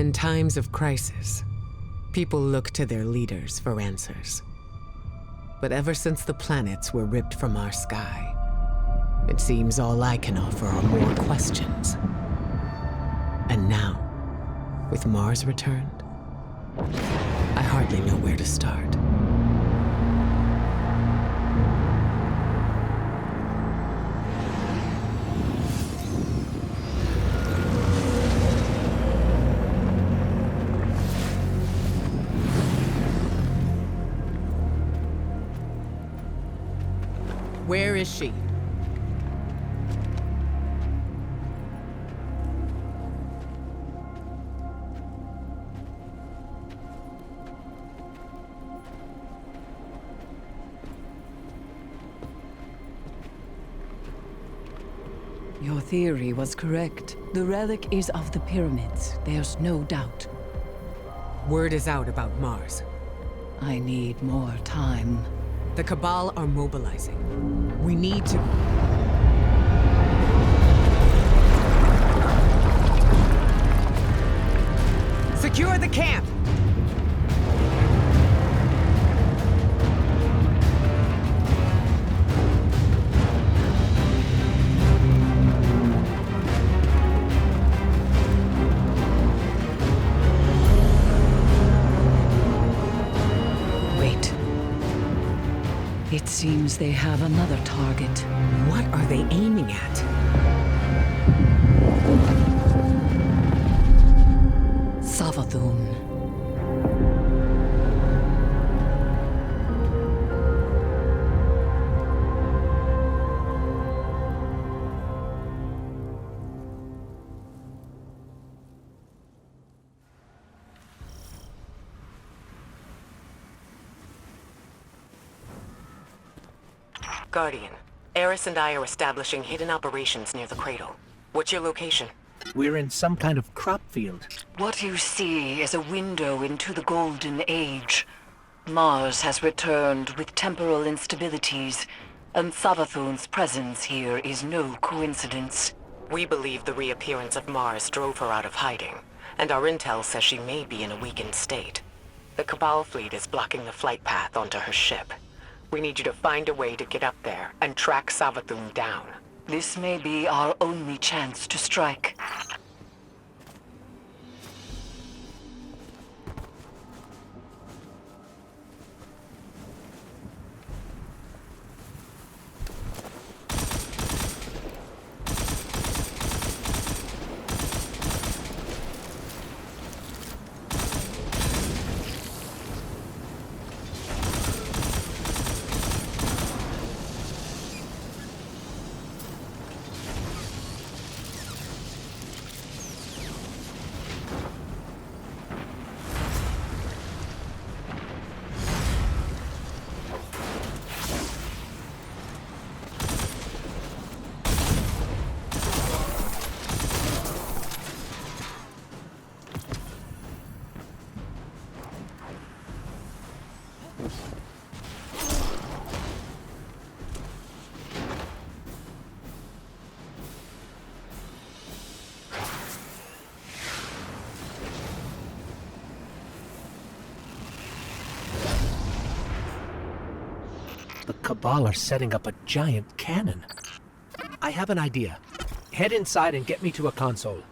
In times of crisis, people look to their leaders for answers. But ever since the planets were ripped from our sky, it seems all I can offer are more questions. And now, with Mars returned, I hardly know where to start. Where is she? Your theory was correct. The relic is of the pyramids. There's no doubt. Word is out about Mars. I need more time. The Cabal are mobilizing. We need to... Secure the camp! It seems they have another target. What are they aiming at? Savathun. Guardian, Eris and I are establishing hidden operations near the cradle. What's your location? We're in some kind of crop field. What you see is a window into the Golden Age. Mars has returned with temporal instabilities, and Savathun's presence here is no coincidence. We believe the reappearance of Mars drove her out of hiding, and our intel says she may be in a weakened state. The Cabal fleet is blocking the flight path onto her ship. We need you to find a way to get up there and track Savathun down. This may be our only chance to strike. The Cabal are setting up a giant cannon. I have an idea. Head inside and get me to a console.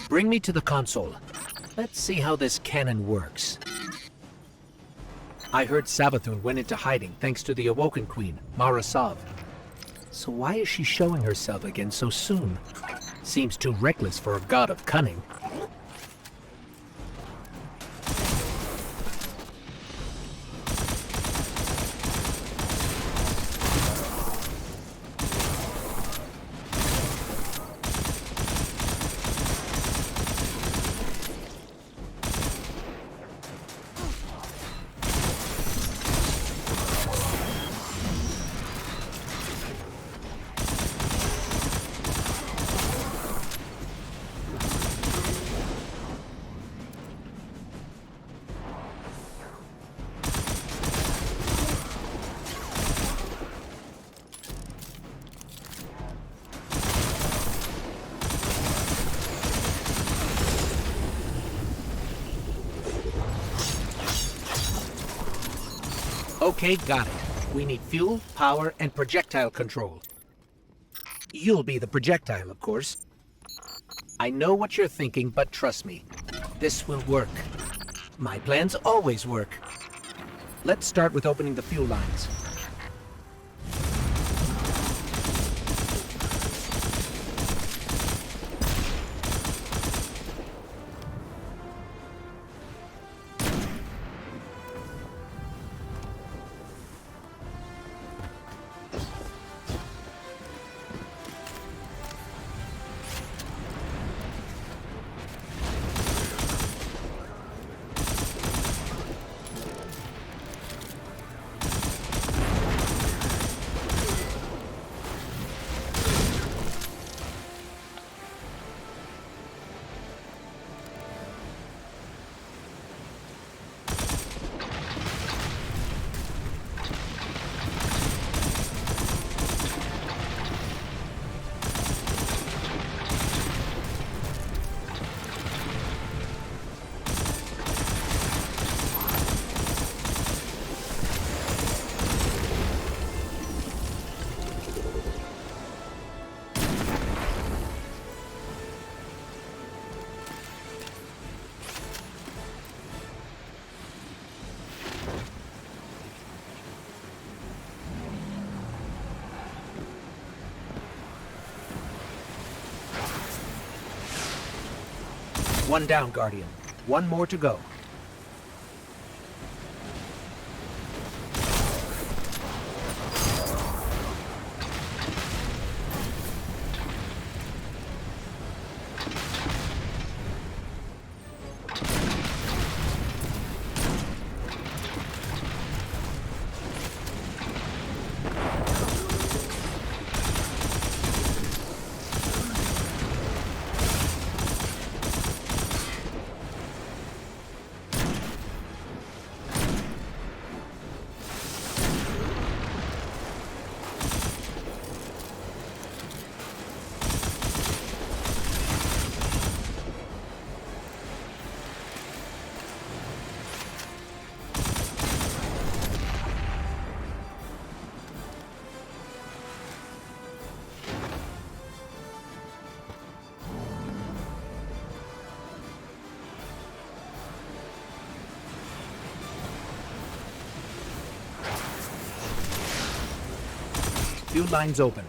Bring me to the console. Let's see how this cannon works. I heard Savathun went into hiding thanks to the Awoken Queen, Mara Sav. So why is she showing herself again so soon? Seems too reckless for a god of cunning. Okay, got it. We need fuel, power, and projectile control. You'll be the projectile, of course. I know what you're thinking, but trust me. This will work. My plans always work. Let's start with opening the fuel lines. One down, Guardian. One more to go. Fuel lines open.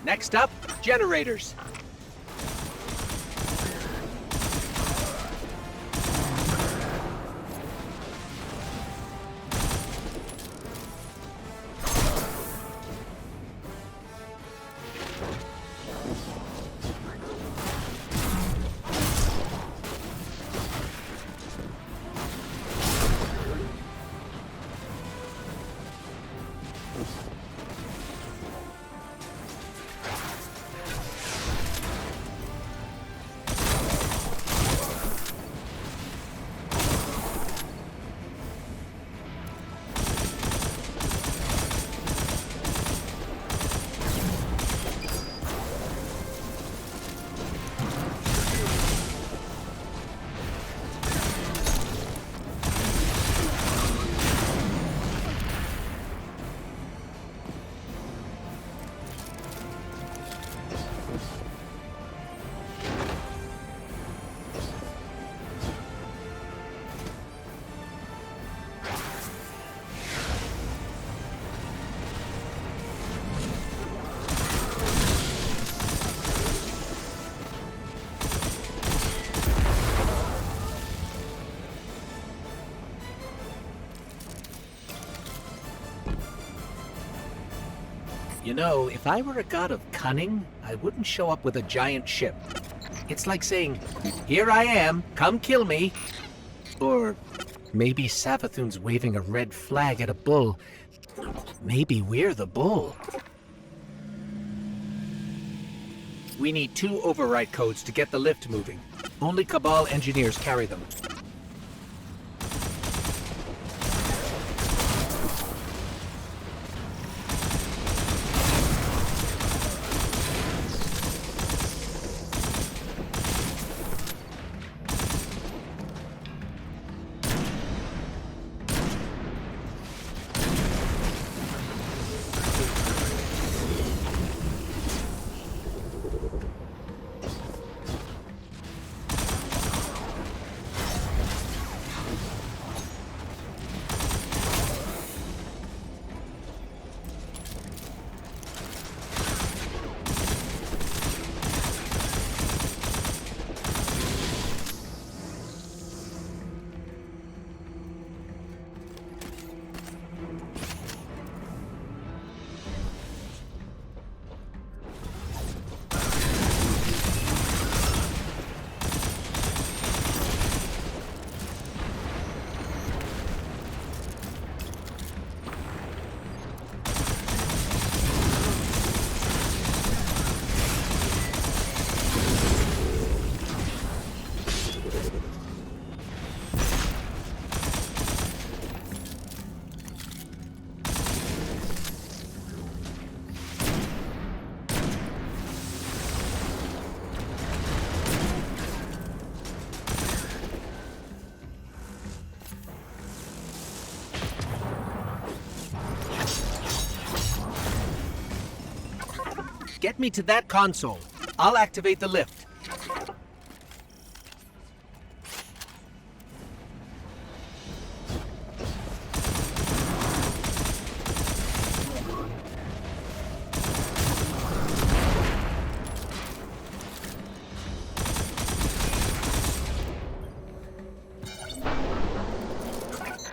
Next up, generators. You know, if I were a god of cunning, I wouldn't show up with a giant ship. It's like saying, "Here I am, come kill me." Or maybe Savathun's waving a red flag at a bull. Maybe we're the bull. We need 2 override codes to get the lift moving. Only Cabal engineers carry them. Get me to that console. I'll activate the lift.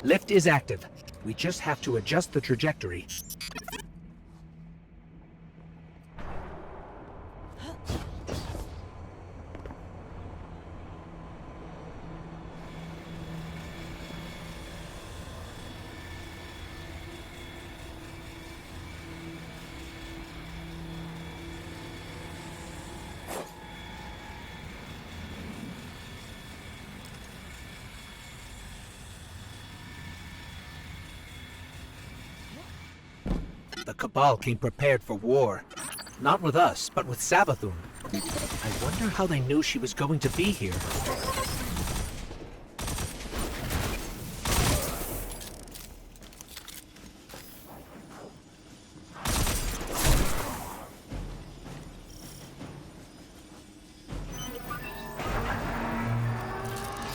Lift is active. We just have to adjust the trajectory. The Cabal came prepared for war. Not with us, but with Savathun. I wonder how they knew she was going to be here.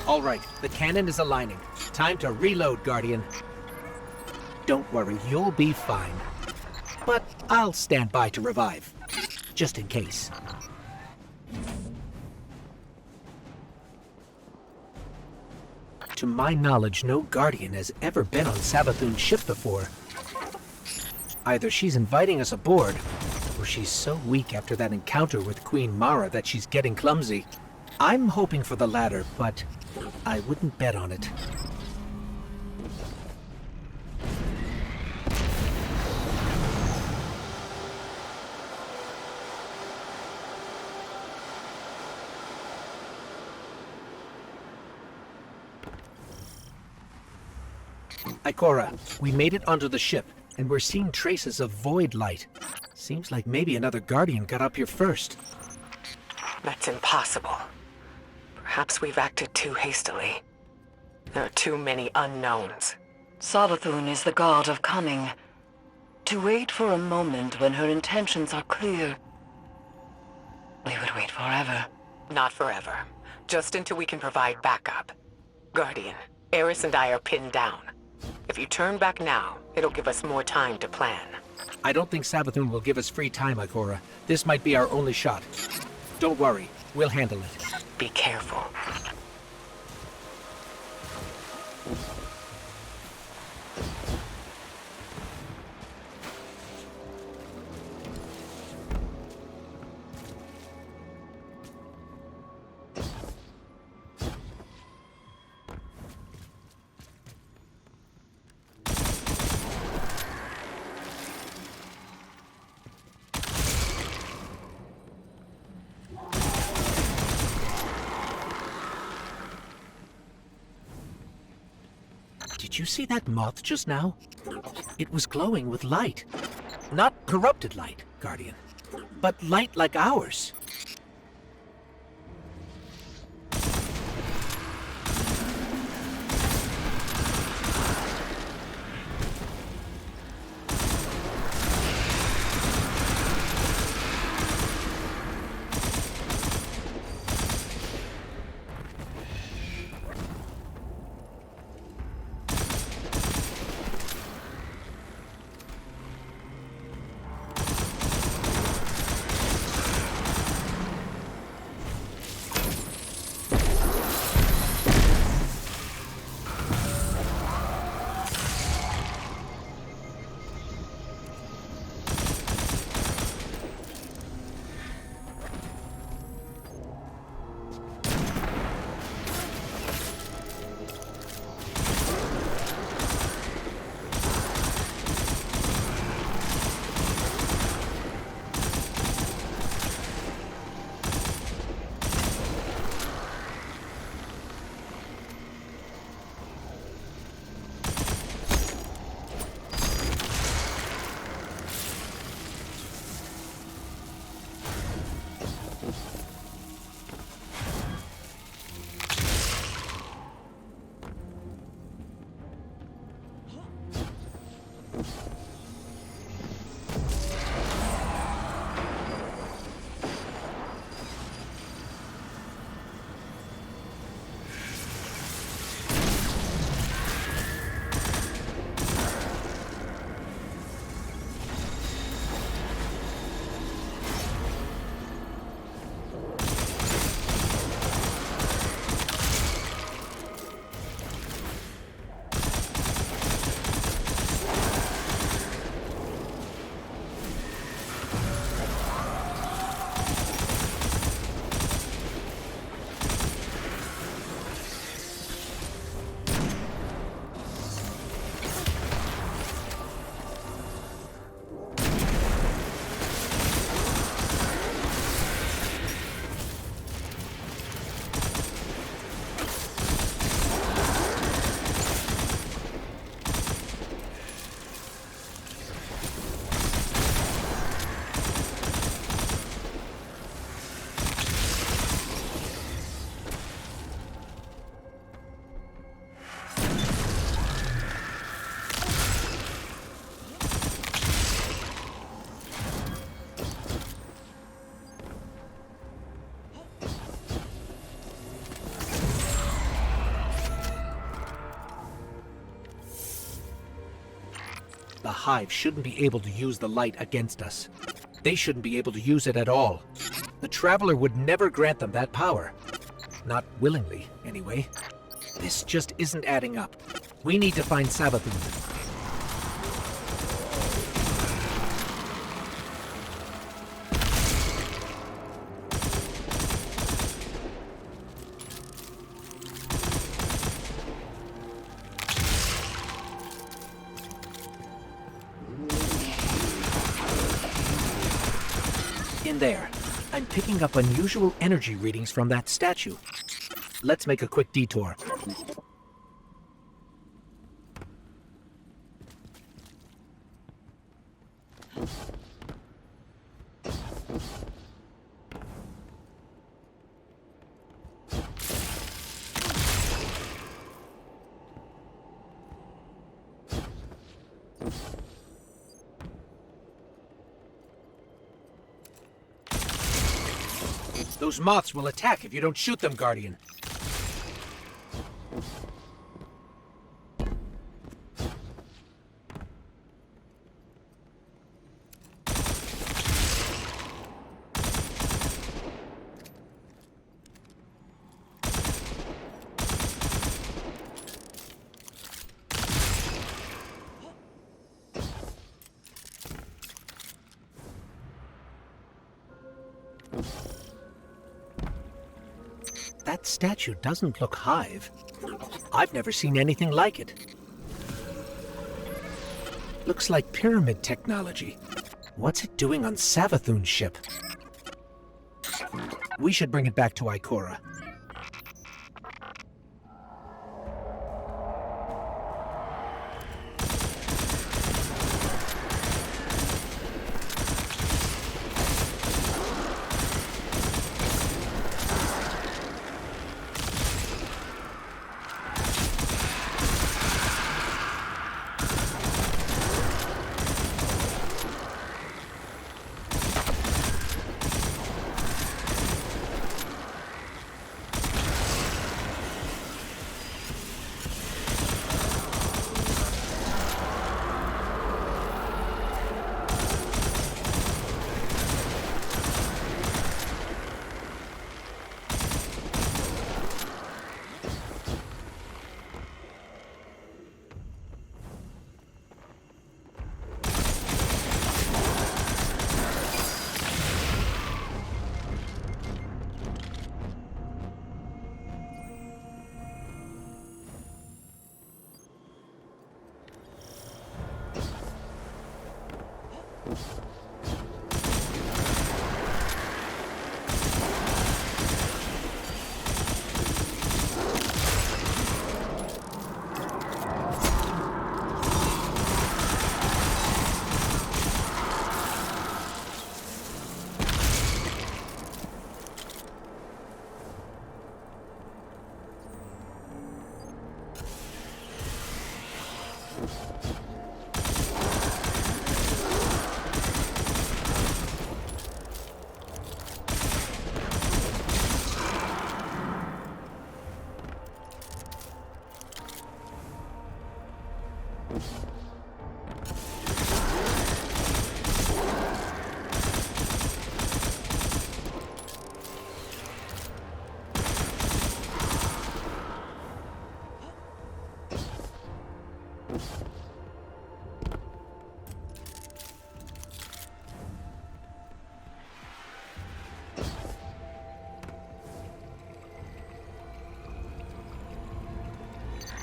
All right, the cannon is aligning. Time to reload, Guardian. Don't worry, you'll be fine. But I'll stand by to revive, just in case. To my knowledge, no Guardian has ever been on Savathun's ship before. Either she's inviting us aboard, or she's so weak after that encounter with Queen Mara that she's getting clumsy. I'm hoping for the latter, but I wouldn't bet on it. Ikora, we made it onto the ship, and we're seeing traces of void light. Seems like maybe another Guardian got up here first. That's impossible. Perhaps we've acted too hastily. There are too many unknowns. Savathun is the god of cunning. To wait for a moment when her intentions are clear, we would wait forever. Not forever. Just until we can provide backup. Guardian, Eris and I are pinned down. If you turn back now, it'll give us more time to plan. I don't think Savathun will give us free time, Ikora. This might be our only shot. Don't worry, we'll handle it. Be careful. Did you see that moth just now? It was glowing with light. Not corrupted light, Guardian, but light like ours. The Hive shouldn't be able to use the light against us. They shouldn't be able to use it at all. The Traveler would never grant them that power. Not willingly, anyway. This just isn't adding up. We need to find Savathun. In there, I'm picking up unusual energy readings from that statue. Let's make a quick detour. Those moths will attack if you don't shoot them, Guardian. That statue doesn't look Hive. I've never seen anything like it. Looks like pyramid technology. What's it doing on Savathun's ship? We should bring it back to Ikora.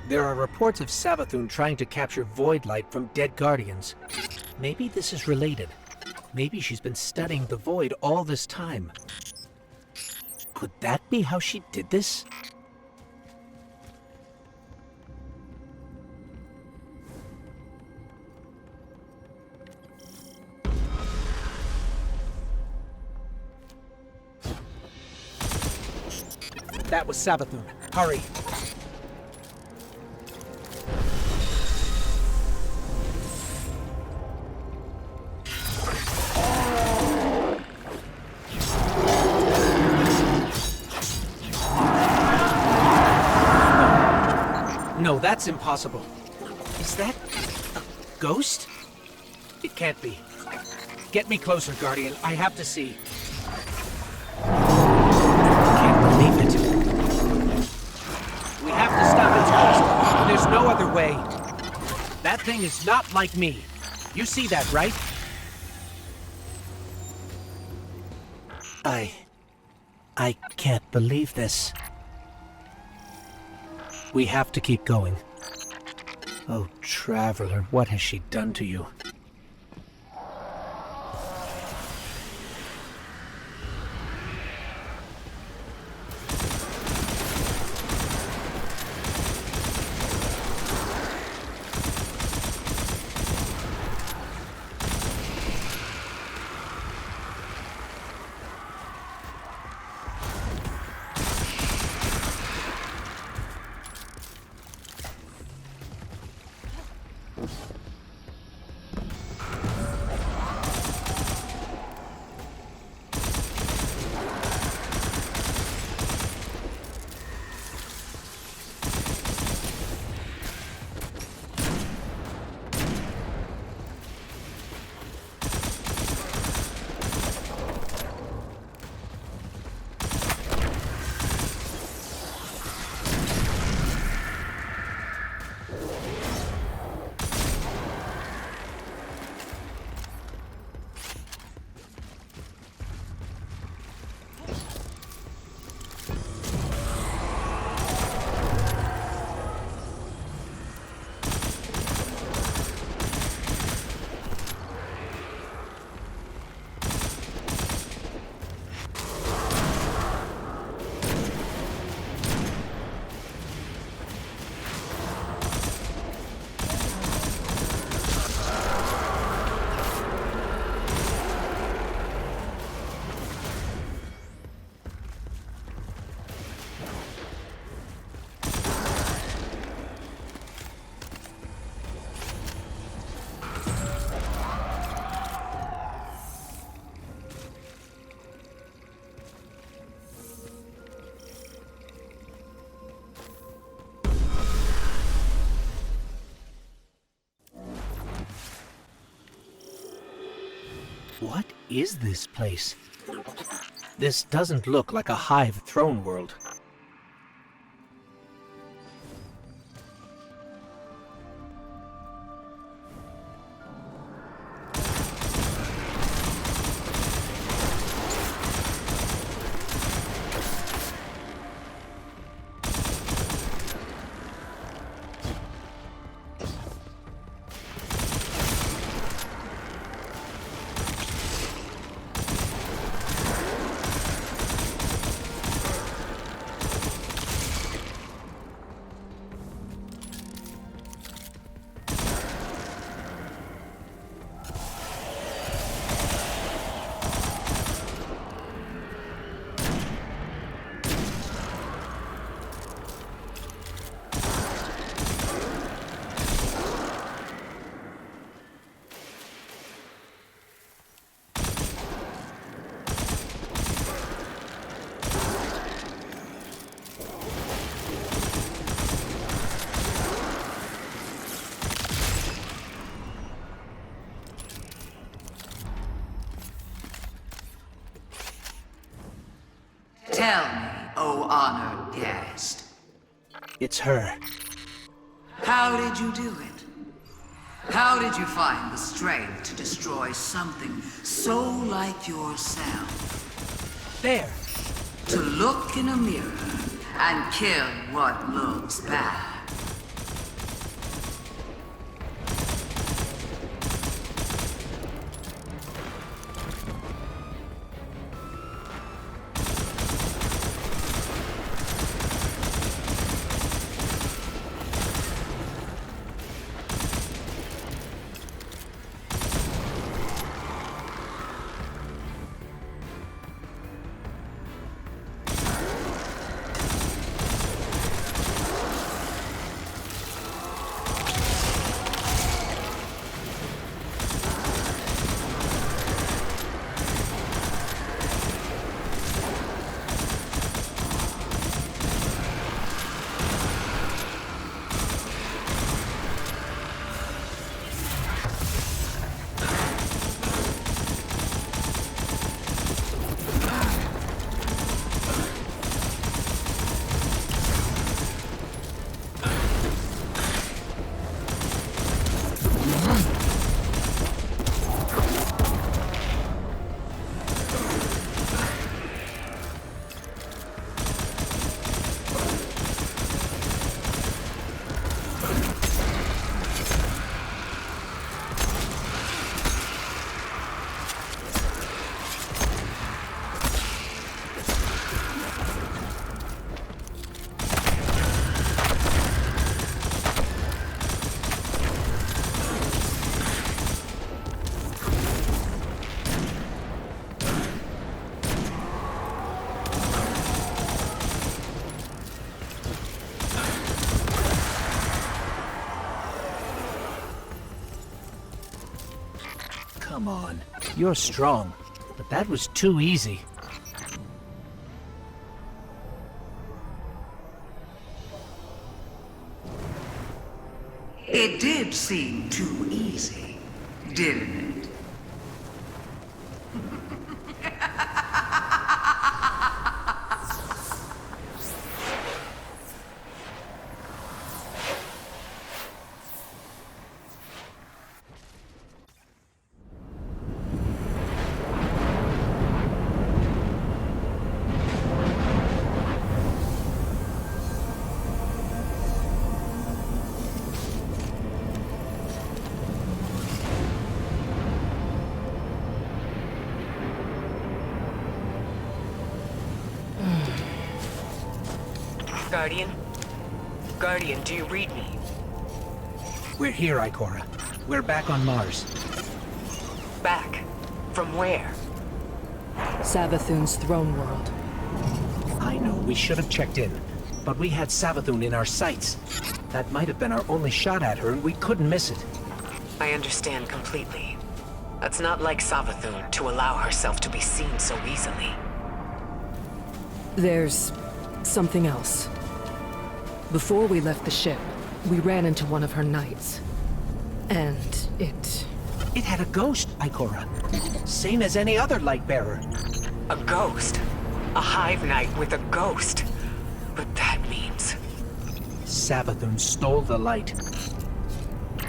There are reports of Savathun trying to capture Void Light from dead Guardians. Maybe this is related. Maybe she's been studying the Void all this time. Could that be how she did this? That was Savathun. Hurry! No, that's impossible. Is that a ghost? It can't be. Get me closer, Guardian. I have to see. Can't believe it. We have to stop its quest. There's no other way. That thing is not like me. You see that, right? I can't believe this. We have to keep going. Oh, Traveler, what has she done to you? What is this place? This doesn't look like a hive throne world. It's her. How did you do it? How did you find the strength to destroy something so like yourself? There! To look in a mirror and kill what looks bad. Come on. You're strong, but that was too easy. It did seem too easy, didn't it? Guardian? Guardian, do you read me? We're here, Ikora. We're back on Mars. Back? From where? Savathun's throne world. I know, we should have checked in. But we had Savathun in our sights. That might have been our only shot at her, and we couldn't miss it. I understand completely. It's not like Savathun to allow herself to be seen so easily. There's something else. Before we left the ship, we ran into one of her knights. And it... It had a ghost, Ikora. Same as any other light bearer. A ghost? A hive knight with a ghost? But that means... Savathun stole the light.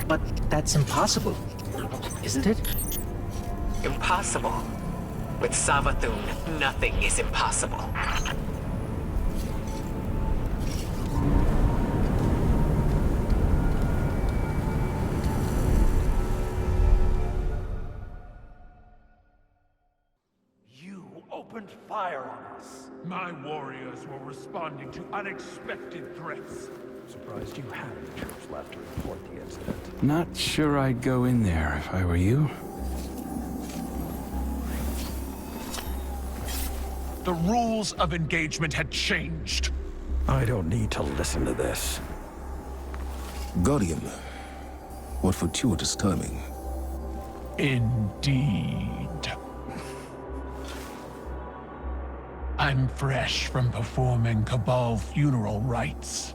But that's impossible, isn't it? Impossible? With Savathun, nothing is impossible. Opened fire on us. My warriors were responding to unexpected threats. Surprised you had any troops left to report the incident. Not sure I'd go in there if I were you. The rules of engagement had changed. I don't need to listen to this. Guardian, what fortuitous timing. Indeed. I'm fresh from performing Cabal funeral rites.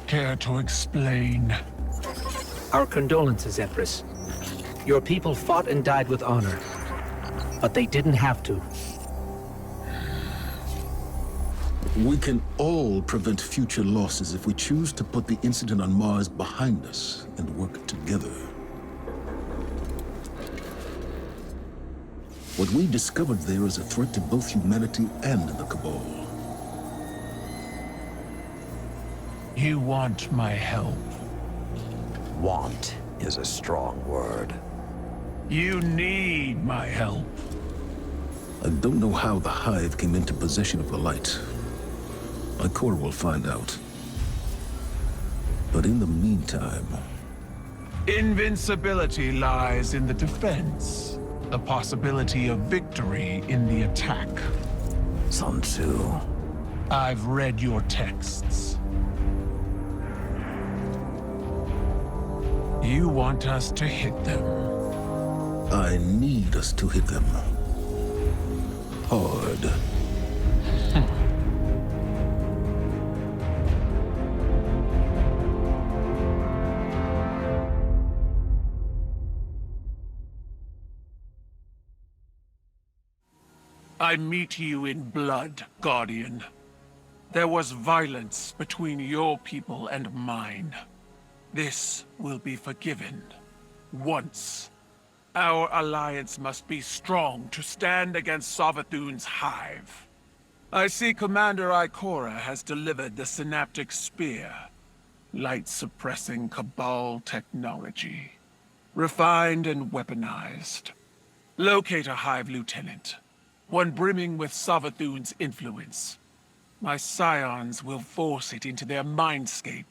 Care to explain? Our condolences, Empress. Your people fought and died with honor. But they didn't have to. We can all prevent future losses if we choose to put the incident on Mars behind us and work together. What we discovered there is a threat to both humanity and the Cabal. You want my help? Want is a strong word. You need my help. I don't know how the Hive came into possession of the light. Ikora will find out. But in the meantime... Invincibility lies in the defense. The possibility of victory in the attack. Sun Tzu. I've read your texts. You want us to hit them. I need us to hit them. Hard. I meet you in blood, Guardian. There was violence between your people and mine. This will be forgiven. Once. Our alliance must be strong to stand against Savathun's Hive. I see Commander Ikora has delivered the Synaptic Spear. Light-suppressing Cabal technology. Refined and weaponized. Locate a Hive lieutenant. One brimming with Savathun's influence. My scions will force it into their mindscape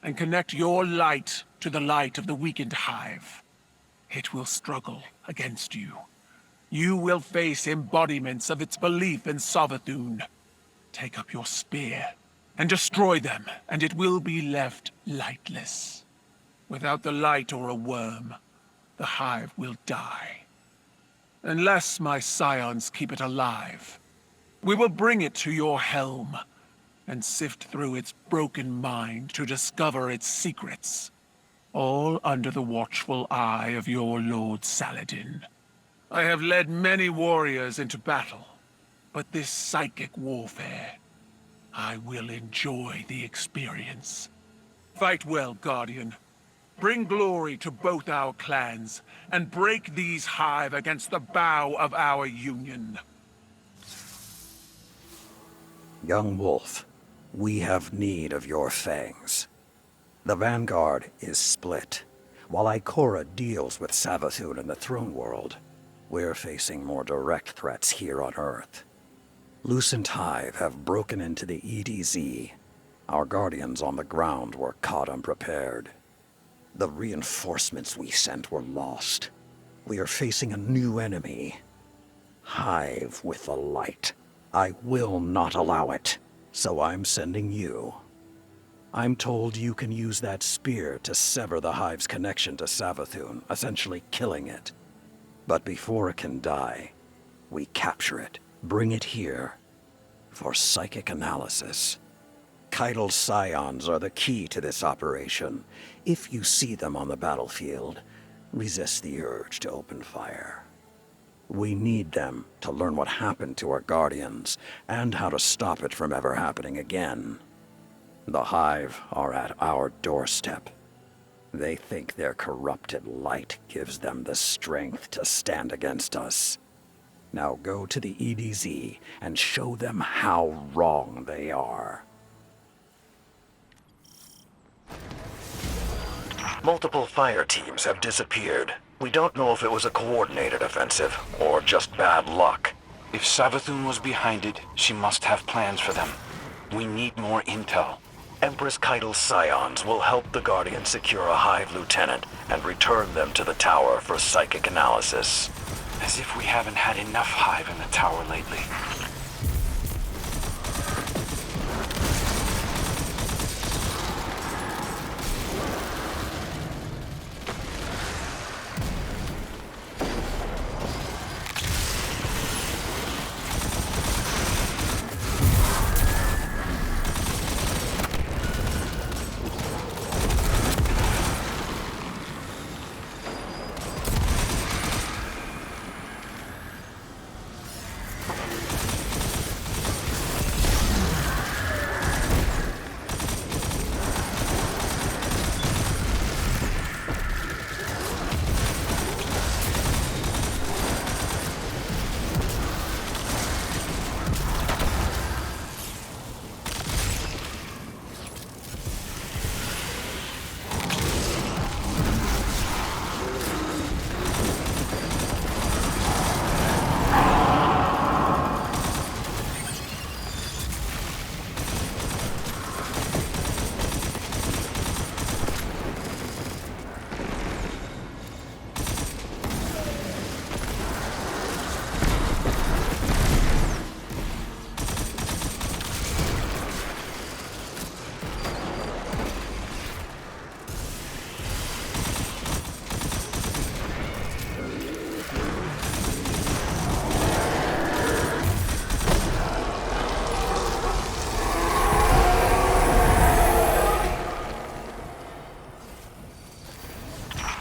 and connect your light to the light of the weakened Hive. It will struggle against you. You will face embodiments of its belief in Savathun. Take up your spear and destroy them, and it will be left lightless. Without the light or a worm, the Hive will die. Unless my scions keep it alive, we will bring it to your helm and sift through its broken mind to discover its secrets. All under the watchful eye of your Lord Saladin. I have led many warriors into battle, but this psychic warfare, I will enjoy the experience. Fight well, Guardian. Bring glory to both our clans, and break these Hive against the bow of our union. Young Wolf, we have need of your fangs. The Vanguard is split. While Ikora deals with Savathun in the Throne World, we're facing more direct threats here on Earth. Lucent Hive have broken into the EDZ. Our guardians on the ground were caught unprepared. The reinforcements we sent were lost. We are facing a new enemy. Hive with the light. I will not allow it, so I'm sending you. I'm told you can use that spear to sever the Hive's connection to Savathun, essentially killing it. But before it can die, we capture it, bring it here, for psychic analysis. Keitel's scions are the key to this operation. If you see them on the battlefield, resist the urge to open fire. We need them to learn what happened to our guardians, and how to stop it from ever happening again. The Hive are at our doorstep. They think their corrupted light gives them the strength to stand against us. Now go to the EDZ and show them how wrong they are. Multiple fire teams have disappeared. We don't know if it was a coordinated offensive, or just bad luck. If Savathun was behind it, she must have plans for them. We need more intel. Empress Keitel's scions will help the Guardian secure a Hive lieutenant and return them to the tower for psychic analysis. As if we haven't had enough Hive in the tower lately.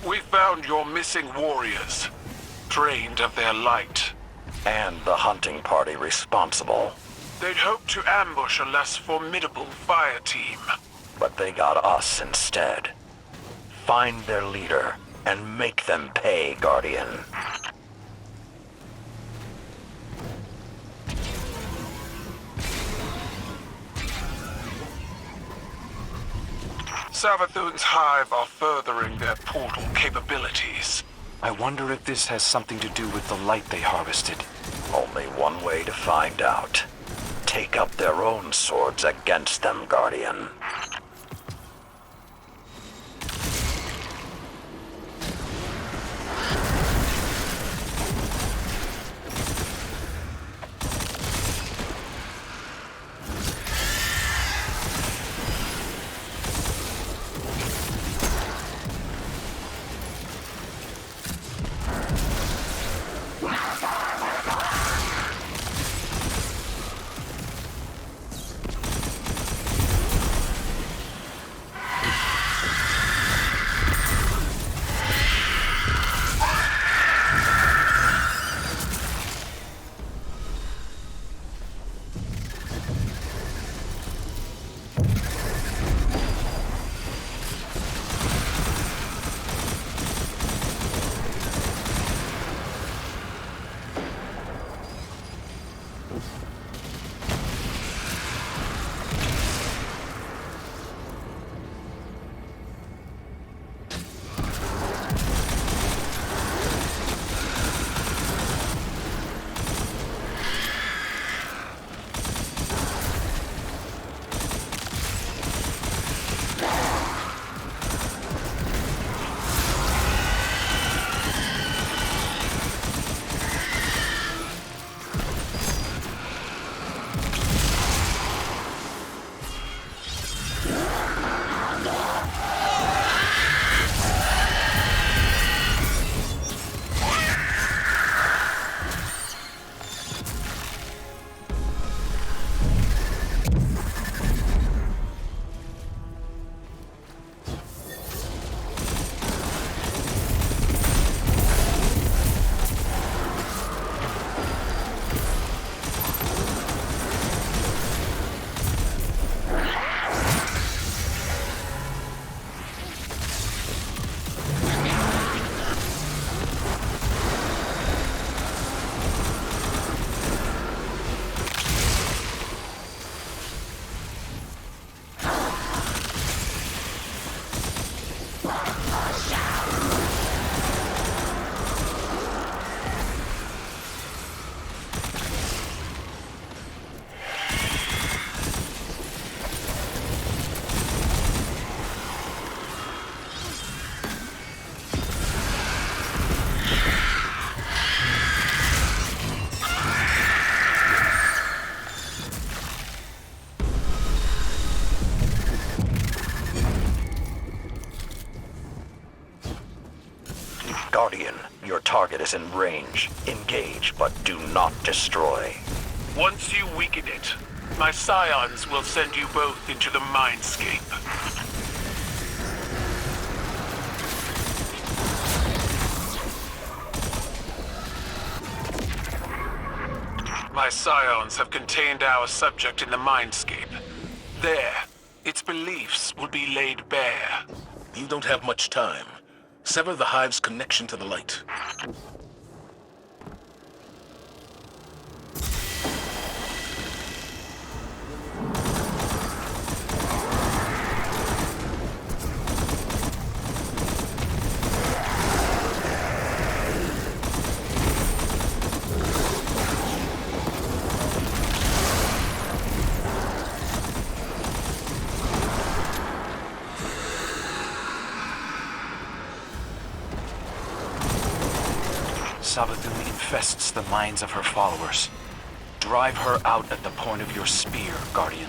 We found your missing warriors, drained of their light. And the hunting party responsible. They'd hoped to ambush a less formidable fire team. But they got us instead. Find their leader and make them pay, Guardian. Savathun's hive are furthering their portal capabilities. I wonder if this has something to do with the light they harvested. Only one way to find out. Take up their own swords against them, Guardian. Guardian, your target is in range. Engage, but do not destroy. Once you weaken it, my scions will send you both into the mindscape. My scions have contained our subject in the mindscape. There, its beliefs will be laid bare. You don't have much time. Sever the hive's connection to the light. Savathun infests the minds of her followers. Drive her out at the point of your spear, Guardian.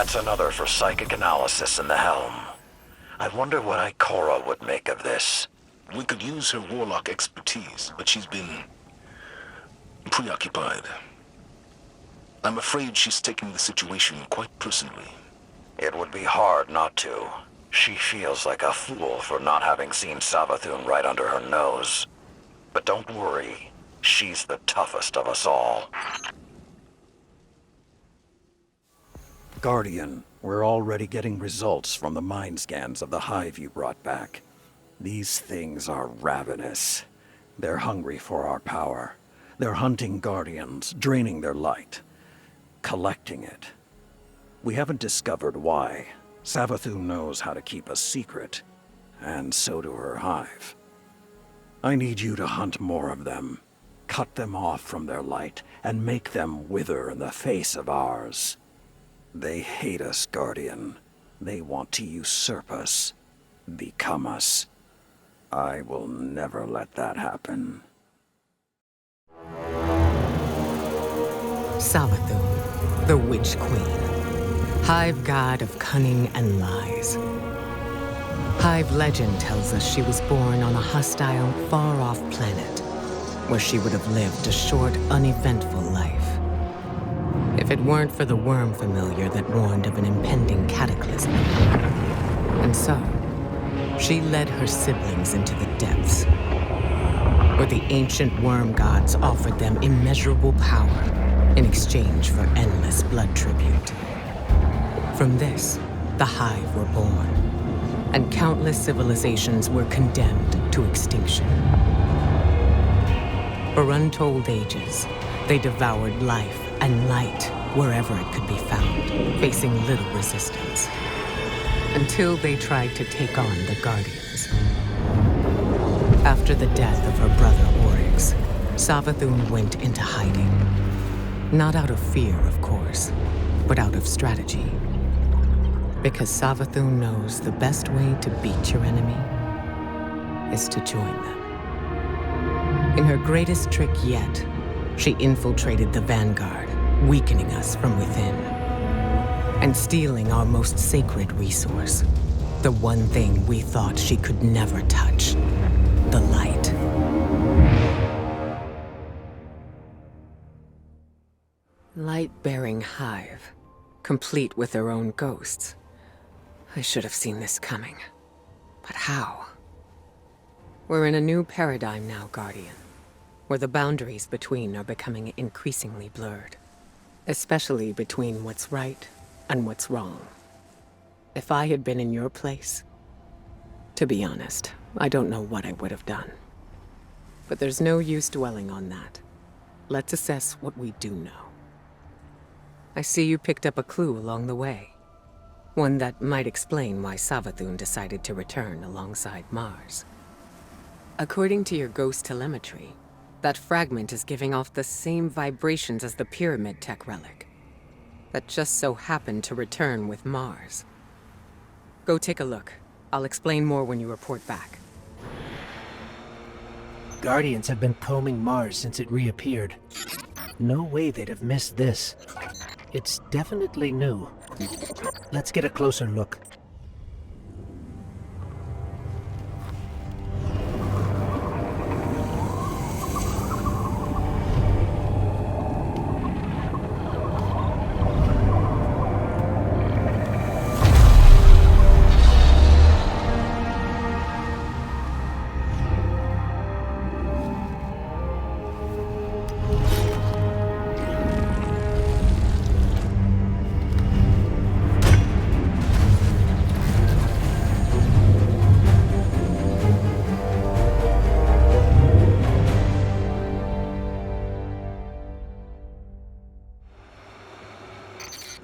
That's another for psychic analysis in the helm. I wonder what Ikora would make of this. We could use her warlock expertise, but she's been preoccupied. I'm afraid she's taking the situation quite personally. It would be hard not to. She feels like a fool for not having seen Savathun right under her nose. But don't worry, she's the toughest of us all. Guardian, we're already getting results from the mind scans of the hive you brought back. These things are ravenous. They're hungry for our power. They're hunting Guardians, draining their light, collecting it. We haven't discovered why. Savathun knows how to keep a secret, and so do her hive. I need you to hunt more of them, cut them off from their light, and make them wither in the face of ours. They hate us, Guardian. They want to usurp us, become us. I will never let that happen. Savathun, the Witch Queen, hive god of cunning and lies. Hive legend tells us she was born on a hostile, far-off planet, where she would have lived a short, uneventful life. If it weren't for the worm familiar that warned of an impending cataclysm. And so, she led her siblings into the depths, where the ancient worm gods offered them immeasurable power in exchange for endless blood tribute. From this, the Hive were born, and countless civilizations were condemned to extinction. For untold ages, they devoured life and light wherever it could be found, facing little resistance, until they tried to take on the Guardians. After the death of her brother Oryx, Savathun went into hiding. Not out of fear, of course, but out of strategy. Because Savathun knows the best way to beat your enemy is to join them. In her greatest trick yet, she infiltrated the Vanguard, weakening us from within, and stealing our most sacred resource, the one thing we thought she could never touch, the light. Light-bearing hive, complete with their own ghosts. I should have seen this coming. But how? We're in a new paradigm now, Guardian, where the boundaries between are becoming increasingly blurred, especially between what's right and what's wrong. If I had been in your place, to be honest, I don't know what I would have done. But there's no use dwelling on that. Let's assess what we do know. I see you picked up a clue along the way. One that might explain why Savathun decided to return alongside Mars. According to your ghost telemetry, that fragment is giving off the same vibrations as the pyramid tech relic, that just so happened to return with Mars. Go take a look. I'll explain more when you report back. Guardians have been combing Mars since it reappeared. No way they'd have missed this. It's definitely new. Let's get a closer look.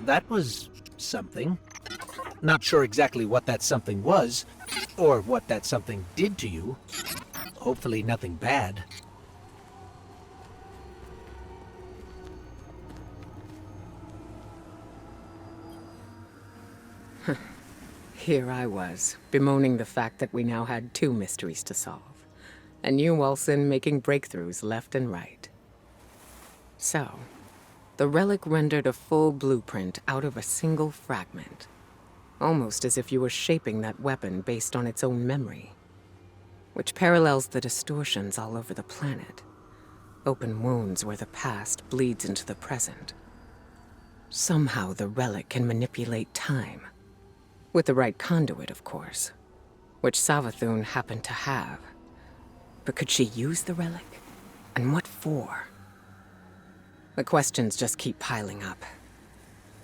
That was something. Not sure exactly what that something was, or what that something did to you. Hopefully nothing bad. Here I was, bemoaning the fact that we now had 2 mysteries to solve, and you, Wilson, making breakthroughs left and right. So, The relic rendered a full blueprint out of a single fragment. Almost as if you were shaping that weapon based on its own memory, which parallels the distortions all over the planet. Open wounds where the past bleeds into the present. Somehow the relic can manipulate time. With the right conduit, of course, which Savathun happened to have. But could she use the relic? And what for? The questions just keep piling up.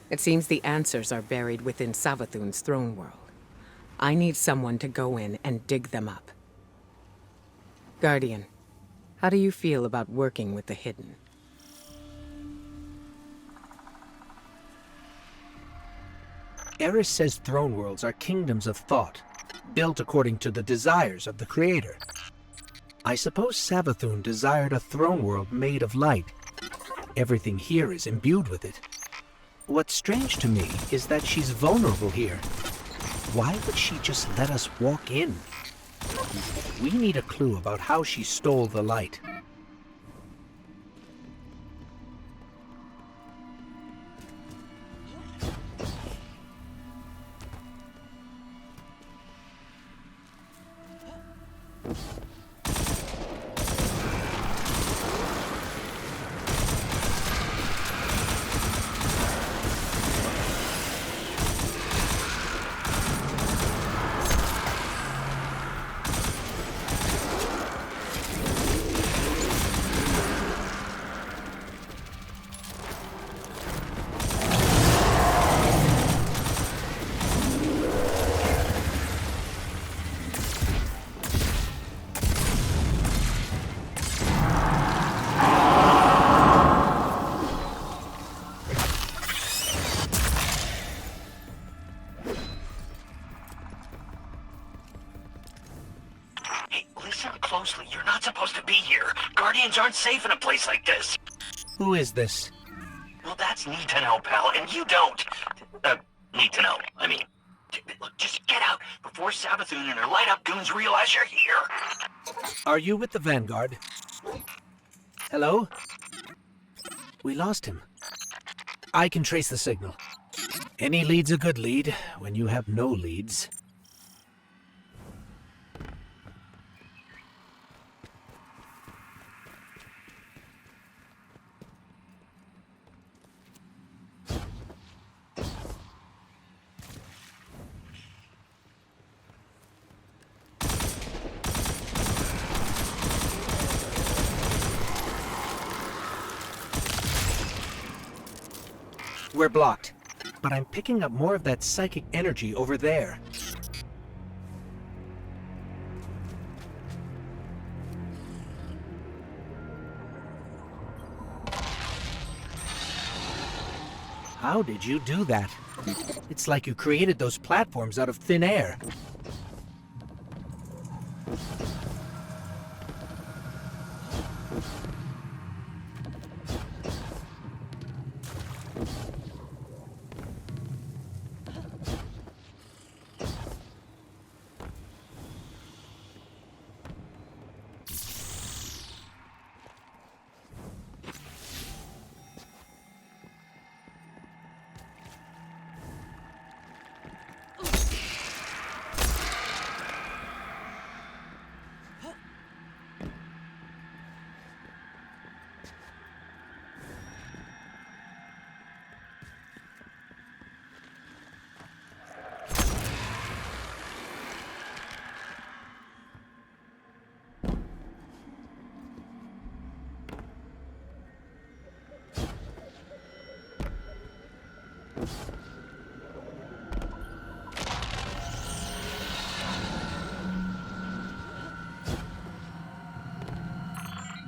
It seems the answers are buried within Savathun's throne world. I need someone to go in and dig them up. Guardian, how do you feel about working with the hidden? Eris says throne worlds are kingdoms of thought, built according to the desires of the Creator. I suppose Savathun desired a throne world made of light. Everything here is imbued with it. What's strange to me is that she's vulnerable here. Why would she just let us walk in? We need a clue about how she stole the light. You're not supposed to be here. Guardians aren't safe in a place like this. Who is this? Well, that's need to know, pal, and you don't. Need to know. I mean, look, just get out before Savathun and her light-up goons realize you're here. Are you with the Vanguard? Hello? We lost him. I can trace the signal. Any lead's a good lead when you have no leads. We're blocked, but I'm picking up more of that psychic energy over there. How did you do that? It's like you created those platforms out of thin air.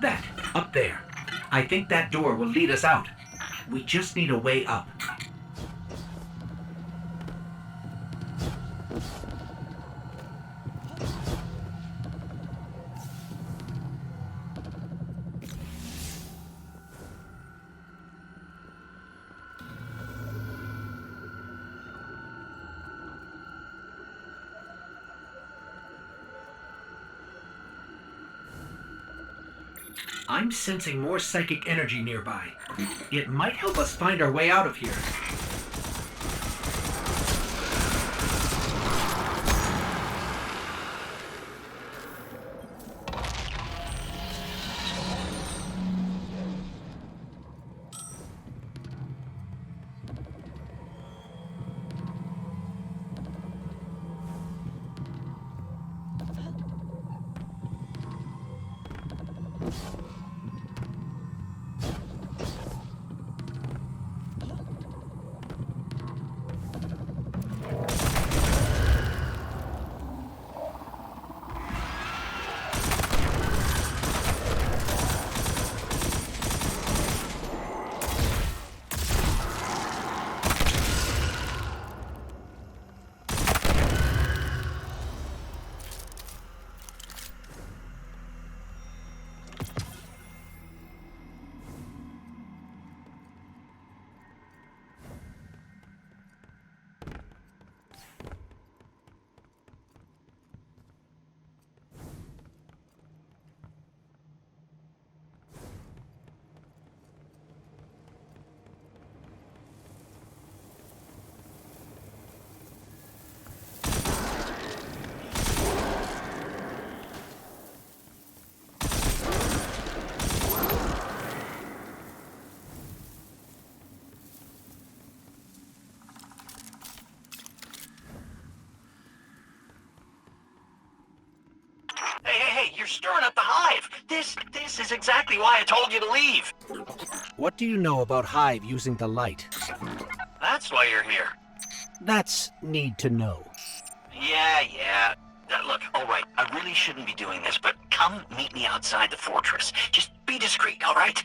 That, up there. I think that door will lead us out. We just need a way up. I'm sensing more psychic energy nearby. It might help us find our way out of here. Hey, you're stirring up the hive. This is exactly why I told you to leave. What do you know about Hive using the light? That's why you're here. That's need to know. Yeah. Look, all right, I really shouldn't be doing this, but come meet me outside the fortress. Just be discreet, all right?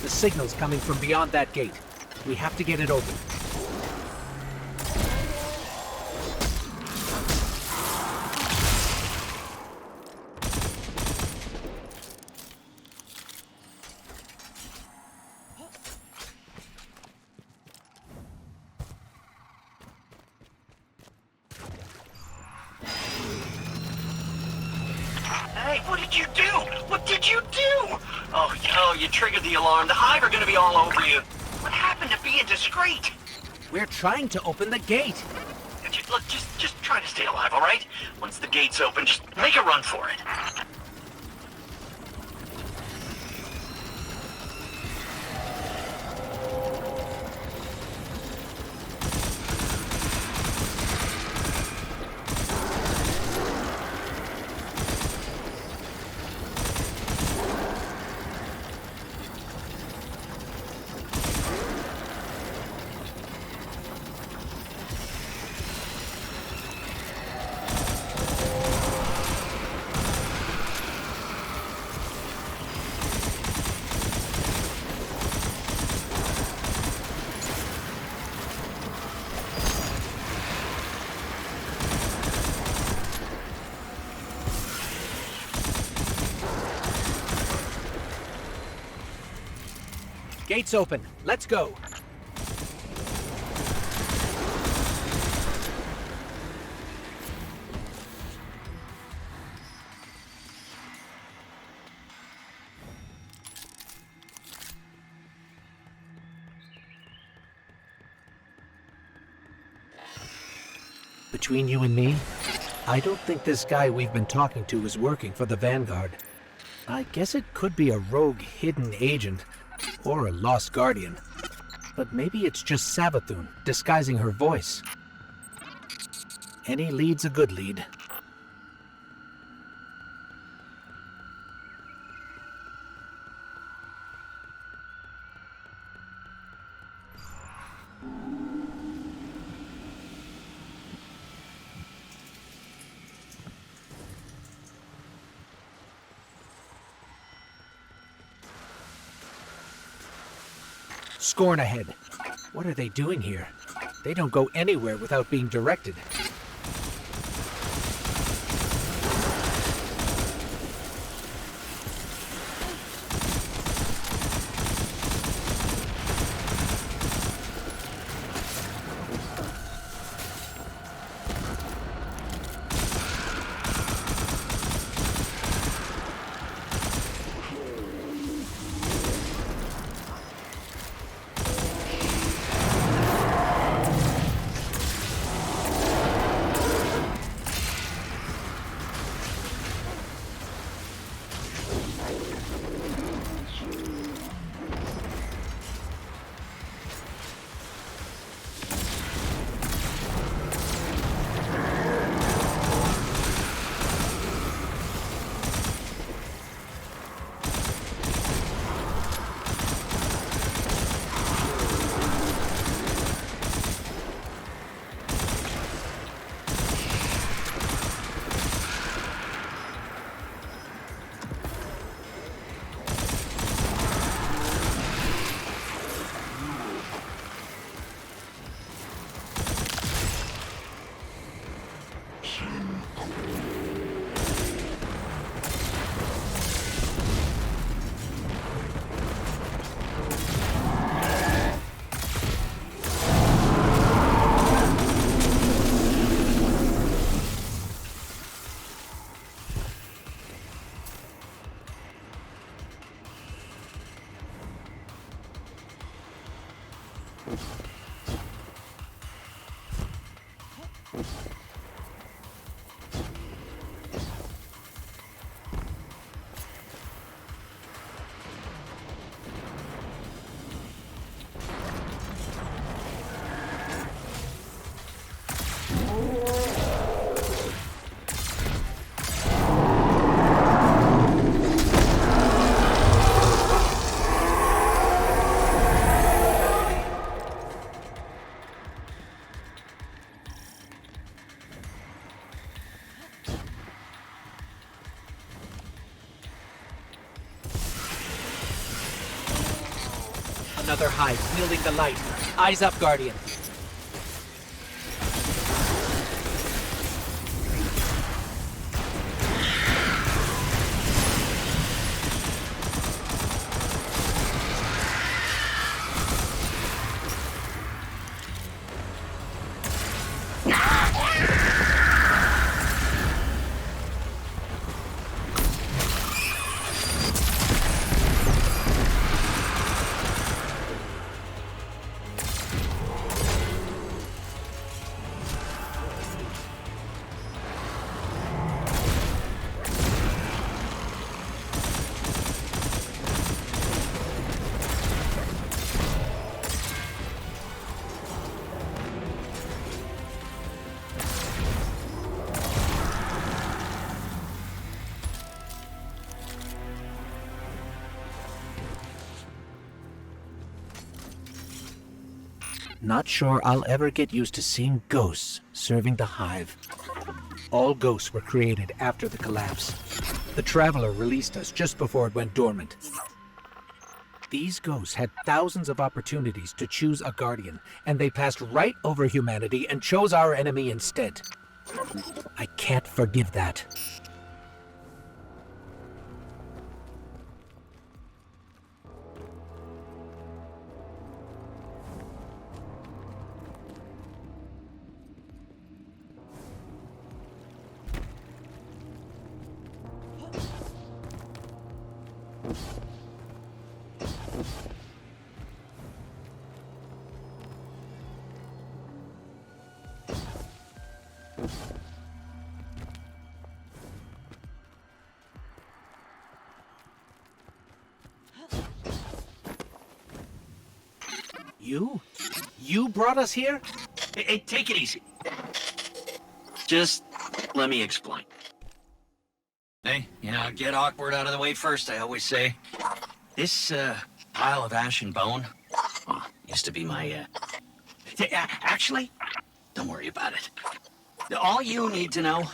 The signal's coming from beyond that gate. We have to get it open. Hey, what did you do? What did you do? Oh, you triggered the alarm. The Hive are gonna be all over you. What happened to being discreet? We're trying to open the gate. Look, just try to stay alive, all right? Once the gate's open, just make a run for it. Gates open. Let's go. Between you and me, I don't think this guy we've been talking to is working for the Vanguard. I guess it could be a rogue hidden agent, or a lost guardian. But maybe it's just Savathun disguising her voice. Any lead's a good lead. Scorn ahead. What are they doing here? They don't go anywhere without being directed. Another hive wielding the light. Eyes up, Guardian. Not sure I'll ever get used to seeing ghosts serving the hive. All ghosts were created after the collapse. The Traveler released us just before it went dormant. These ghosts had thousands of opportunities to choose a guardian, and they passed right over humanity and chose our enemy instead. I can't forgive that. You brought us here? Hey, take it easy. Just let me explain. Hey, get awkward out of the way first, I always say. This, pile of ash and bone, used to be my, actually, don't worry about it. All you need to know,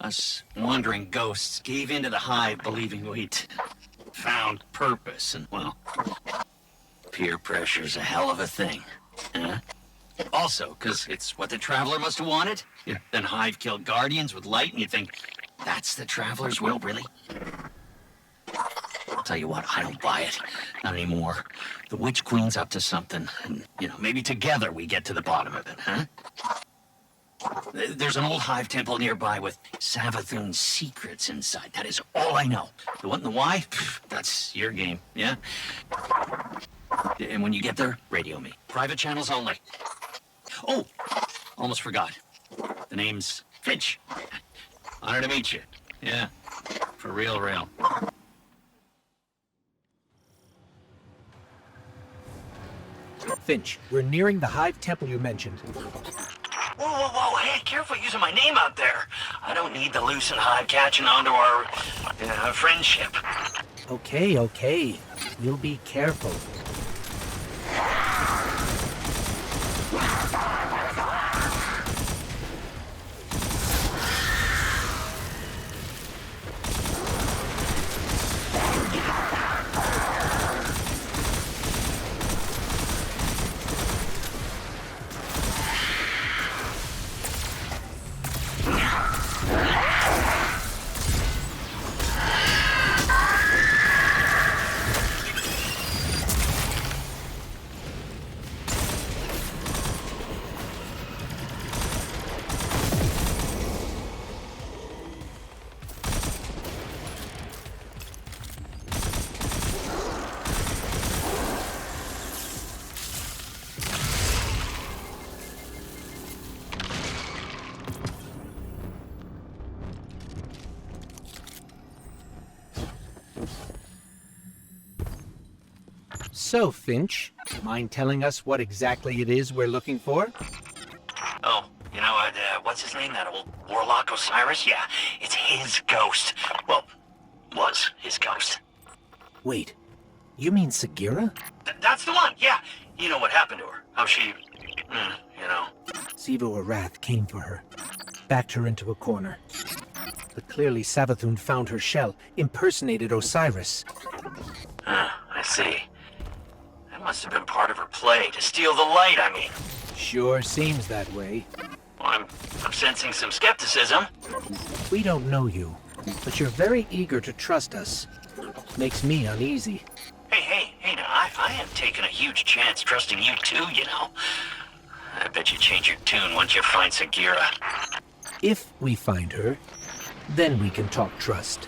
us wandering ghosts gave into the hive believing we'd found purpose, and, well, peer pressure's a hell of a thing, huh? Also, because it's what the Traveler must have wanted. Yeah. Then Hive killed Guardians with light, and you think, that's the Traveler's will, really? I'll tell you what, I don't buy it. Not anymore. The Witch Queen's up to something, and, maybe together we get to the bottom of it, huh? There's an old Hive temple nearby with Savathun's secrets inside. That is all I know. The what and the why, that's your game, yeah? And when you get there, radio me. Private channels only. Oh, almost forgot. The name's Finch. Honor to meet you. Yeah, for real. Finch, we're nearing the Hive temple you mentioned. Whoa, hey, careful using my name out there. I don't need the loose and Hive catching onto our friendship. Okay. We'll be careful. So, Finch, mind telling us what exactly it is we're looking for? Oh, what's his name? That old warlock Osiris? Yeah, it's his ghost. Well, was his ghost. Wait, you mean Sagira? That's the one, yeah. You know what happened to her. How she, Sivu Arath came for her, backed her into a corner. But clearly Savathun found her shell, impersonated Osiris. I see. That must have been part of her play, to steal the light, I mean. Sure seems that way. Well, I'm sensing some skepticism. We don't know you, but you're very eager to trust us. Makes me uneasy. Hey, now, I am taking a huge chance trusting you too, I bet you change your tune once you find Sagira. If we find her, then we can talk trust.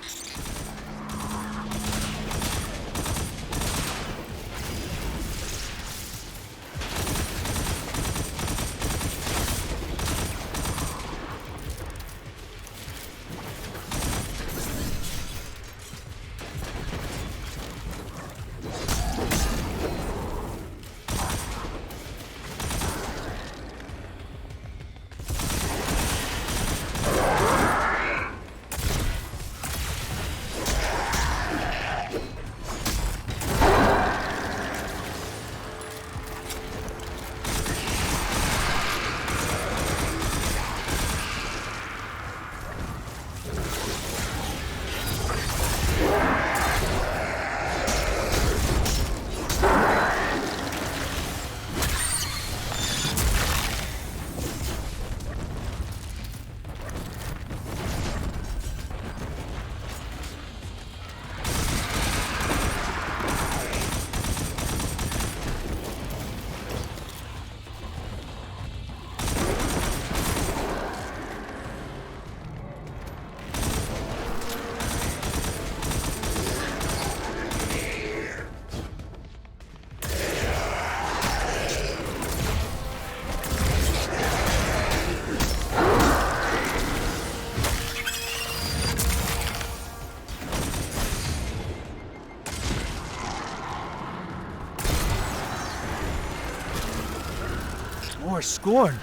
More Scorn.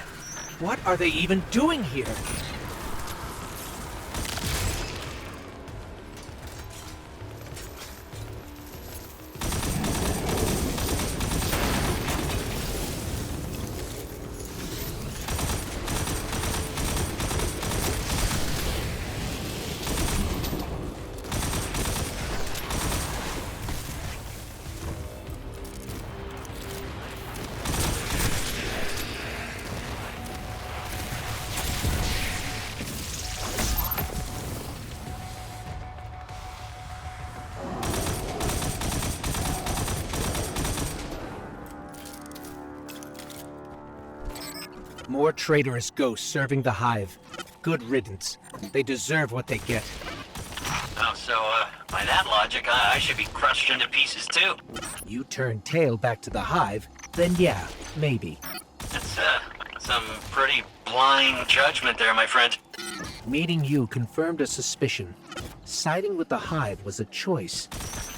What are they even doing here? More traitorous ghosts serving the Hive. Good riddance. They deserve what they get. Oh, so, by that logic, I should be crushed into pieces too. You turn tail back to the Hive, then yeah, maybe. That's, some pretty blind judgment there, my friend. Meeting you confirmed a suspicion. Siding with the Hive was a choice,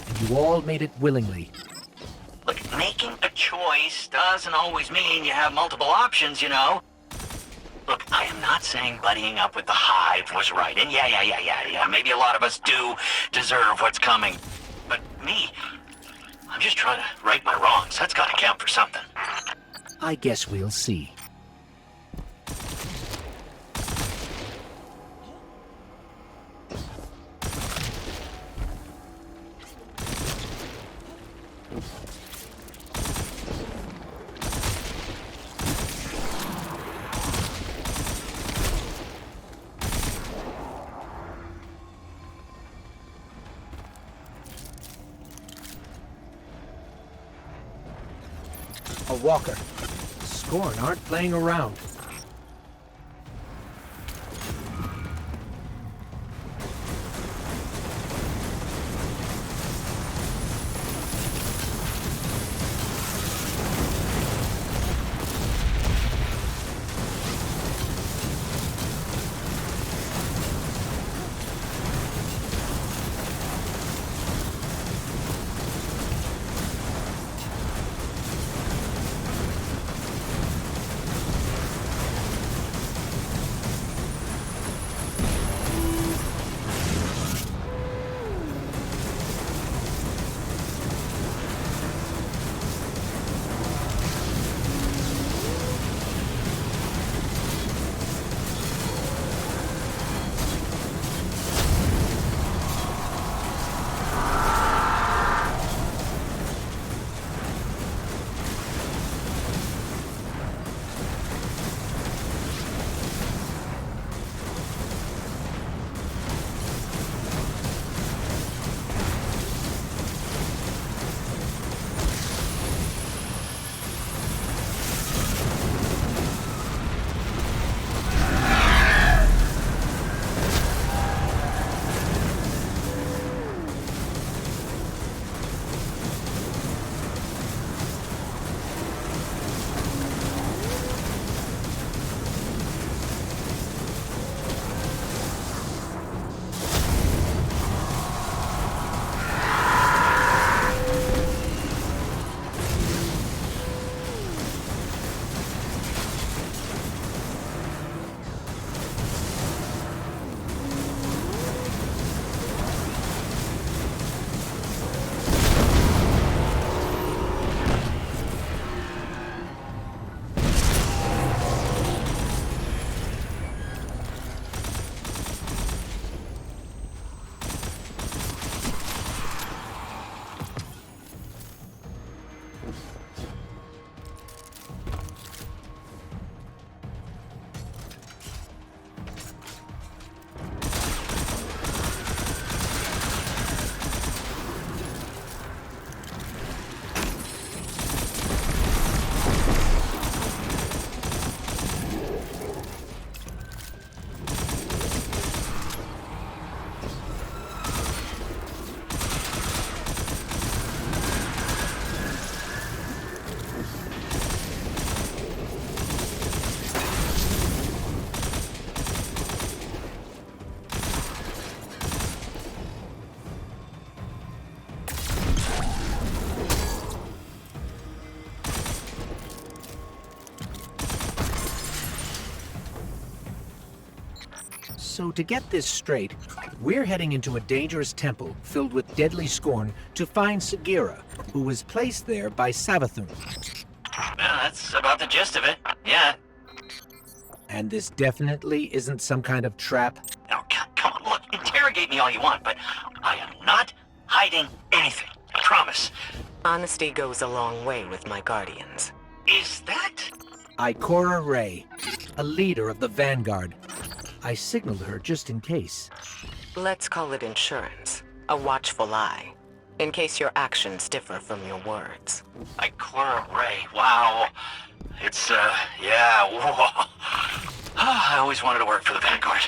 and you all made it willingly. Look, making a choice doesn't always mean you have multiple options, you know? Look, I am not saying buddying up with the Hive was right, and yeah, maybe a lot of us do deserve what's coming. But me, I'm just trying to right my wrongs. That's gotta count for something. I guess we'll see. A walker. Scorn aren't playing around. So to get this straight, we're heading into a dangerous temple filled with deadly scorn to find Sagira, who was placed there by Savathun. Well, that's about the gist of it. Yeah. And this definitely isn't some kind of trap. Now, come on, look, interrogate me all you want, but I am not hiding anything. I promise. Honesty goes a long way with my guardians. Is that? Ikora Ray, a leader of the Vanguard. I signaled her just in case. Let's call it insurance. A watchful eye. In case your actions differ from your words. Ikora Ray, wow. It's, yeah, whoa. I always wanted to work for the Vanguard.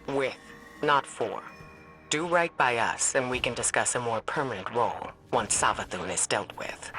With, not for. Do right by us, and we can discuss a more permanent role once Savathun is dealt with.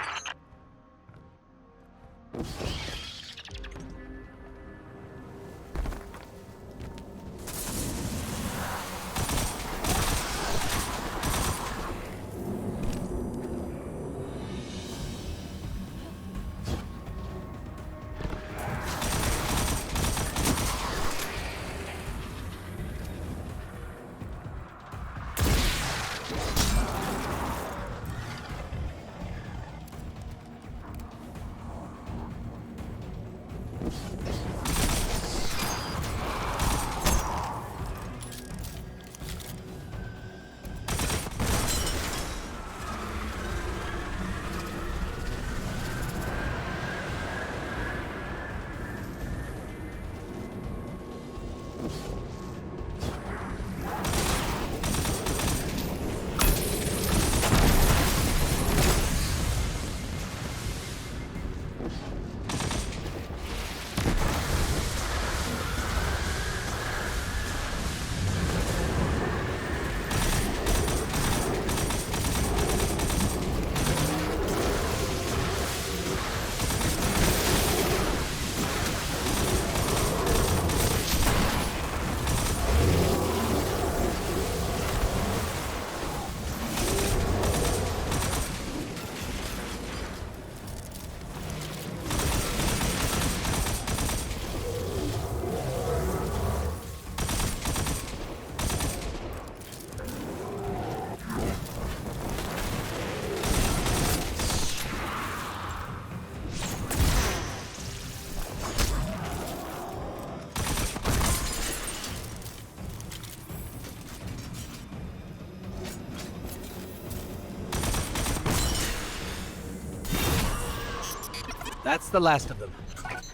That's the last of them.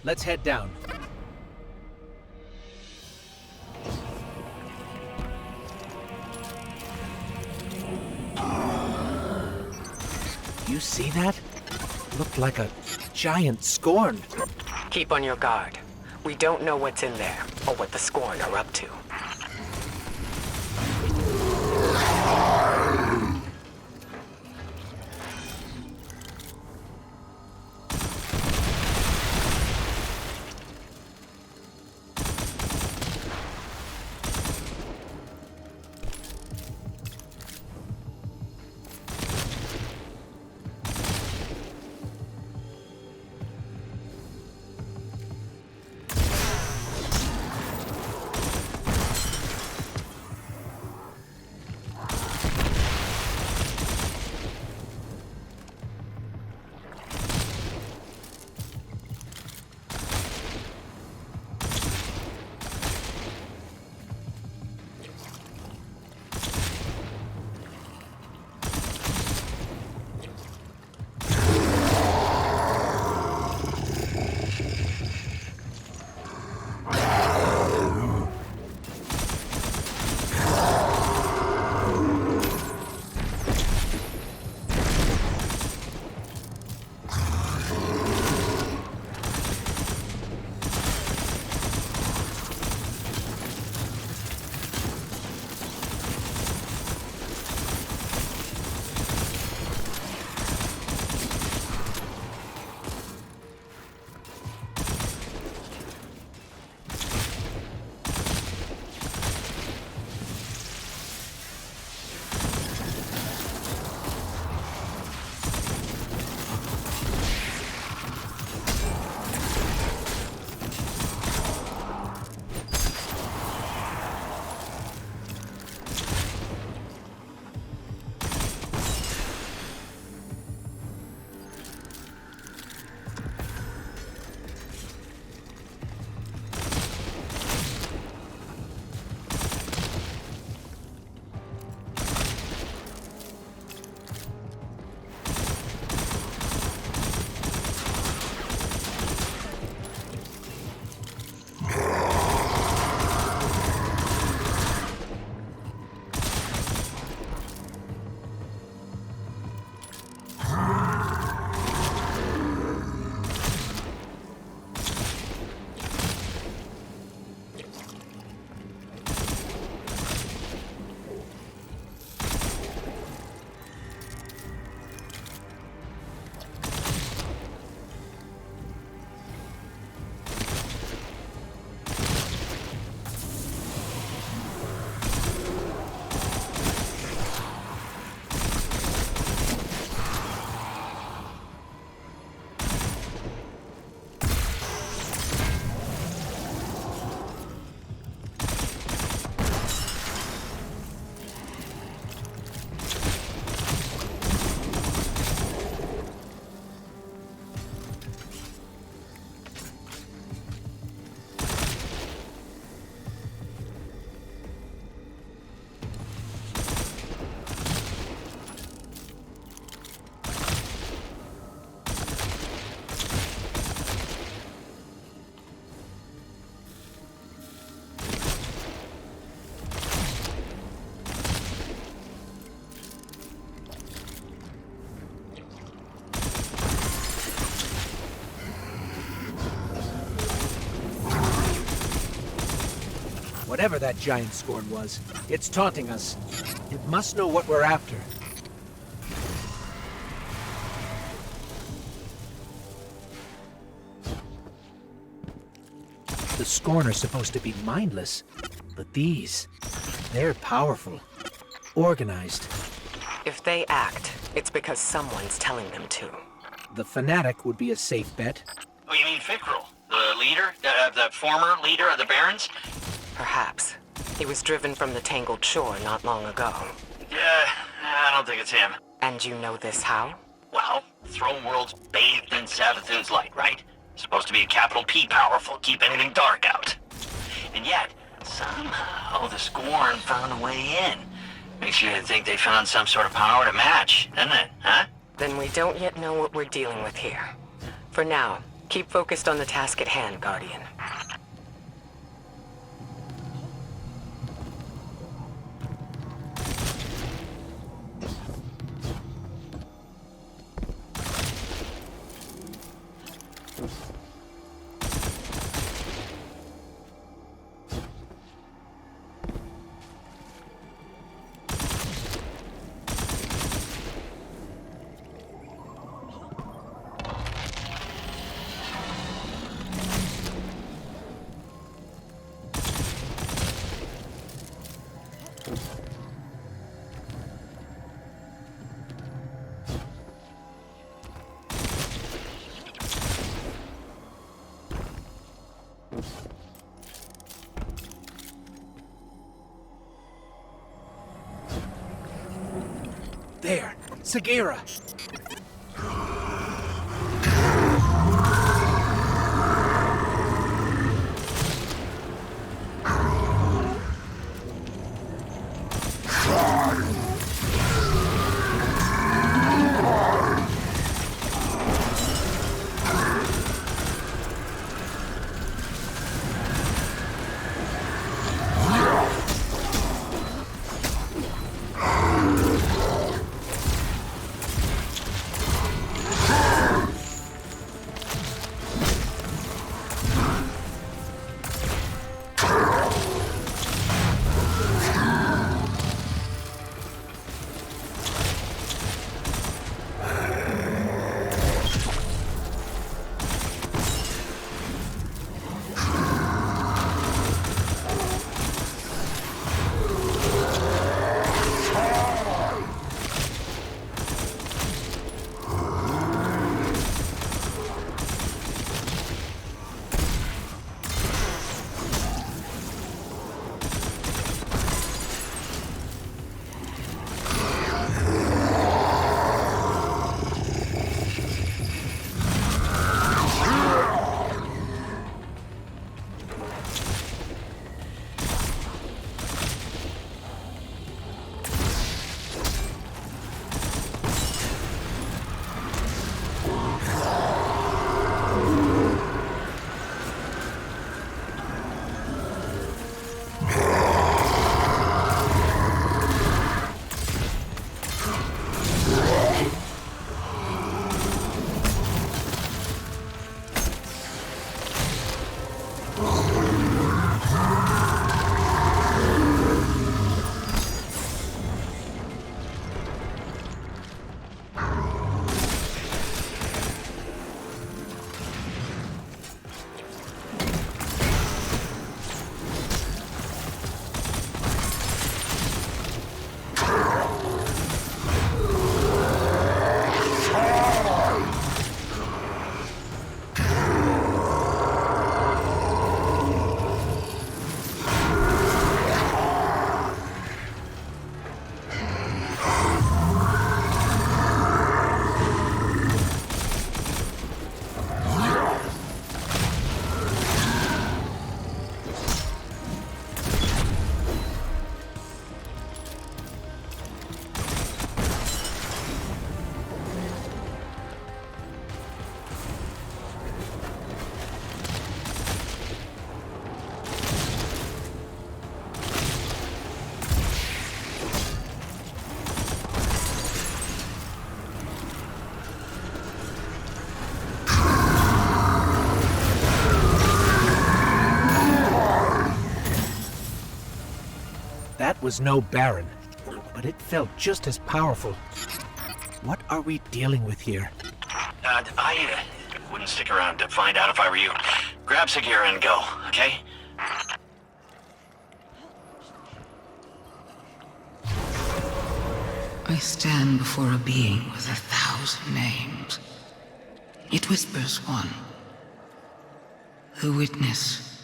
Let's head down. You see that? Looked like a giant scorn. Keep on your guard. We don't know what's in there, or what the Scorn are up to. Whatever that giant scorn was, it's taunting us. It must know what we're after. The Scorn are supposed to be mindless, but they're powerful, organized. If they act, it's because someone's telling them to. The Fanatic would be a safe bet. Oh, you mean Fikrul, the leader, the former leader of the Barons? Perhaps. He was driven from the Tangled Shore not long ago. Yeah, I don't think it's him. And you know this how? Well, Throne World's bathed in Savathun's light, right? Supposed to be a capital P powerful, keep anything dark out. And yet, somehow the Scorn found a way in. Makes you think they found some sort of power to match, doesn't it, huh? Then we don't yet know what we're dealing with here. For now, keep focused on the task at hand, Guardian. There, Sagira! was no Baron, but it felt just as powerful. What are we dealing with here? I wouldn't stick around to find out if I were you. Grab Sagira and go, okay? I stand before a being with 1,000 names. It whispers one. The witness.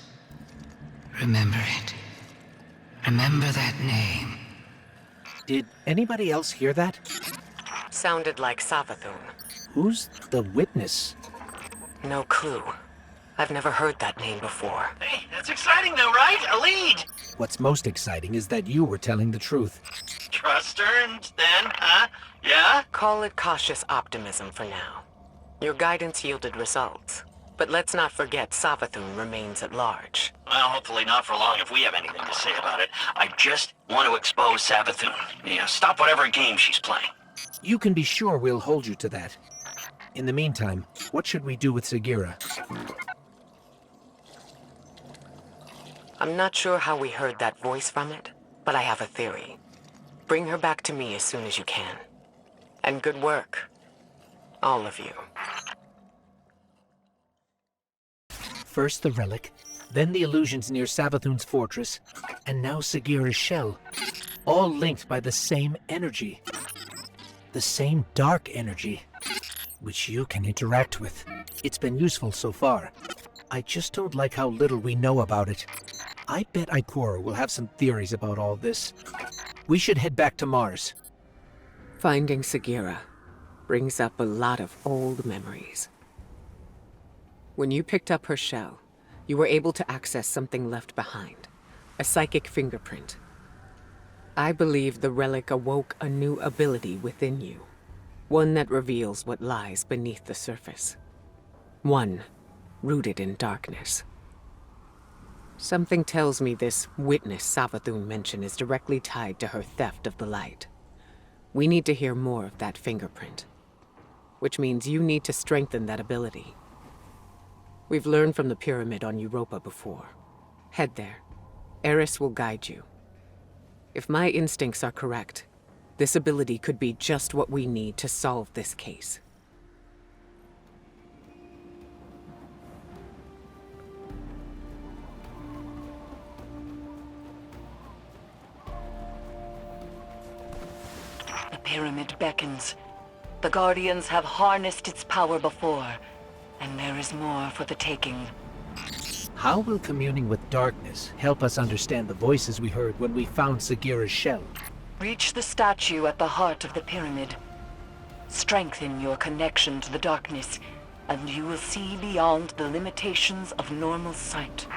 Remember it. Remember that name. Did anybody else hear that? Sounded like Savathun. Who's the witness? No clue. I've never heard that name before. Hey, that's exciting though, right? A lead! What's most exciting is that you were telling the truth. Trust her and then, huh? Yeah? Call it cautious optimism for now. Your guidance yielded results. But let's not forget Savathun remains at large. Well, hopefully not for long if we have anything to say about it. I just want to expose Savathun. Yeah, stop whatever game she's playing. You can be sure we'll hold you to that. In the meantime, what should we do with Sagira? I'm not sure how we heard that voice from it, but I have a theory. Bring her back to me as soon as you can. And good work. All of you. First the Relic, then the illusions near Savathun's fortress, and now Sagira's shell. All linked by the same energy. The same dark energy, which you can interact with. It's been useful so far. I just don't like how little we know about it. I bet Ikora will have some theories about all this. We should head back to Mars. Finding Sagira brings up a lot of old memories. When you picked up her shell, you were able to access something left behind, a psychic fingerprint. I believe the relic awoke a new ability within you, one that reveals what lies beneath the surface. One rooted in darkness. Something tells me this witness Savathun mentioned is directly tied to her theft of the light. We need to hear more of that fingerprint, which means you need to strengthen that ability. We've learned from the pyramid on Europa before. Head there. Eris will guide you. If my instincts are correct, this ability could be just what we need to solve this case. The pyramid beckons. The Guardians have harnessed its power before, and there is more for the taking. How will communing with darkness help us understand the voices we heard when we found Sagira's shell? Reach the statue at the heart of the pyramid. Strengthen your connection to the darkness, and you will see beyond the limitations of normal sight.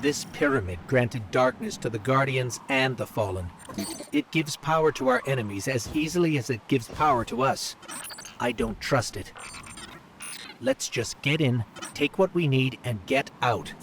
This pyramid granted darkness to the Guardians and the Fallen. It gives power to our enemies as easily as it gives power to us. I don't trust it. Let's just get in, take what we need, and get out.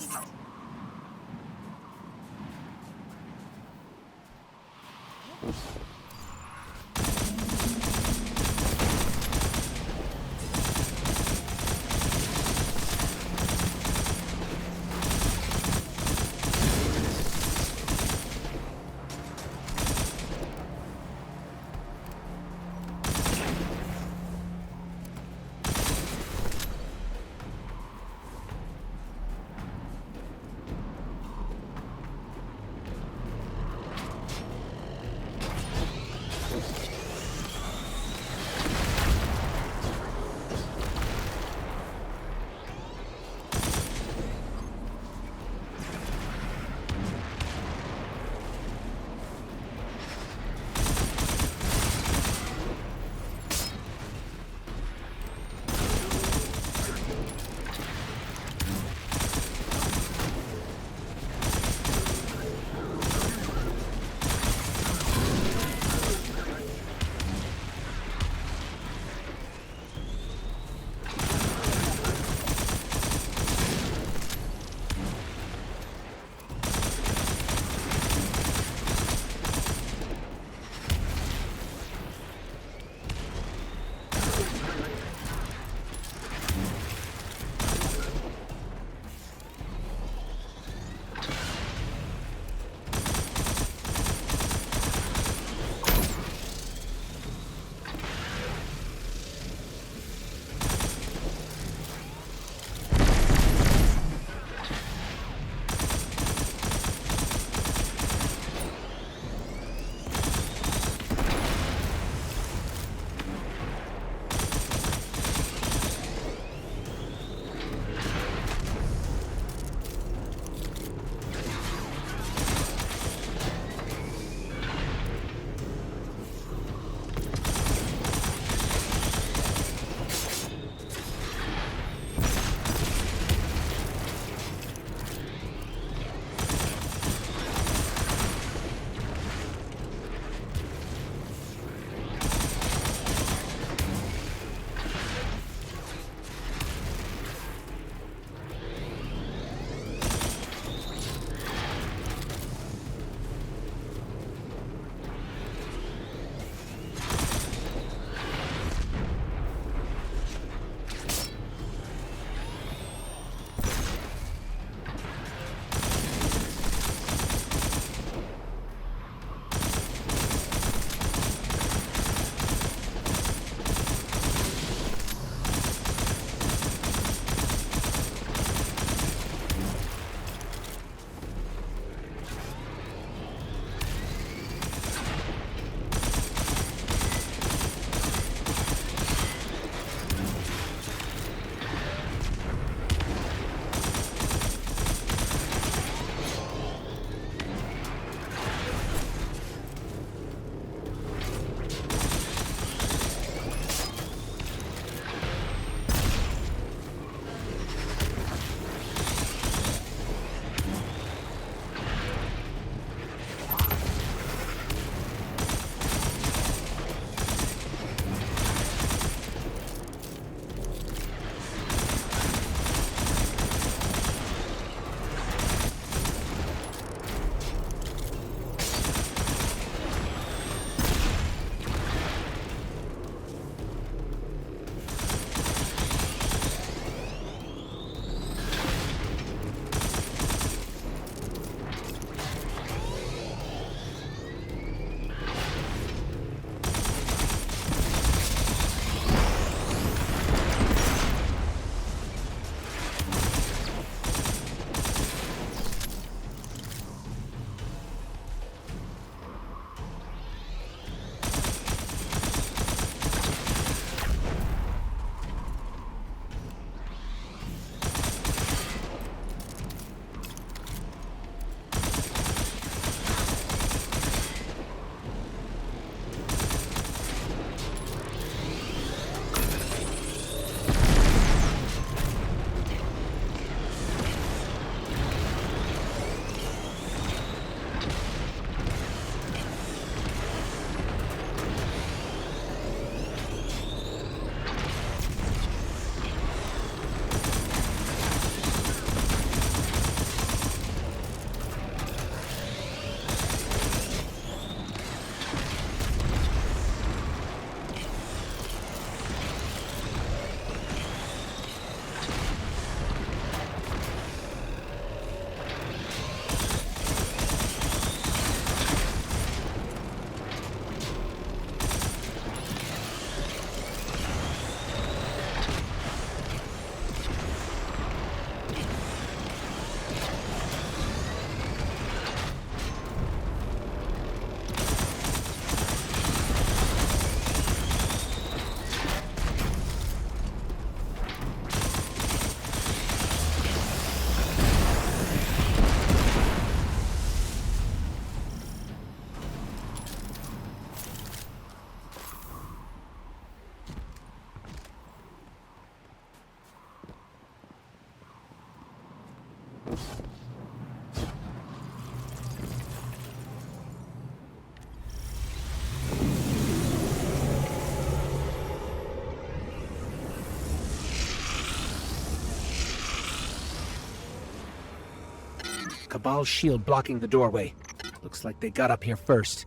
Cabal's shield blocking the doorway. Looks like they got up here first.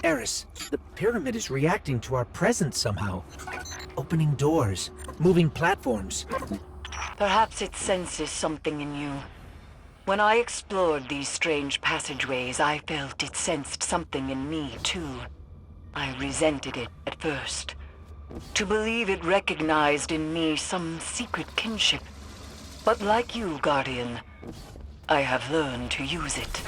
Eris, the pyramid is reacting to our presence somehow. Opening doors, moving platforms. Perhaps it senses something in you. When I explored these strange passageways, I felt it sensed something in me, too. I resented it at first. To believe it recognized in me some secret kinship. But like you, Guardian, I have learned to use it.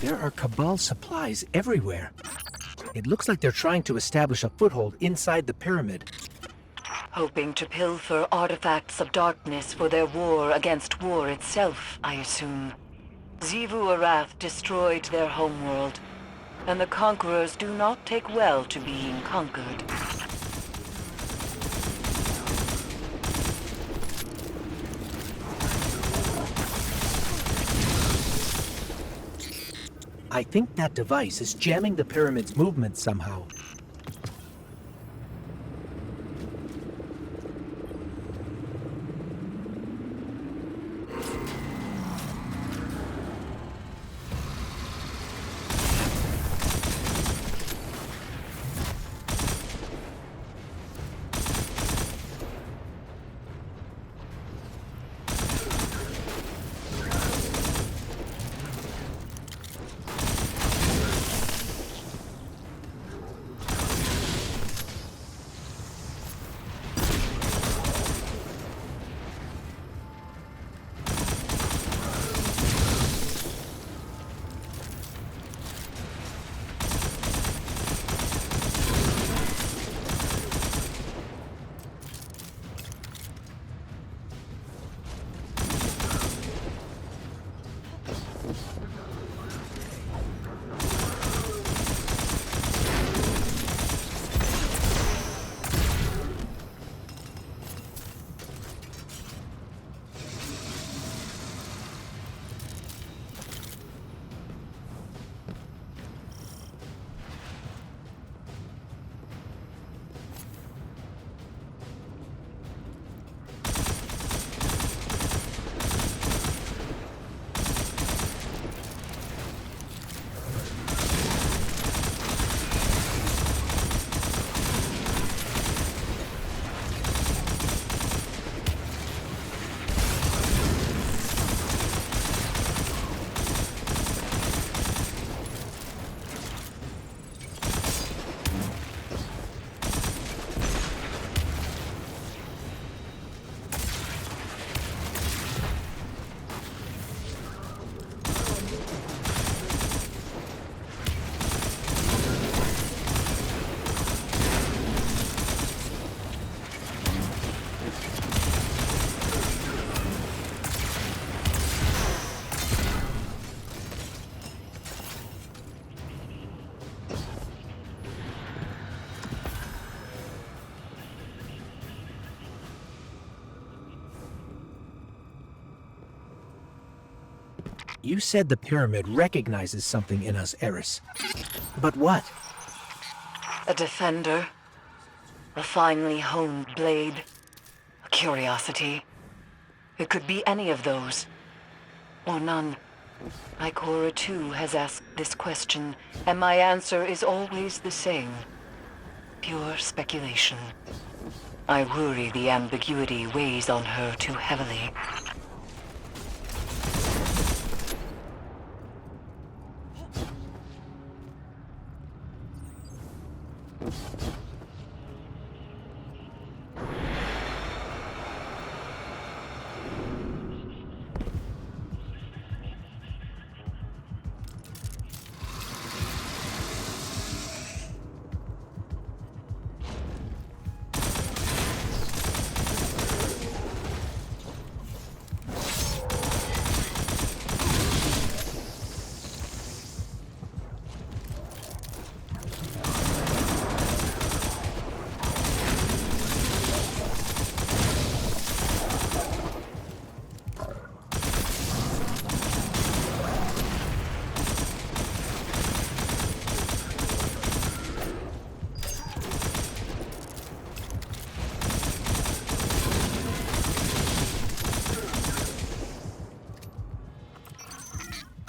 There are Cabal supplies everywhere. It looks like they're trying to establish a foothold inside the pyramid. Hoping to pilfer artifacts of darkness for their war against war itself, I assume. Xivu Arath destroyed their homeworld, and the conquerors do not take well to being conquered. I think that device is jamming the pyramid's movement somehow. You said the pyramid recognizes something in us, Eris. But what? A defender. A finely honed blade. A curiosity. It could be any of those. Or none. Ikora too has asked this question, and my answer is always the same. Pure speculation. I worry the ambiguity weighs on her too heavily.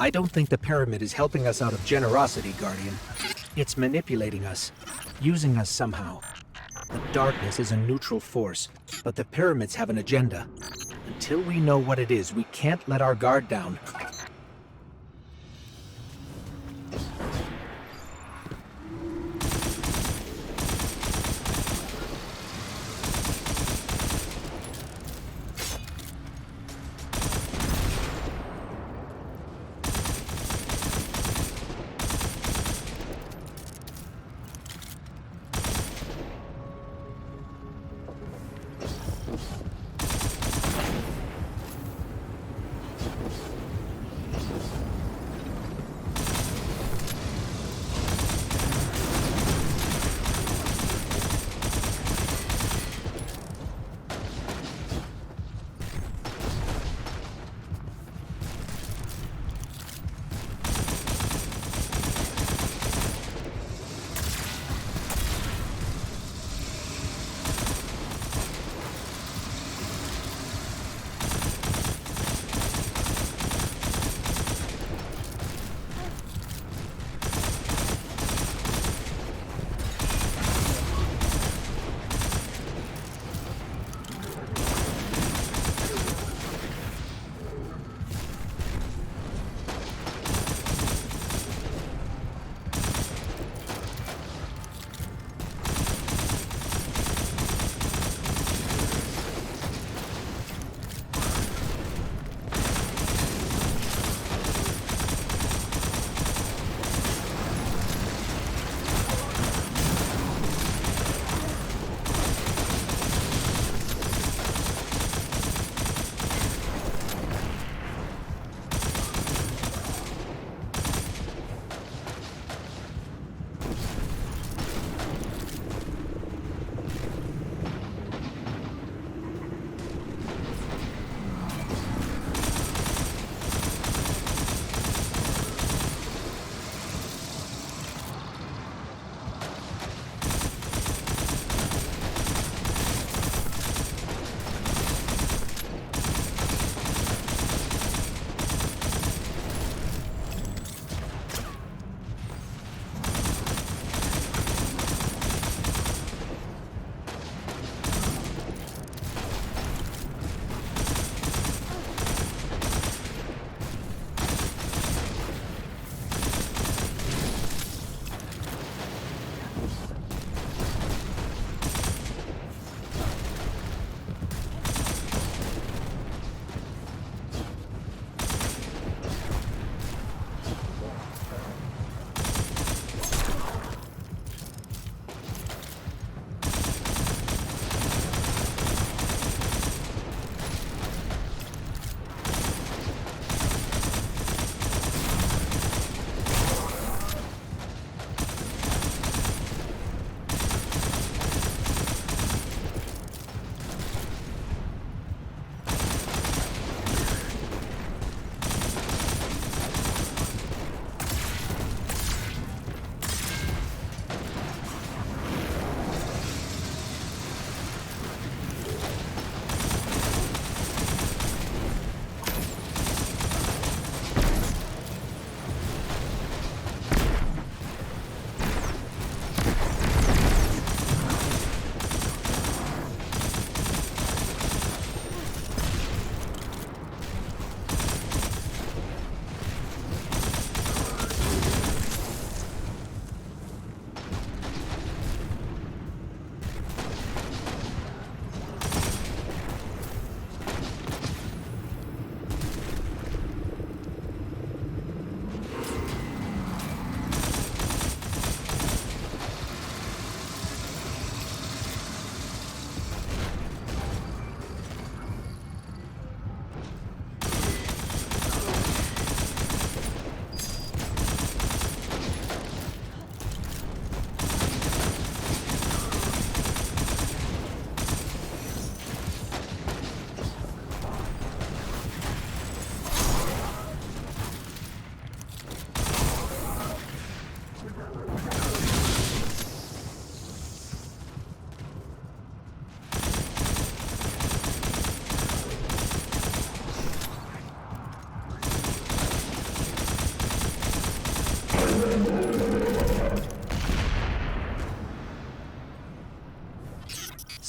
I don't think the pyramid is helping us out of generosity, Guardian. It's manipulating us, using us somehow. The darkness is a neutral force, but the pyramids have an agenda. Until we know what it is, we can't let our guard down.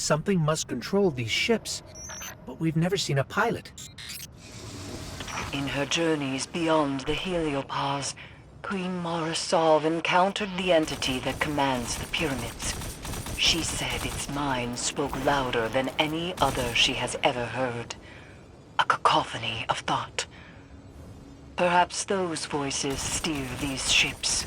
Something must control these ships, but we've never seen a pilot. In her journeys beyond the heliopause, Queen Mara Sov encountered the entity that commands the pyramids. She said its mind spoke louder than any other she has ever heard. A cacophony of thought. Perhaps those voices steer these ships.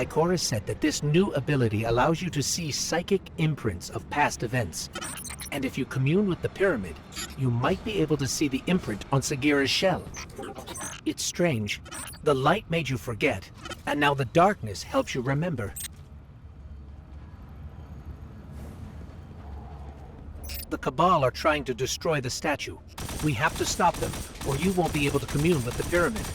Ikora said that this new ability allows you to see psychic imprints of past events. And if you commune with the pyramid, you might be able to see the imprint on Sagira's shell. It's strange. The light made you forget, and now the darkness helps you remember. The Cabal are trying to destroy the statue. We have to stop them, or you won't be able to commune with the pyramid.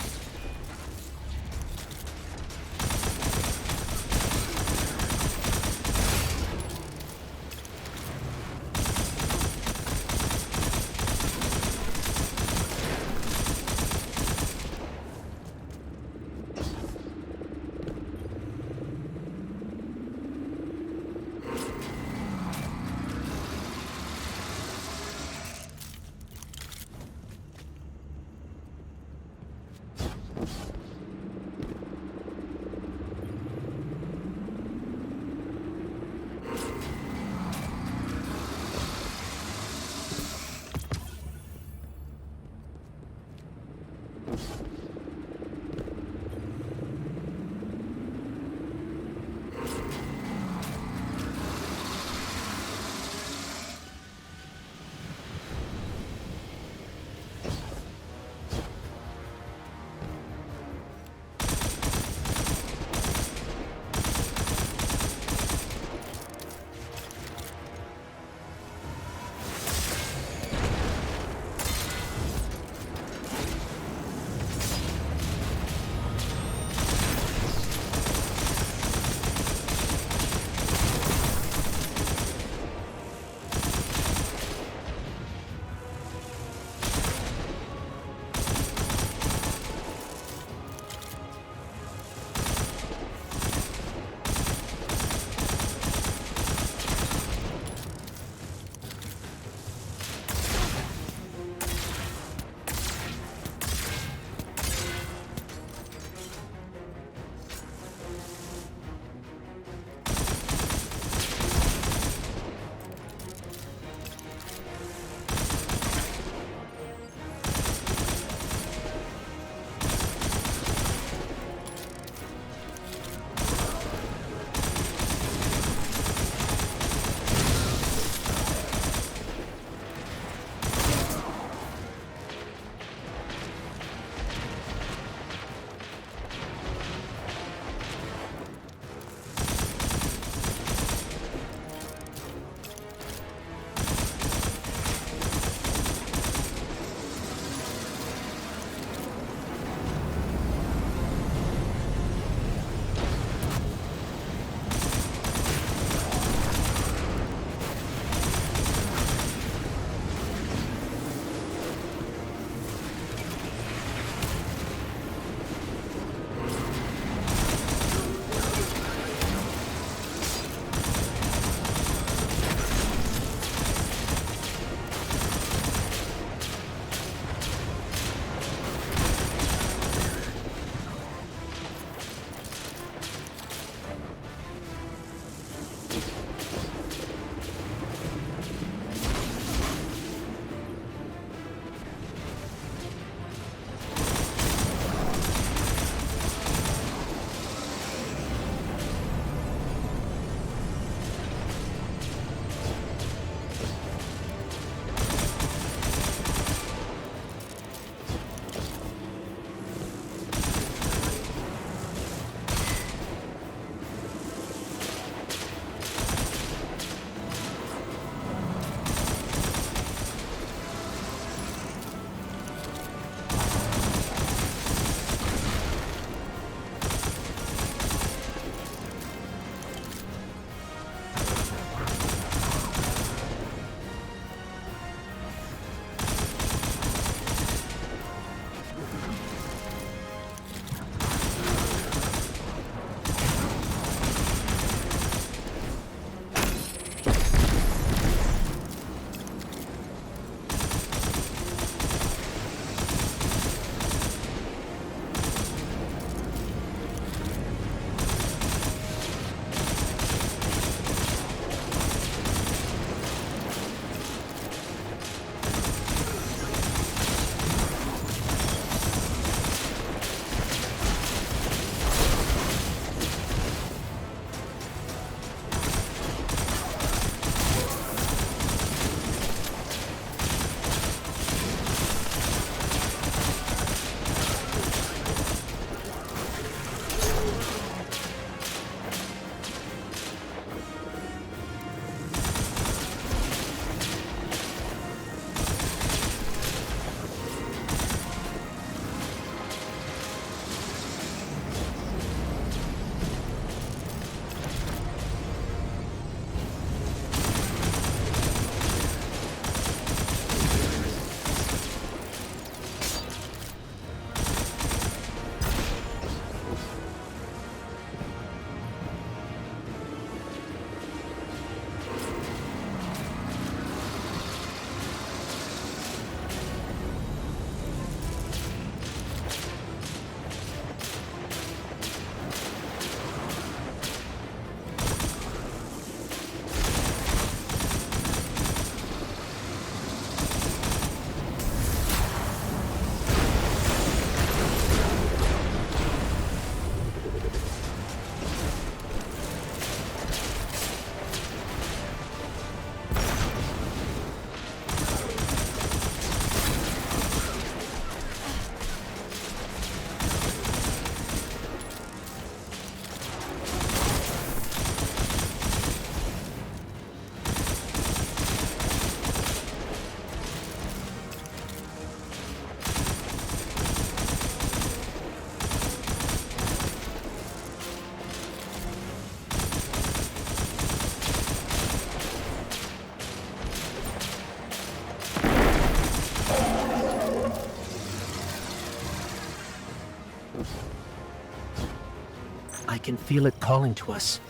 I can feel it calling to us.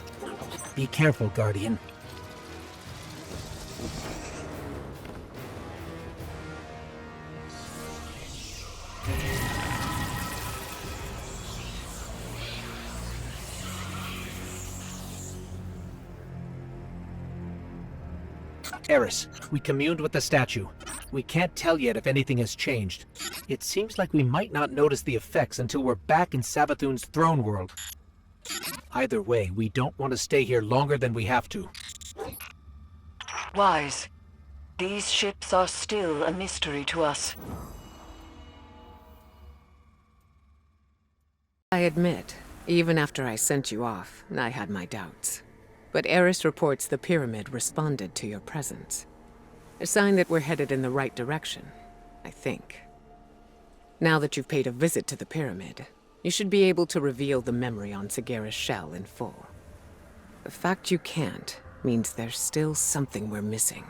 Be careful, Guardian. Eris, we communed with the statue. We can't tell yet if anything has changed. It seems like we might not notice the effects until we're back in Savathun's throne world. Either way, we don't want to stay here longer than we have to. Wise, these ships are still a mystery to us. I admit, even after I sent you off, I had my doubts. But Eris reports the pyramid responded to your presence. A sign that we're headed in the right direction, I think. Now that you've paid a visit to the pyramid, you should be able to reveal the memory on Sagira's shell in full. The fact you can't means there's still something we're missing.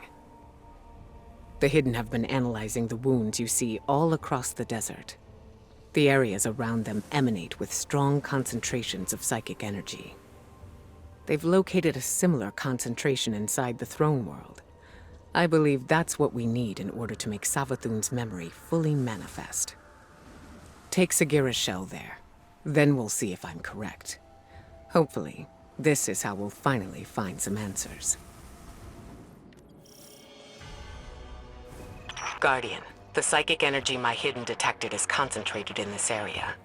The Hidden have been analyzing the wounds you see all across the desert. The areas around them emanate with strong concentrations of psychic energy. They've located a similar concentration inside the throne world. I believe that's what we need in order to make Savathun's memory fully manifest. Take Sagira's shell there. Then we'll see if I'm correct. Hopefully, this is how we'll finally find some answers. Guardian, the psychic energy my Hidden detected is concentrated in this area.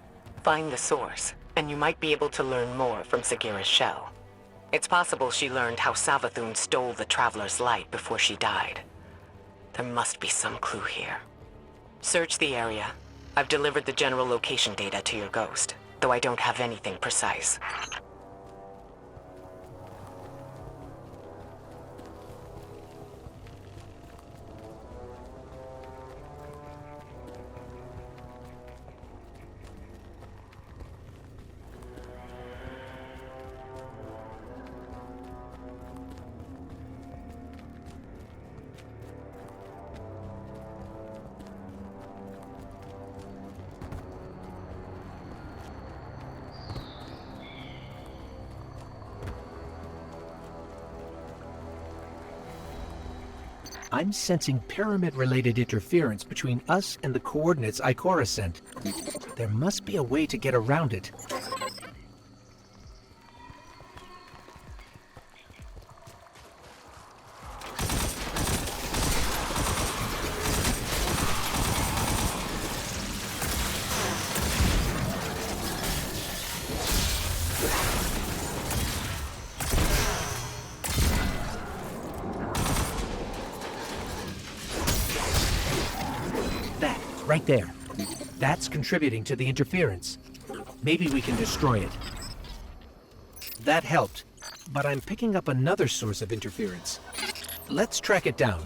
Find the source, and you might be able to learn more from Sagira's shell. It's possible she learned how Savathun stole the Traveler's light before she died. There must be some clue here. Search the area. I've delivered the general location data to your ghost, though I don't have anything precise. I'm sensing pyramid-related interference between us and the coordinates Ikora sent. There must be a way to get around it. Right there. That's contributing to the interference. Maybe we can destroy it. That helped, but I'm picking up another source of interference. Let's track it down.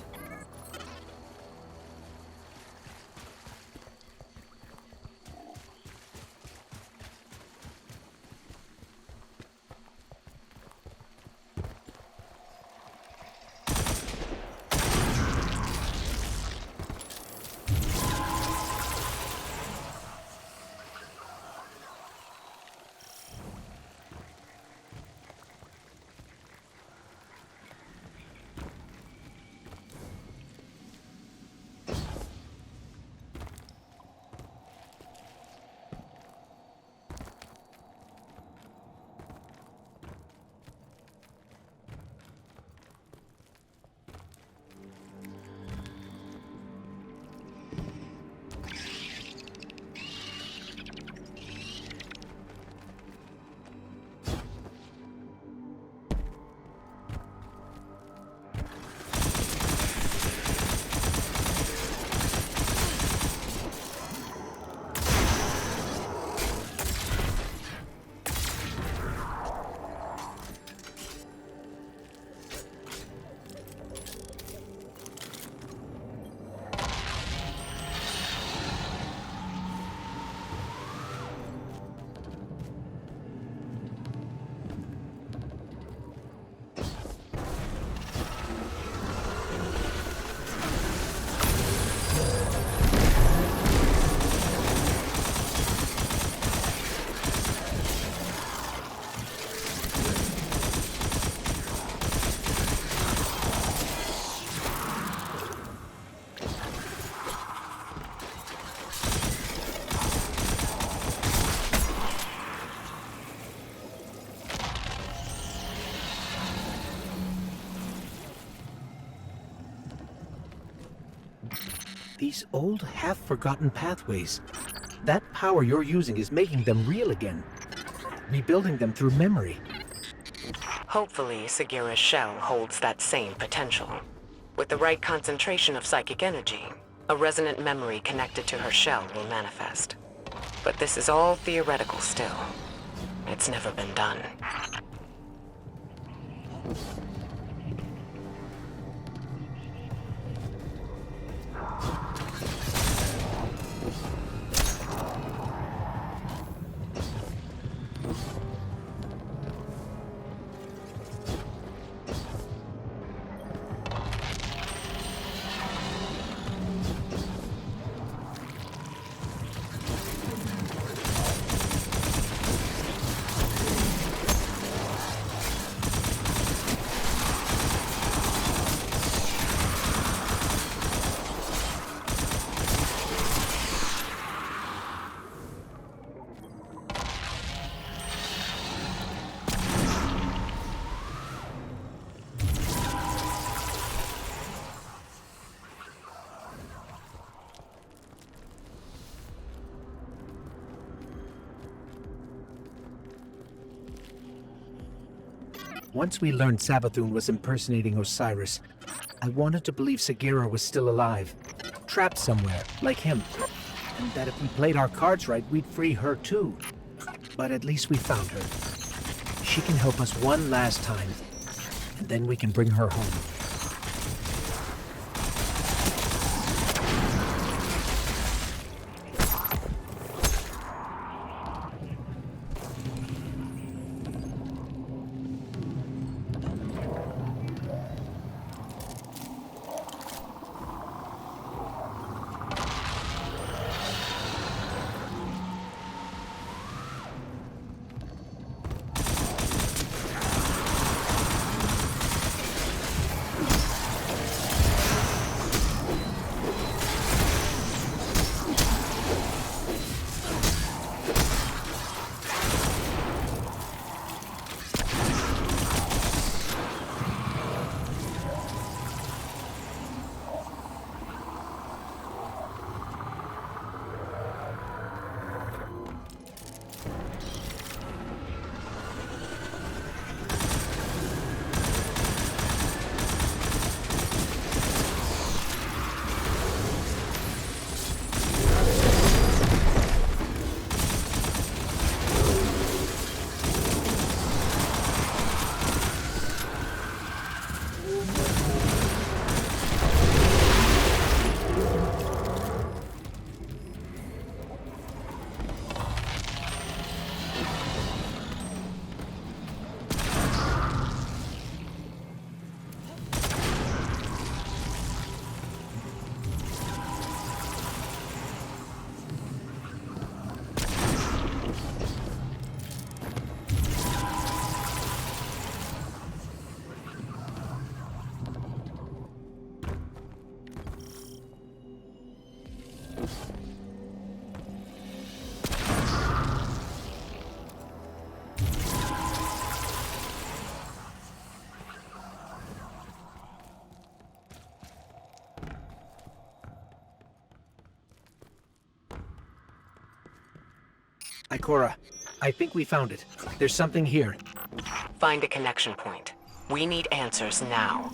These old, half-forgotten pathways. That power you're using is making them real again. Rebuilding them through memory. Hopefully, Sagira's shell holds that same potential. With the right concentration of psychic energy, a resonant memory connected to her shell will manifest. But this is all theoretical still. It's never been done. Once we learned Savathun was impersonating Osiris, I wanted to believe Sagira was still alive, trapped somewhere, like him, and that if we played our cards right, we'd free her too. But at least we found her. She can help us one last time, and then we can bring her home. Ikora, I think we found it. There's something here. Find a connection point. We need answers now.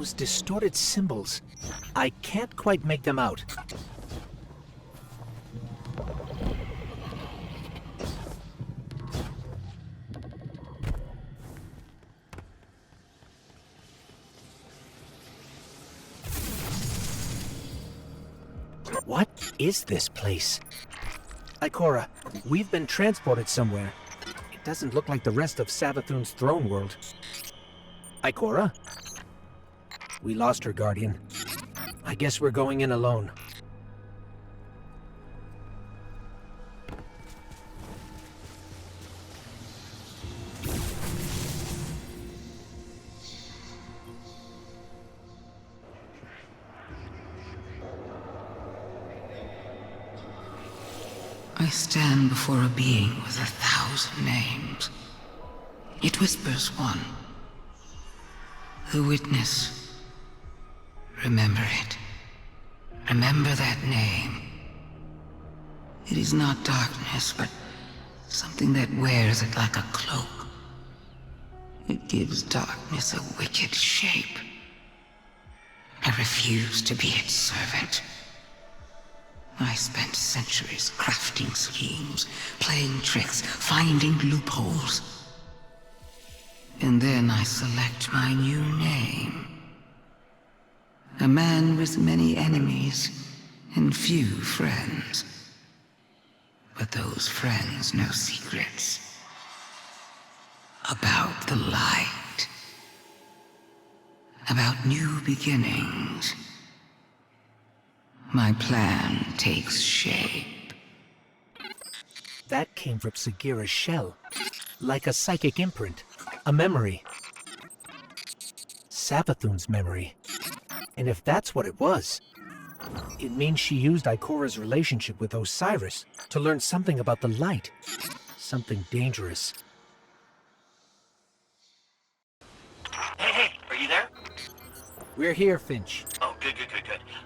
Those distorted symbols. I can't quite make them out. What is this place? Ikora, we've been transported somewhere. It doesn't look like the rest of Savathun's throne world. Ikora? We lost her, Guardian. I guess we're going in alone. I stand before a being with 1,000 names. It whispers one. The witness. Remember it. Remember that name. It is not darkness, but something that wears it like a cloak. It gives darkness a wicked shape. I refuse to be its servant. I spent centuries crafting schemes, playing tricks, finding loopholes. And then I select my new name. A man with many enemies and few friends. But those friends know secrets about the light, about new beginnings. My plan takes shape. That came from Sagira's shell. Like a psychic imprint. A memory. Savathun's memory. And if that's what it was, it means she used Ikora's relationship with Osiris to learn something about the light. Something dangerous. Hey, are you there? We're here, Finch. Oh, good.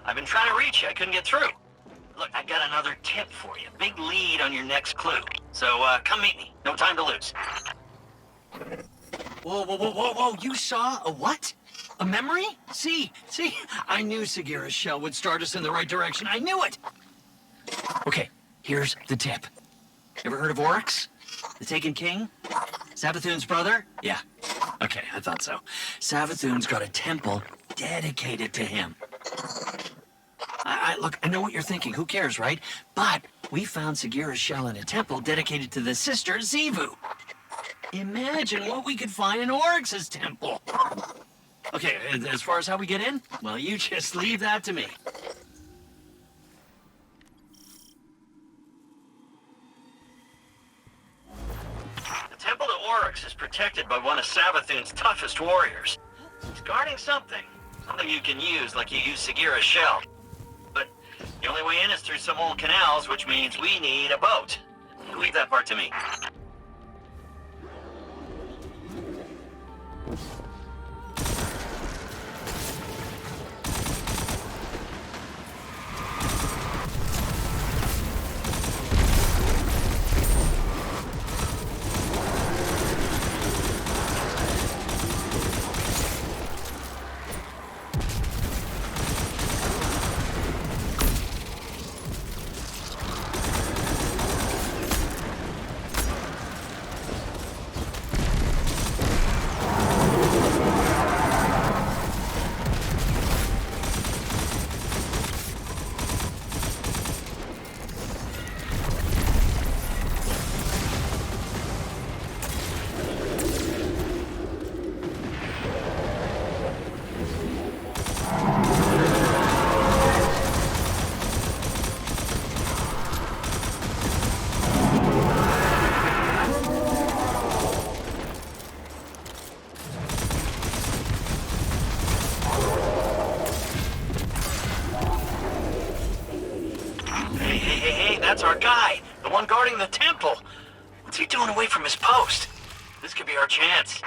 I've been trying to reach you. I couldn't get through. Look, I got another tip for you. Big lead on your next clue. So, come meet me. No time to lose. Whoa. You saw a what? A memory? See, I knew Sagira's shell would start us in the right direction. I knew it! Okay, here's the tip. Ever heard of Oryx? The Taken King? Savathun's brother? Yeah. Okay, I thought so. Savathun's got a temple dedicated to him. Look, I know what you're thinking. Who cares, right? But we found Sagira's shell in a temple dedicated to the sister Xivu. Imagine what we could find in Oryx's temple. Okay, as far as how we get in, well, you just leave that to me. The Temple to Oryx is protected by one of Savathun's toughest warriors. He's guarding something you can use like you use Sagira's shell. But the only way in is through some old canals, which means we need a boat. Leave that part to me. That's our guy, the one guarding the temple. What's he doing away from his post? This could be our chance.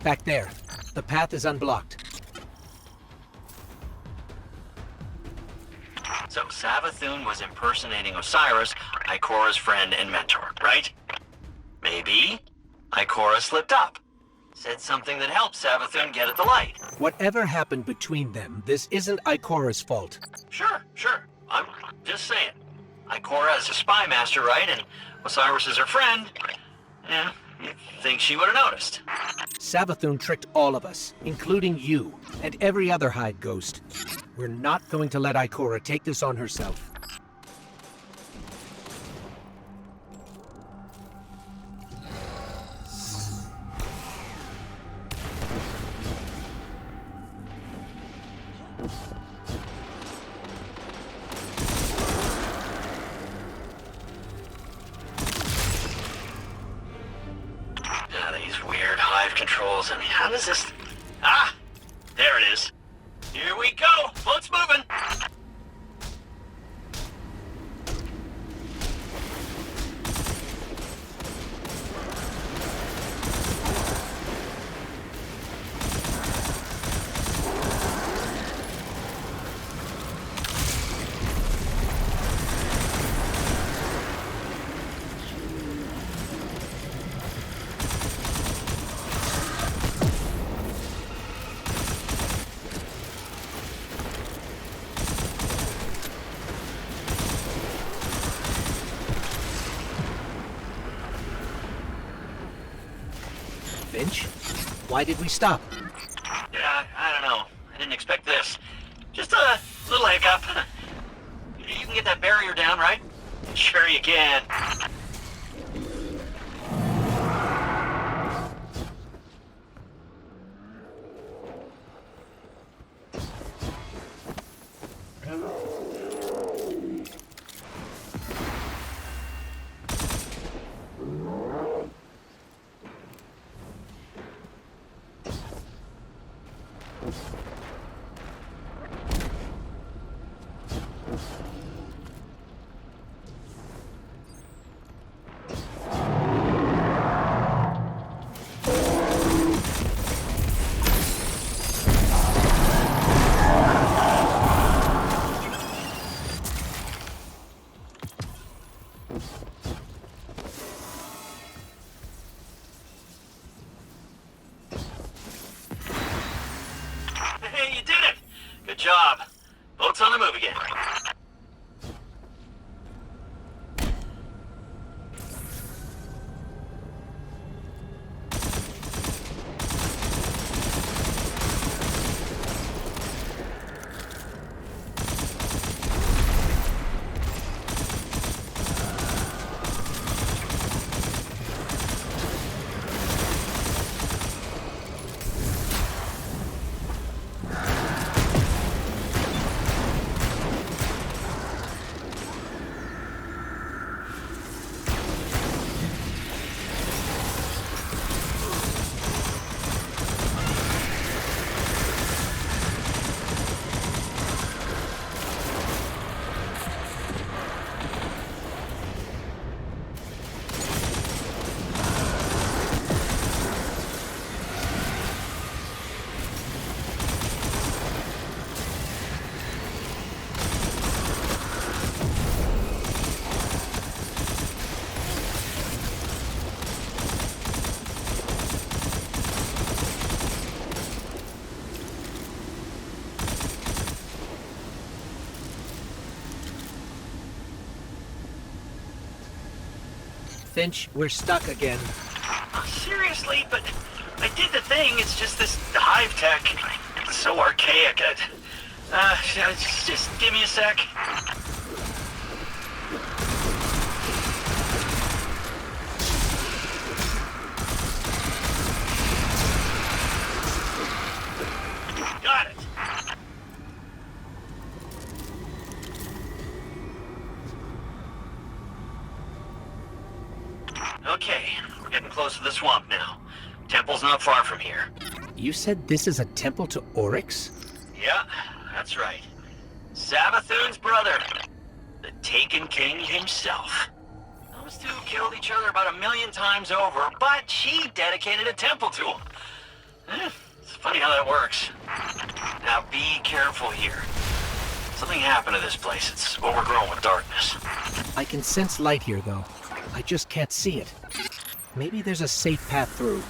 Back there. The path is unblocked. So Savathun was impersonating Osiris, Ikora's friend and mentor, right? Maybe Ikora slipped up. Said something that helped Savathun get at the light. Whatever happened between them, this isn't Ikora's fault. Sure. I'm just saying. Ikora is a spy master, right? And Osiris is her friend. Yeah, you'd think she would have noticed. Savathun tricked all of us, including you, and every other Hive ghost. We're not going to let Ikora take this on herself. These weird Hive controls. I mean, how does this... Ah! There it is. Here we go! Boat's moving! Finch? Why did we stop? Yeah, I don't know. I didn't expect this. Just a little hiccup. You can get that barrier down, right? Sure you can. Hey, you did it! Good job. Boat's on the move again. Finch, we're stuck again. Seriously? But I did the thing. It's just this Hive tech. It's so archaic. Just give me a sec. Got it. Okay, we're getting close to the swamp now. Temple's not far from here. You said this is a temple to Oryx? Yeah, that's right. Savathun's brother. The Taken King himself. Those two killed each other about 1,000,000 times over, but she dedicated a temple to him. It's funny how that works. Now be careful here. Something happened to this place. It's overgrown with darkness. I can sense light here, though. I just can't see it. Maybe there's a safe path through.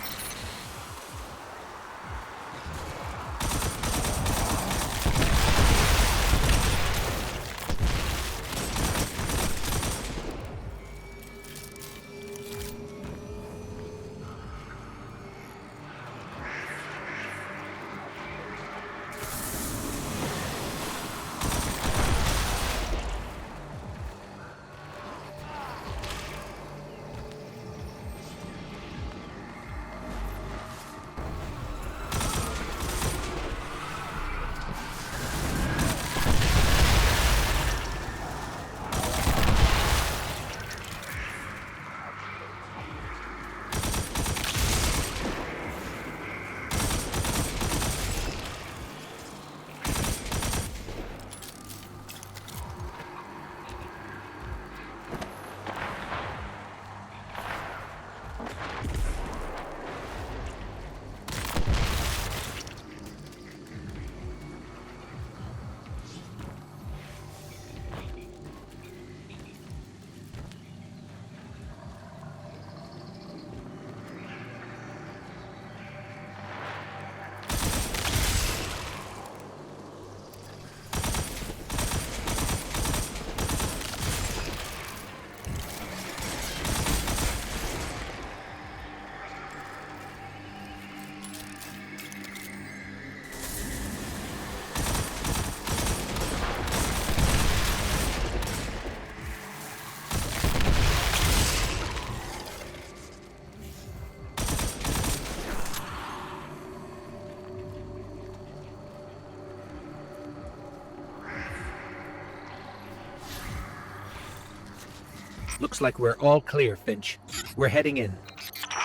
Looks like we're all clear, Finch. We're heading in.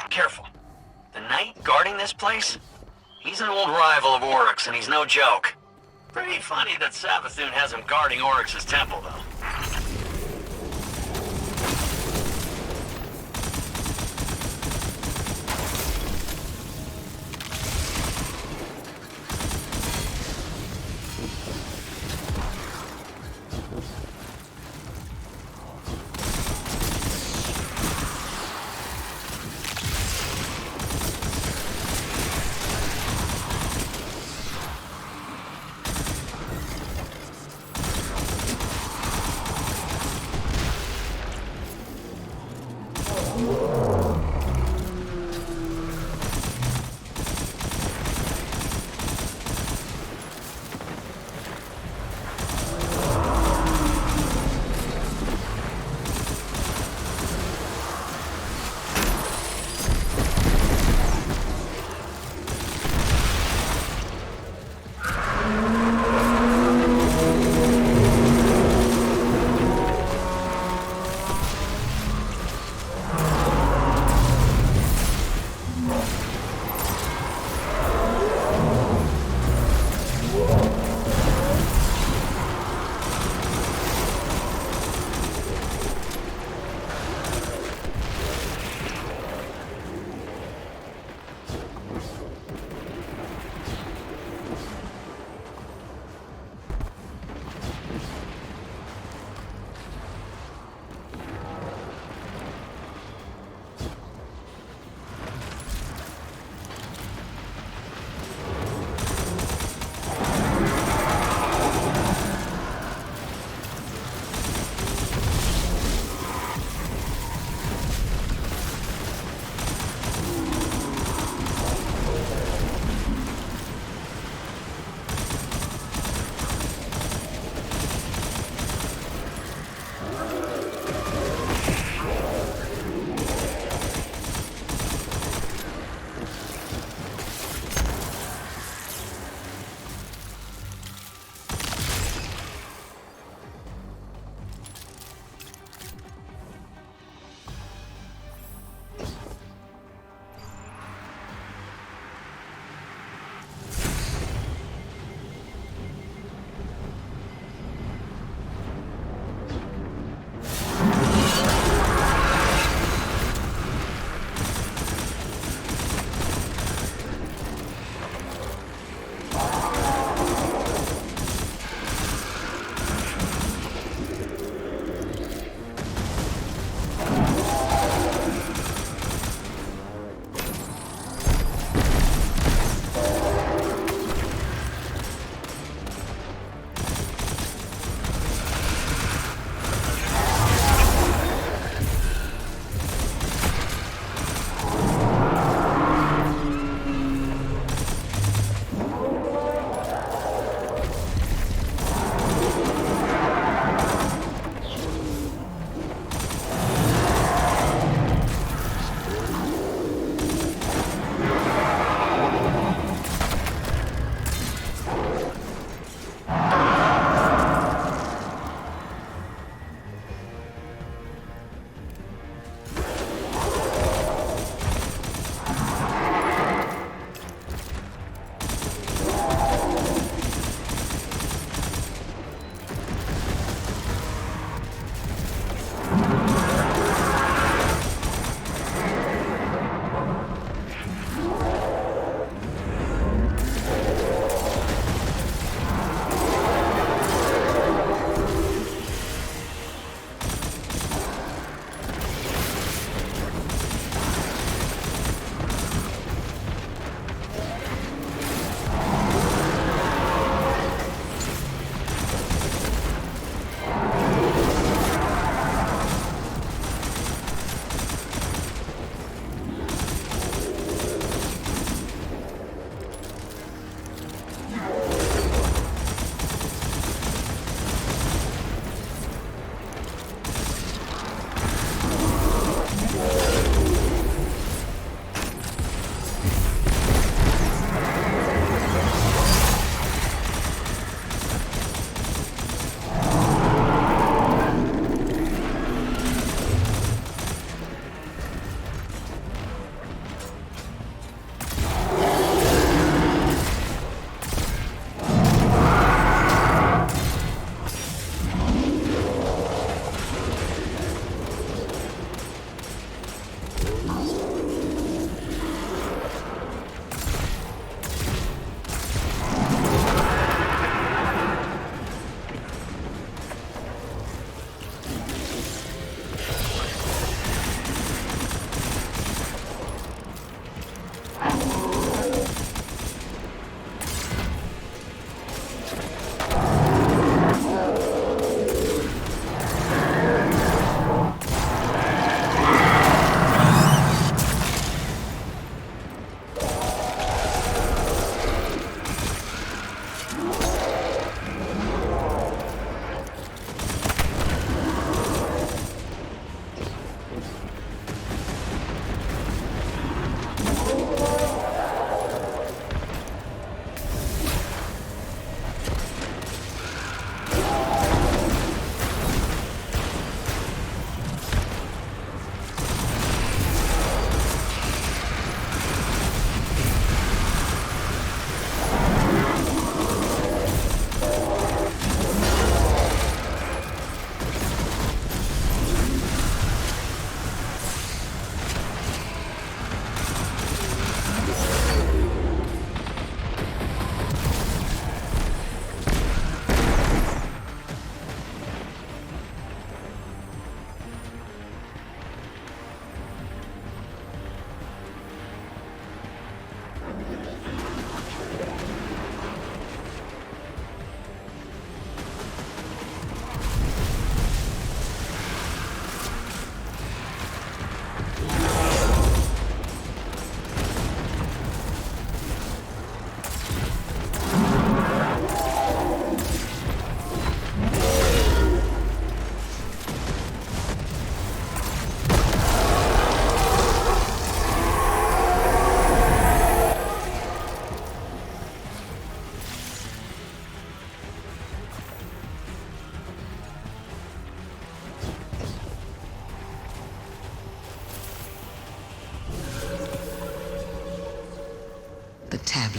Careful. The knight guarding this place? He's an old rival of Oryx, and he's no joke. Pretty funny that Savathun has him guarding Oryx's temple, though.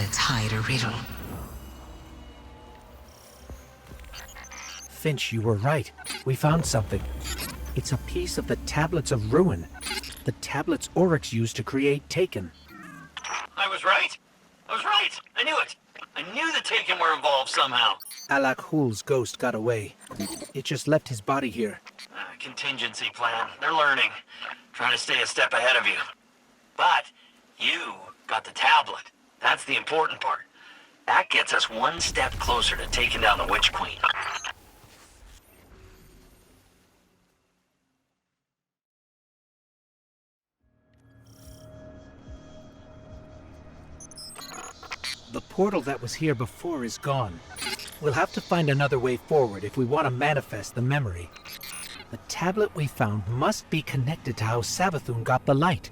tablets hide a riddle. Finch, you were right. We found something. It's a piece of the Tablets of Ruin. The tablets Oryx used to create Taken. I was right. I knew it. I knew the Taken were involved somehow. Alak Hul's ghost got away. It just left his body here. Contingency plan. They're learning. Trying to stay a step ahead of you. But you got the tablet. That's the important part. That gets us one step closer to taking down the Witch Queen. The portal that was here before is gone. We'll have to find another way forward if we want to manifest the memory. The tablet we found must be connected to how Savathun got the light.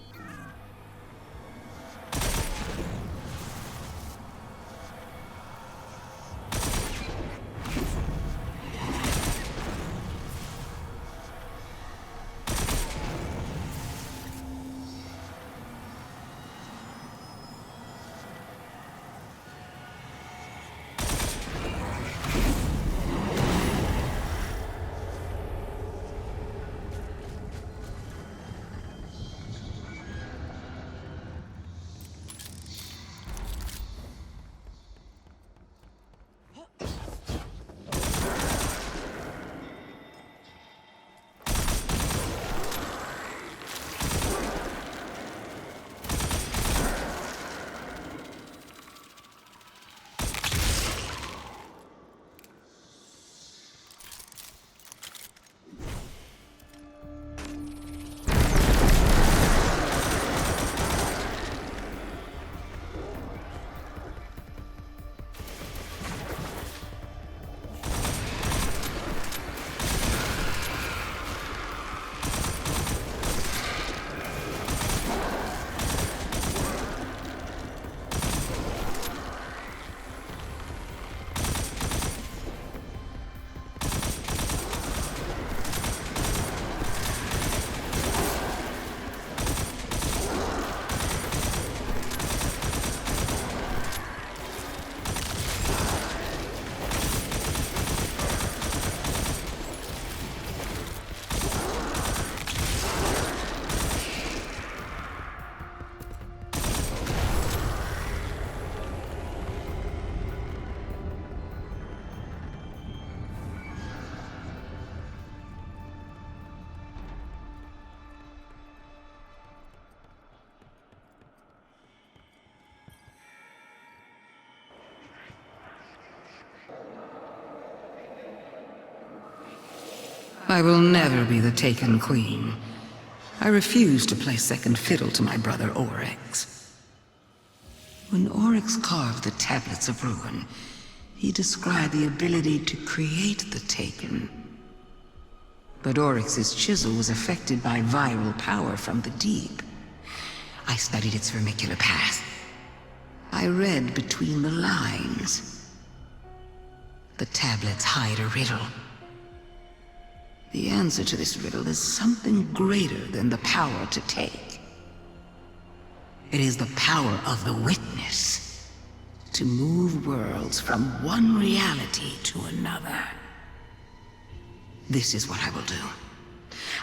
I will never be the Taken Queen. I refuse to play second fiddle to my brother Oryx. When Oryx carved the Tablets of Ruin, he described the ability to create the Taken. But Oryx's chisel was affected by viral power from the deep. I studied its vermicular path. I read between the lines. The tablets hide a riddle. The answer to this riddle is something greater than the power to take. It is the power of the witness to move worlds from one reality to another. This is what I will do.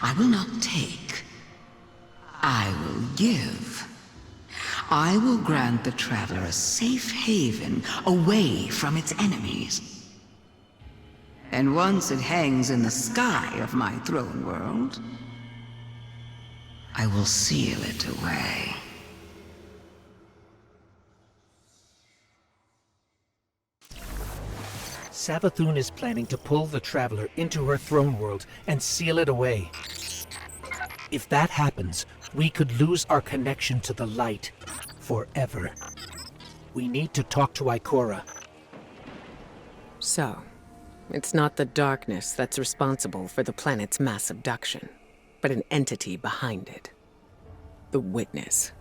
I will not take. I will give. I will grant the traveler a safe haven away from its enemies. And once it hangs in the sky of my throne world, I will seal it away. Savathun is planning to pull the Traveler into her throne world and seal it away. If that happens, we could lose our connection to the light forever. We need to talk to Ikora. So, it's not the darkness that's responsible for the planet's mass abduction, but an entity behind it. The Witness.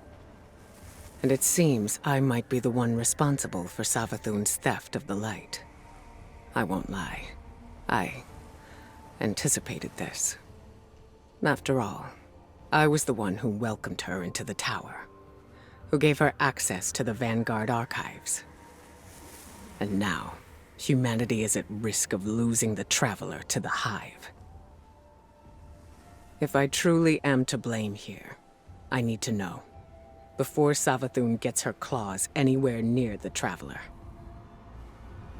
And it seems I might be the one responsible for Savathun's theft of the light. I won't lie. I anticipated this. After all, I was the one who welcomed her into the tower, who gave her access to the Vanguard archives. And now, humanity is at risk of losing the Traveler to the Hive. If I truly am to blame here, I need to know, before Savathun gets her claws anywhere near the Traveler.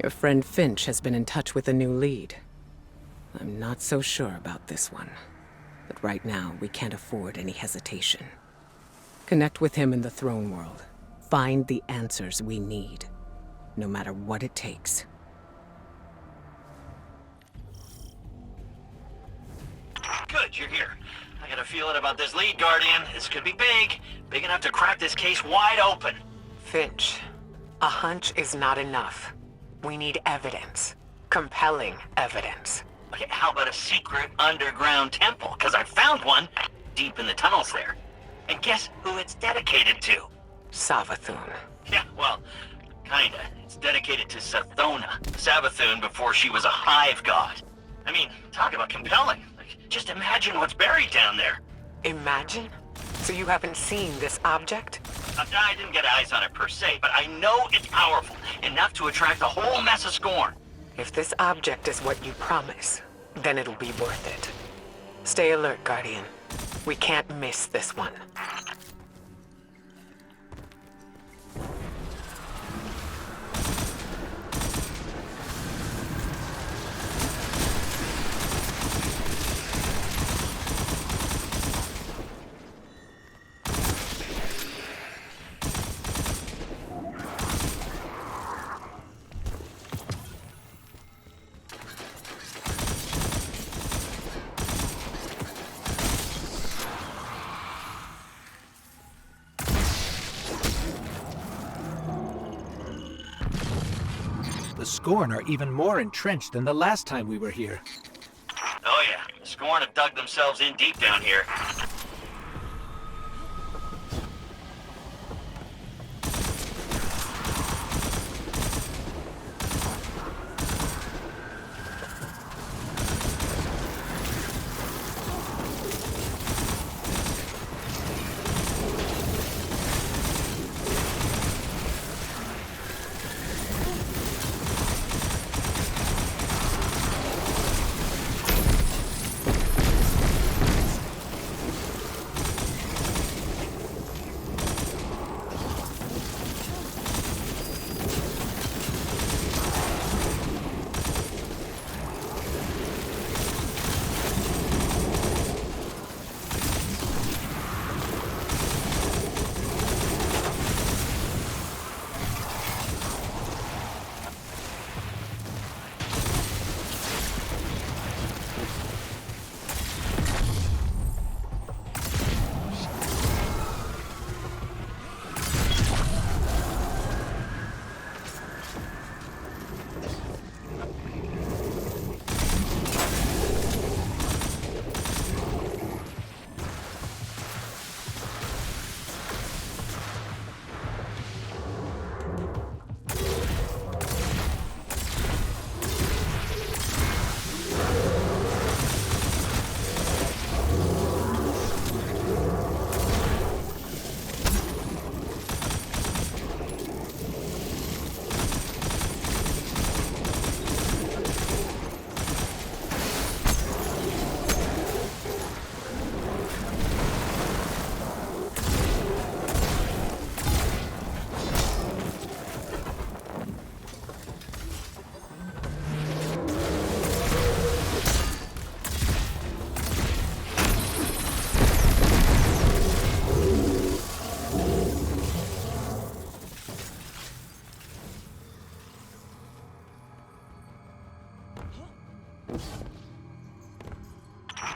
Your friend Finch has been in touch with a new lead. I'm not so sure about this one, but right now we can't afford any hesitation. Connect with him in the Throne World. Find the answers we need, no matter what it takes. Good, you're here. I got a feeling about this lead, Guardian. This could be big. Big enough to crack this case wide open. Finch, a hunch is not enough. We need evidence. Compelling evidence. Okay, how about a secret underground temple? Because I found one deep in the tunnels there. And guess who it's dedicated to? Savathun. Yeah, well, kinda. It's dedicated to Savathun before she was a hive god. I mean, talk about compelling. Like, just imagine what's buried down there. Imagine? So you haven't seen this object? I didn't get eyes on it per se, but I know it's powerful. Enough to attract a whole mess of scorn. If this object is what you promise, then it'll be worth it. Stay alert, Guardian. We can't miss this one. The Scorn are even more entrenched than the last time we were here. Oh yeah, the Scorn have dug themselves in deep down here.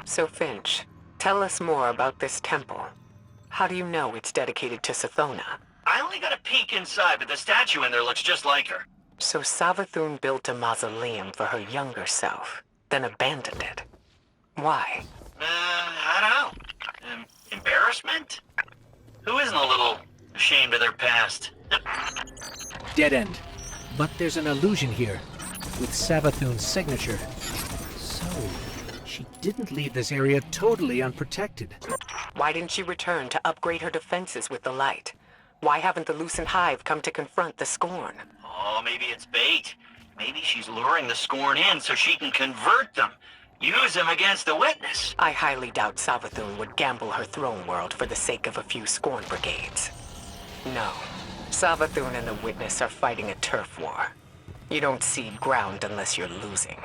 So Finch, tell us more about this temple. How do you know it's dedicated to Savathun? I only got a peek inside, but the statue in there looks just like her. So Savathun built a mausoleum for her younger self, then abandoned it. Why? I don't know. Embarrassment? Who isn't a little ashamed of their past? Dead end. But there's an illusion here, with Savathun's signature. So, she didn't leave this area totally unprotected. Why didn't she return to upgrade her defenses with the light? Why haven't the Lucent Hive come to confront the Scorn? Oh, maybe it's bait. Maybe she's luring the Scorn in so she can convert them. Use them against the Witness. I highly doubt Savathun would gamble her throne world for the sake of a few Scorn brigades. No. Savathun and the Witness are fighting a turf war. You don't cede ground unless you're losing.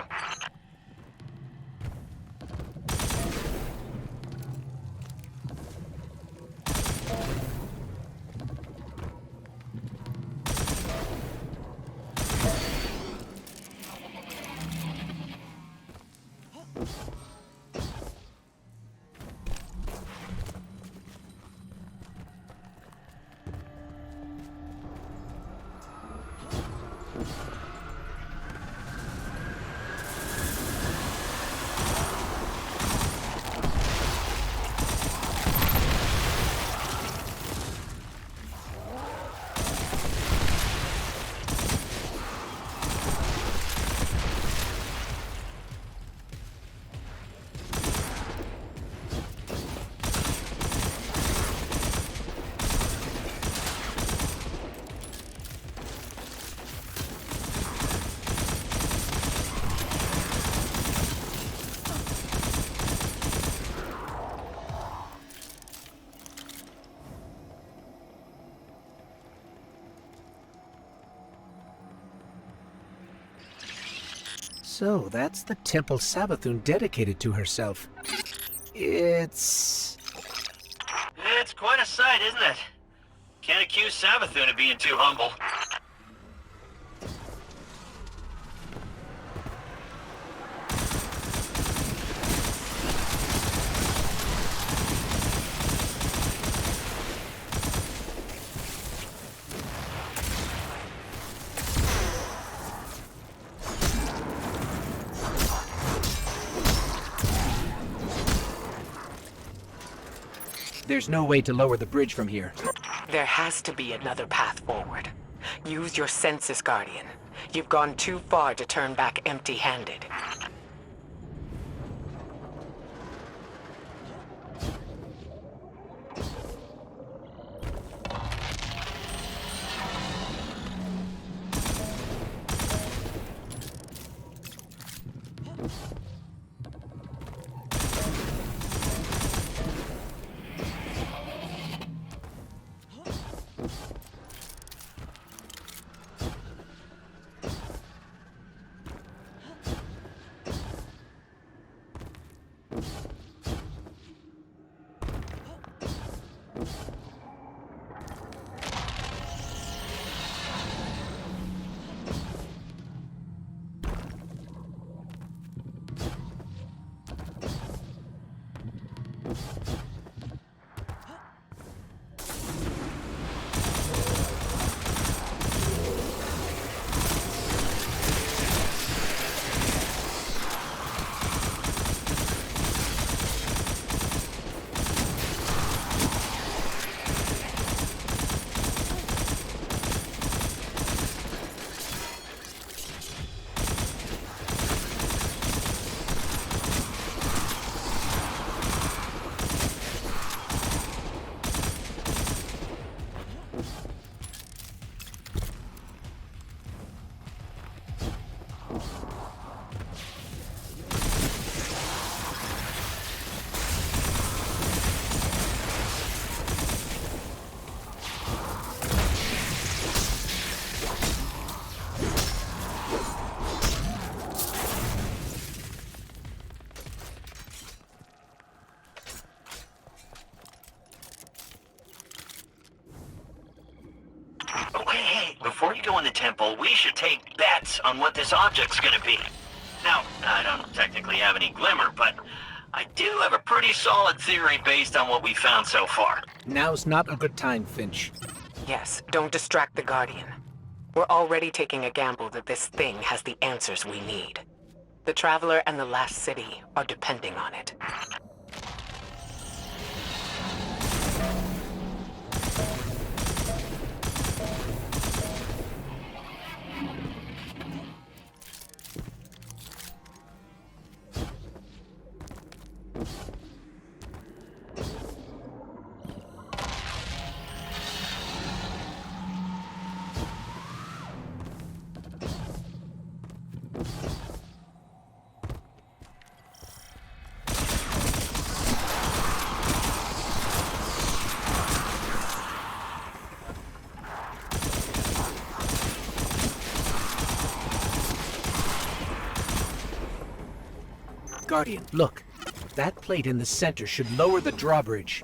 So, that's the temple Savathun dedicated to herself. It's quite a sight, isn't it? Can't accuse Savathun of being too humble. There's no way to lower the bridge from here. There has to be another path forward. Use your senses, Guardian. You've gone too far to turn back empty-handed. Before you go in the temple, we should take bets on what this object's gonna be. Now, I don't technically have any glimmer, but I do have a pretty solid theory based on what we found so far. Now's not a good time, Finch. Yes, don't distract the Guardian. We're already taking a gamble that this thing has the answers we need. The Traveler and the Last City are depending on it. Guardian, look. That plate in the center should lower the drawbridge.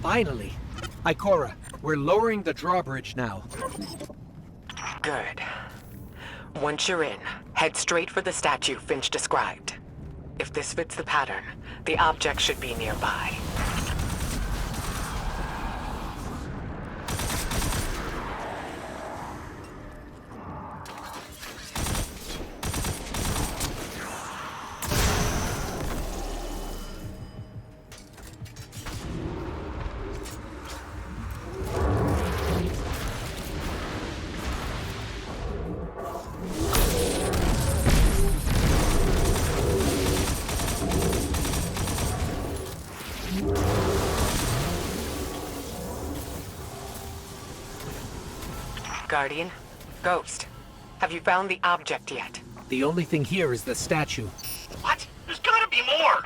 Finally! Ikora, we're lowering the drawbridge now. Good. Once you're in, head straight for the statue Finch described. If this fits the pattern, the object should be nearby. Guardian? Ghost? Have you found the object yet? The only thing here is the statue. What? There's gotta be more!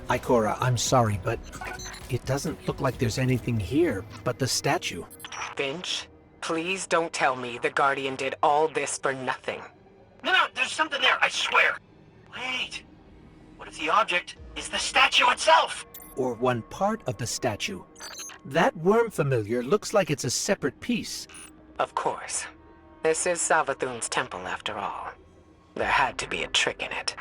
Ikora, I'm sorry, but it doesn't look like there's anything here but the statue. Finch, please don't tell me the Guardian did all this for nothing. No, there's something there, I swear. Wait. What if the object is the statue itself? Or one part of the statue. That worm familiar looks like it's a separate piece. Of course. This is Savathun's temple after all. There had to be a trick in it.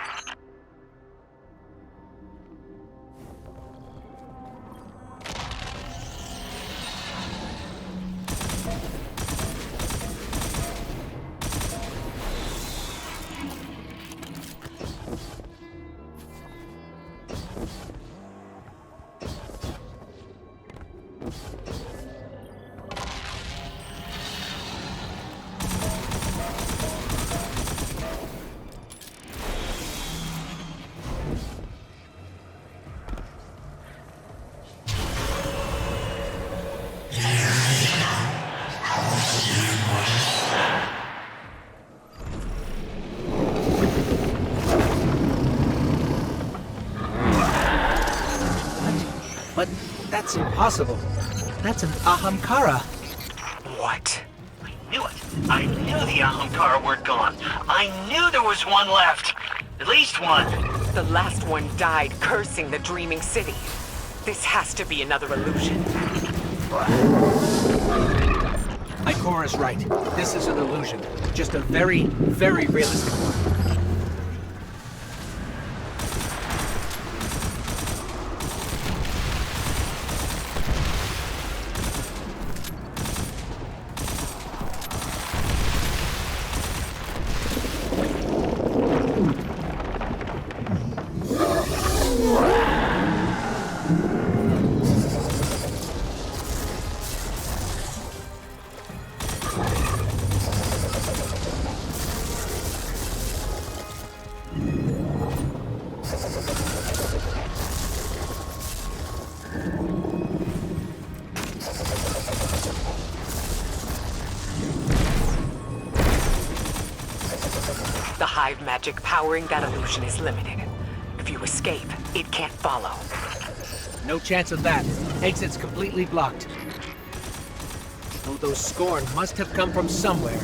That's impossible. That's an Ahamkara. What? I knew it. I knew the Ahamkara weren't gone. I knew there was one left. At least one. The last one died cursing the Dreaming City. This has to be another illusion. Ikora's right. This is an illusion. Just a very, very realistic one. The hive magic powering that illusion is limited. If you escape, it can't follow. No chance of that. Exit's completely blocked. Oh, those Scorn must have come from somewhere.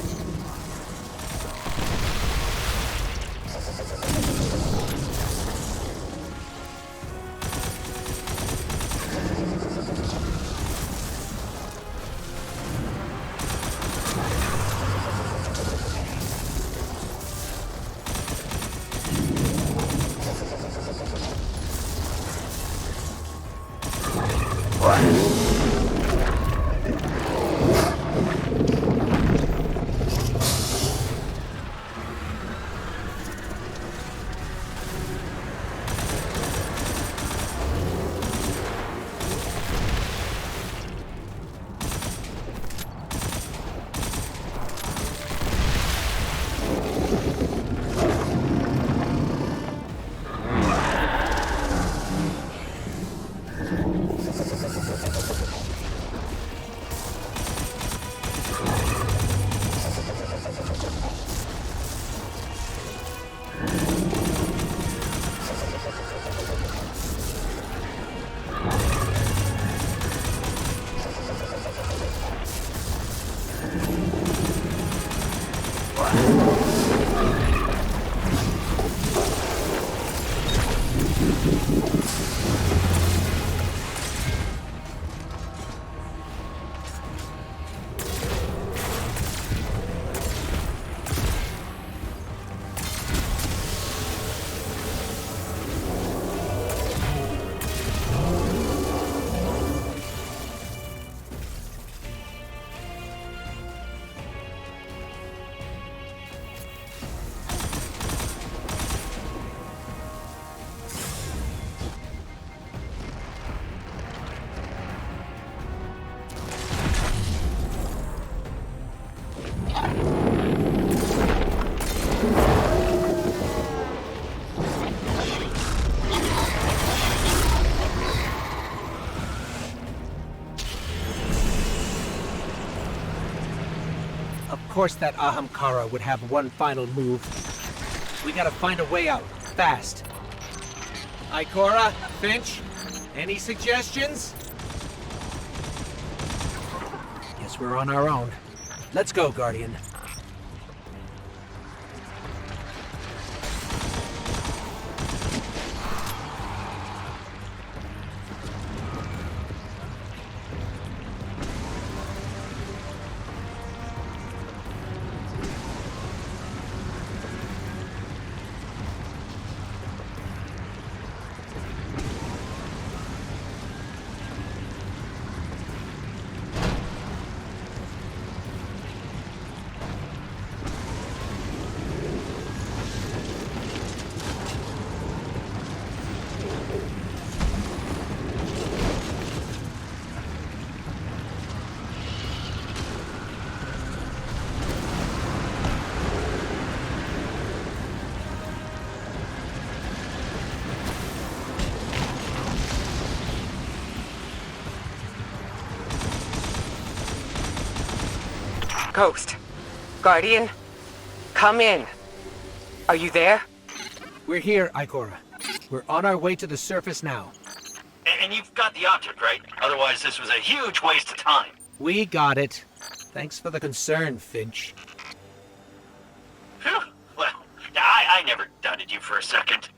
Of course that Ahamkara would have one final move. We gotta find a way out, fast. Ikora, Finch, any suggestions? Guess we're on our own. Let's go, Guardian. Ghost. Guardian. Come in. Are you there? We're here, Ikora. We're on our way to the surface now. And And you've got the object, right? Otherwise, this was a huge waste of time. We got it. Thanks for the concern, Finch. Phew. Well, I never doubted you for a second.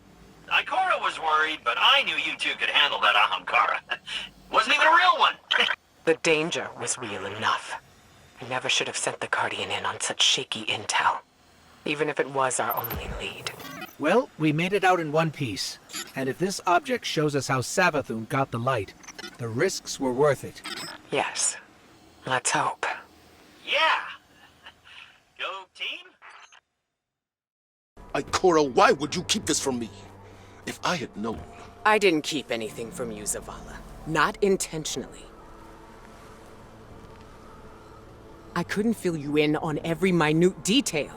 Ikora was worried, but I knew you two could handle that Ahamkara. Wasn't even a real one. The danger was real enough. I never should have sent the Guardian in on such shaky intel, even if it was our only lead. Well, we made it out in one piece. And if this object shows us how Savathun got the light, the risks were worth it. Yes. Let's hope. Yeah. Go team. Ikora, why would you keep this from me? If I had known... I didn't keep anything from you, Zavala. Not intentionally. I couldn't fill you in on every minute detail.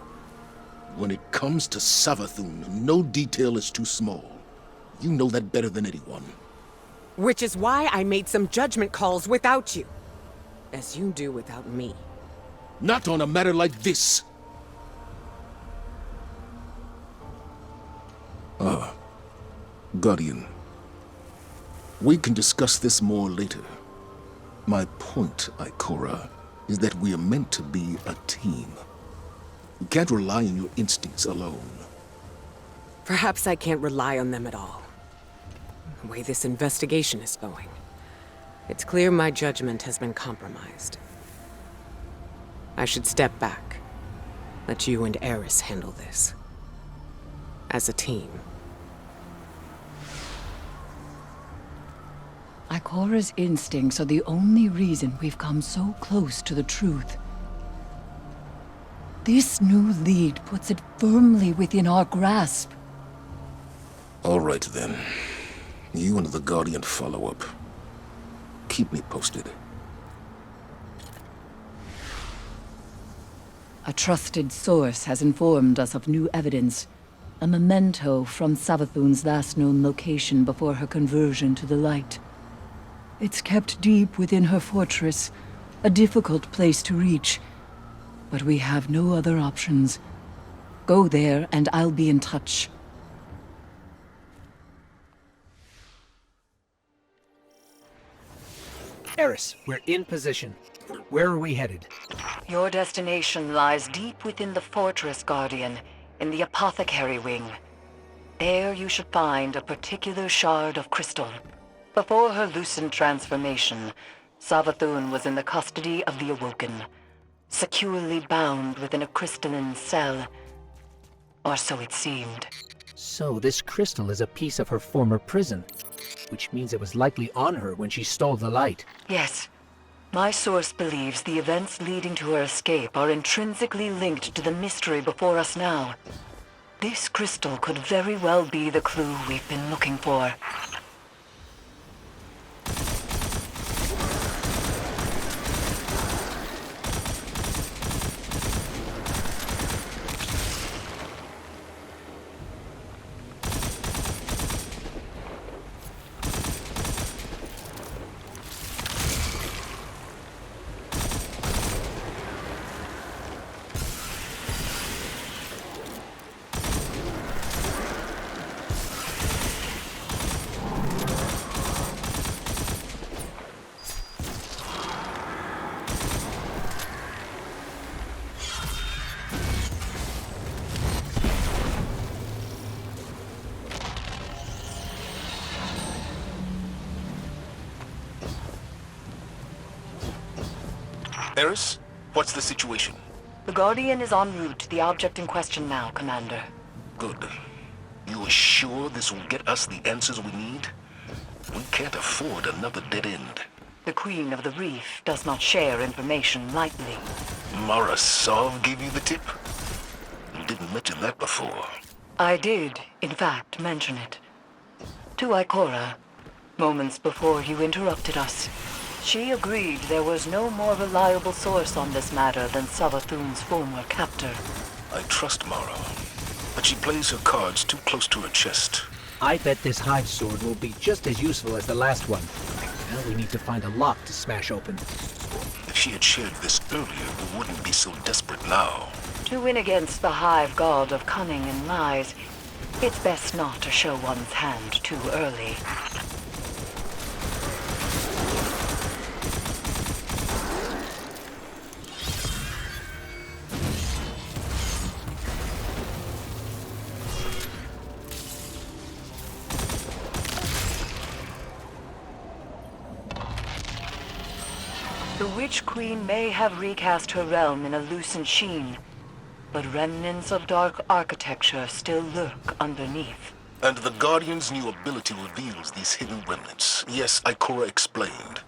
When it comes to Savathun, no detail is too small. You know that better than anyone. Which is why I made some judgment calls without you. As you do without me. Not on a matter like this. Guardian. We can discuss this more later. My point, Ikora, is that we are meant to be a team. You can't rely on your instincts alone. Perhaps I can't rely on them at all. The way this investigation is going, it's clear my judgment has been compromised. I should step back. Let you and Eris handle this. As a team. Ikora's instincts are the only reason we've come so close to the truth. This new lead puts it firmly within our grasp. All right, then. You and the Guardian follow up. Keep me posted. A trusted source has informed us of new evidence. A memento from Savathun's last known location before her conversion to the light. It's kept deep within her fortress, a difficult place to reach. But we have no other options. Go there and I'll be in touch. Eris, we're in position. Where are we headed? Your destination lies deep within the fortress, Guardian, in the apothecary wing. There you should find a particular shard of crystal. Before her lucent transformation, Savathun was in the custody of the Awoken, securely bound within a crystalline cell. Or so it seemed. So this crystal is a piece of her former prison, which means it was likely on her when she stole the light. Yes. My source believes the events leading to her escape are intrinsically linked to the mystery before us now. This crystal could very well be the clue we've been looking for. Eris, what's the situation? The Guardian is en route to the object in question now, Commander. Good. You are sure this will get us the answers we need? We can't afford another dead end. The Queen of the Reef does not share information lightly. Mara Sov gave you the tip? You didn't mention that before. I did, in fact, mention it. To Ikora, moments before you interrupted us. She agreed there was no more reliable source on this matter than Savathun's former captor. I trust Mara, but she plays her cards too close to her chest. I bet this hive sword will be just as useful as the last one. Now we need to find a lock to smash open. If she had shared this earlier, we wouldn't be so desperate now. To win against the hive god of cunning and lies, it's best not to show one's hand too early. Witch Queen may have recast her realm in a lucent sheen, but remnants of dark architecture still lurk underneath. And the Guardian's new ability reveals these hidden remnants. Yes, Ikora explained.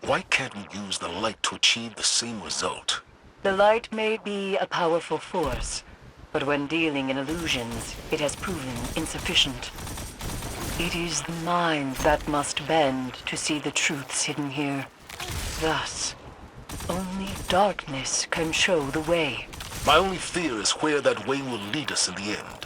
Why can't we use the light to achieve the same result? The light may be a powerful force, but when dealing in illusions, it has proven insufficient. It is the mind that must bend to see the truths hidden here. Thus, only darkness can show the way. My only fear is where that way will lead us in the end.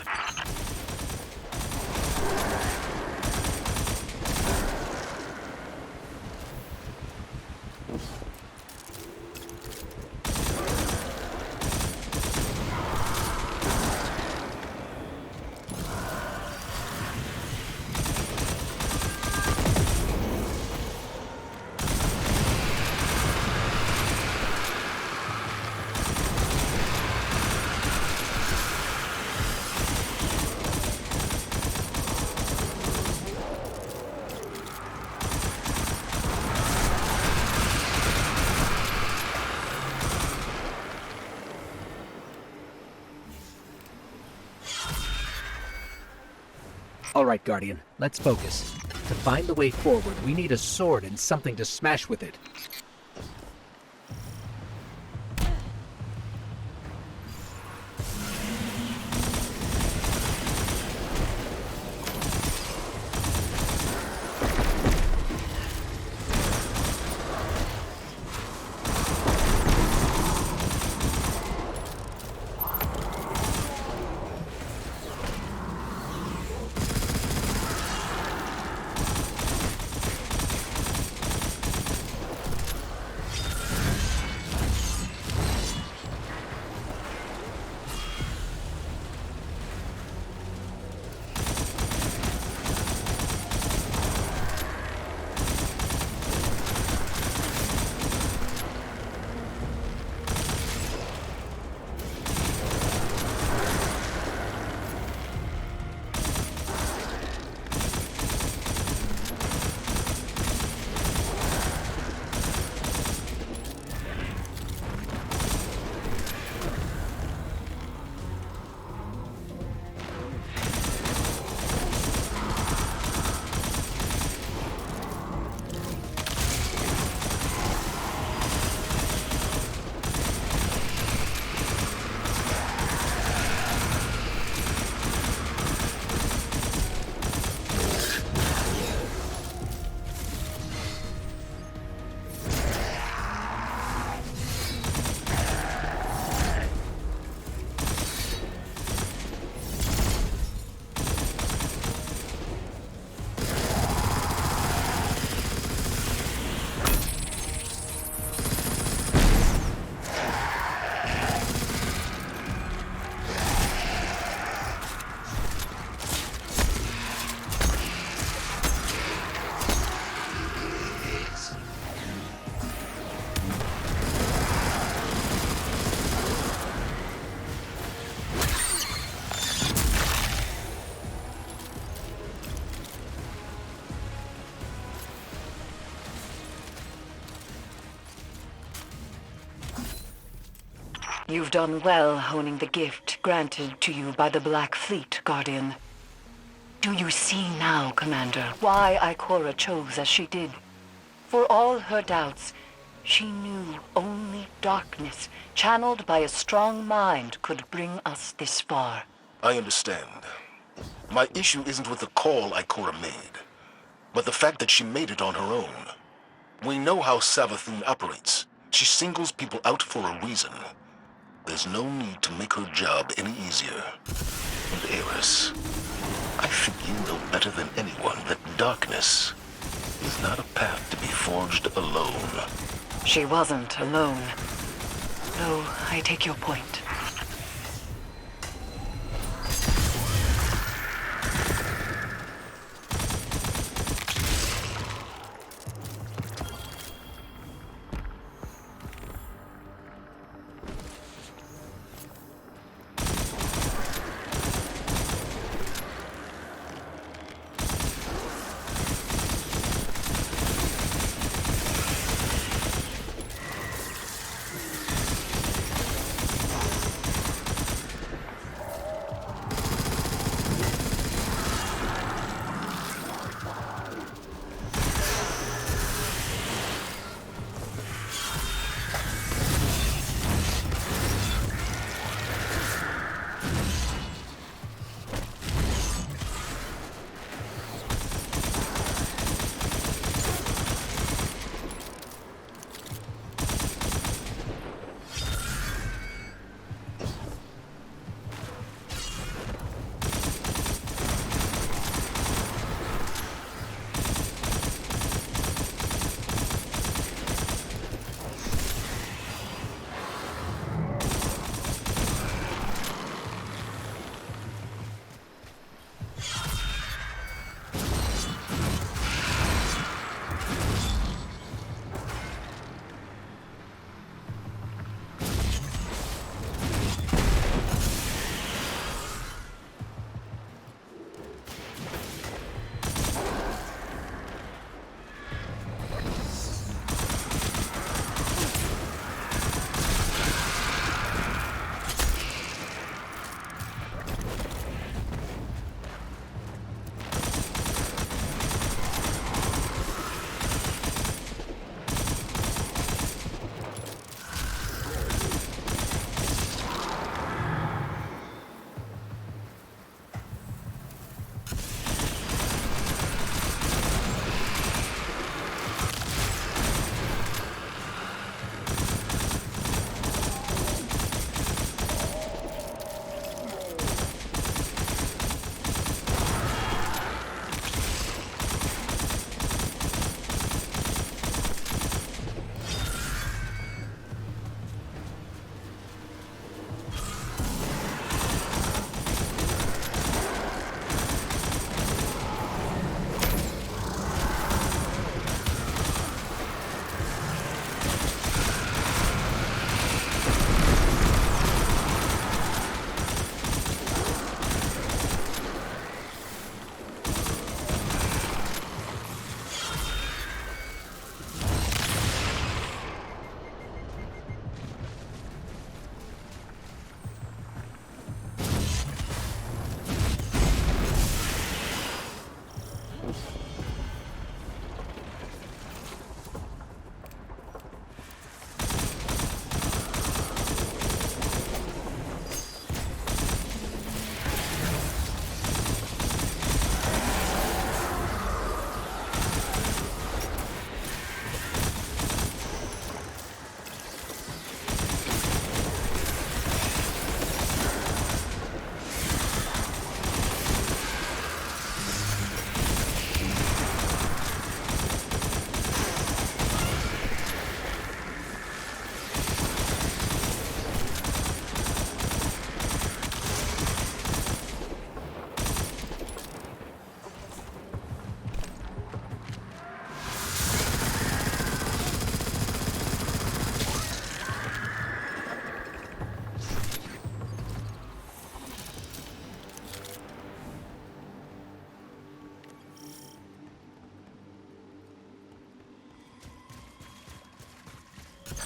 All right, Guardian, let's focus. To find the way forward, we need a sword and something to smash with it. You've done well honing the gift granted to you by the Black Fleet, Guardian. Do you see now, Commander, why Ikora chose as she did? For all her doubts, she knew only darkness, channeled by a strong mind, could bring us this far. I understand. My issue isn't with the call Ikora made, but the fact that she made it on her own. We know how Savathun operates. She singles people out for a reason. There's no need to make her job any easier. And Eris, I think you know better than anyone that darkness is not a path to be forged alone. She wasn't alone. No, I take your point.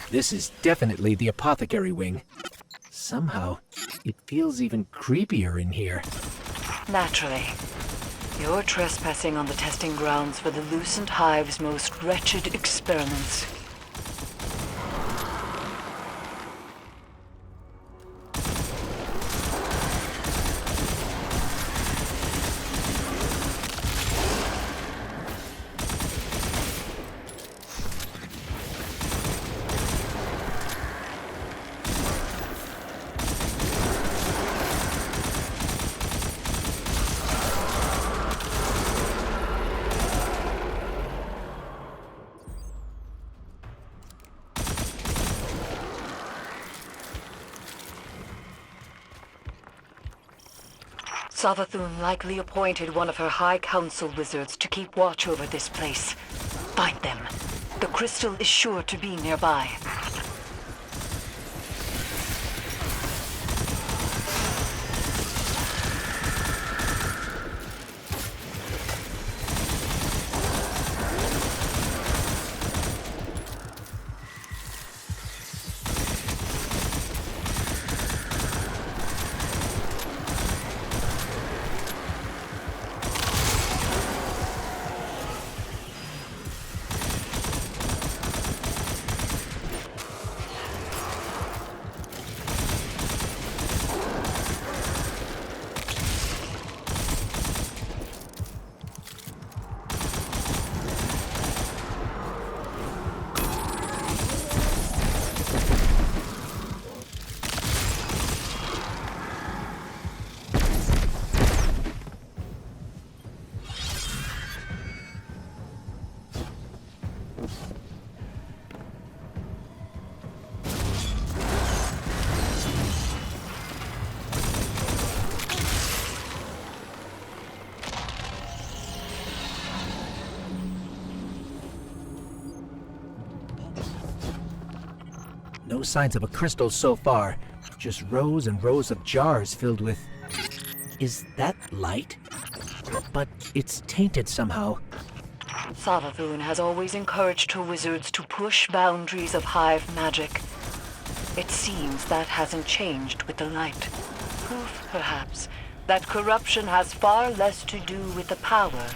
This is definitely the apothecary wing. Somehow, it feels even creepier in here. Naturally. You're trespassing on the testing grounds for the Lucent Hive's most wretched experiments. Savathun likely appointed one of her High Council wizards to keep watch over this place. Find them. The crystal is sure to be nearby. No signs of a crystal so far. Just rows and rows of jars filled with... Is that light? But it's tainted somehow. Savathun has always encouraged her wizards to push boundaries of hive magic. It seems that hasn't changed with the light. Proof, perhaps, that corruption has far less to do with the power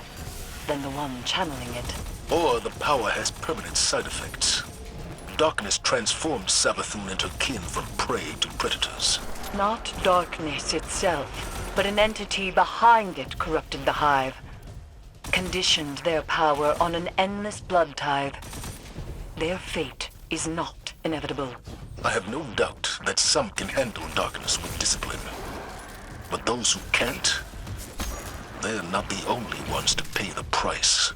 than the one channeling it. Or the power has permanent side effects. Darkness transforms Savathun into kin from prey to predators. Not darkness itself, but an entity behind it corrupted the hive. Conditioned their power on an endless blood tithe. Their fate is not inevitable. I have no doubt that some can handle darkness with discipline. But those who can't, they're not the only ones to pay the price.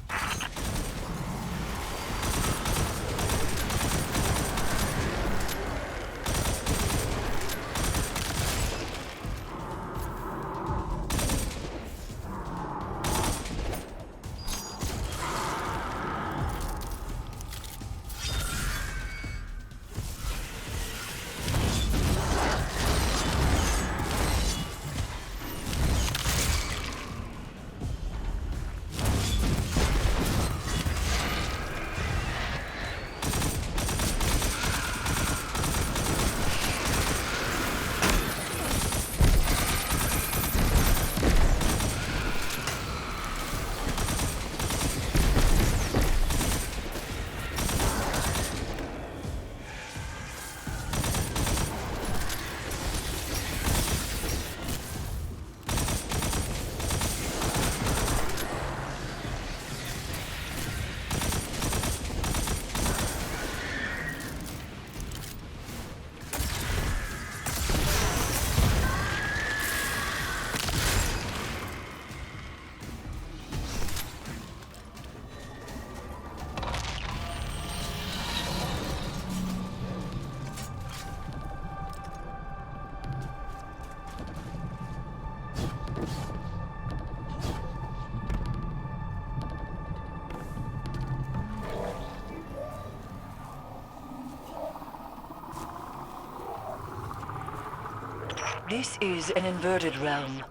This is an inverted realm.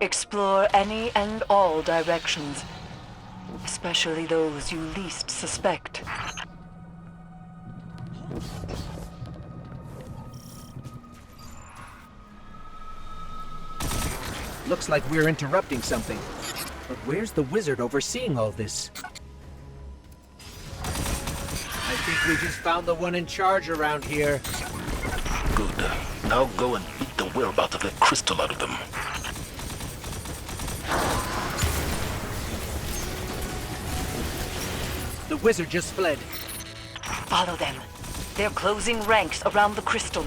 Explore any and all directions, especially those you least suspect. Looks like we're interrupting something. But where's the wizard overseeing all this? I think we just found the one in charge around here. Good. Now go and beat the will out of the crystal out of them. The wizard just fled. Follow them. They're closing ranks around the crystal.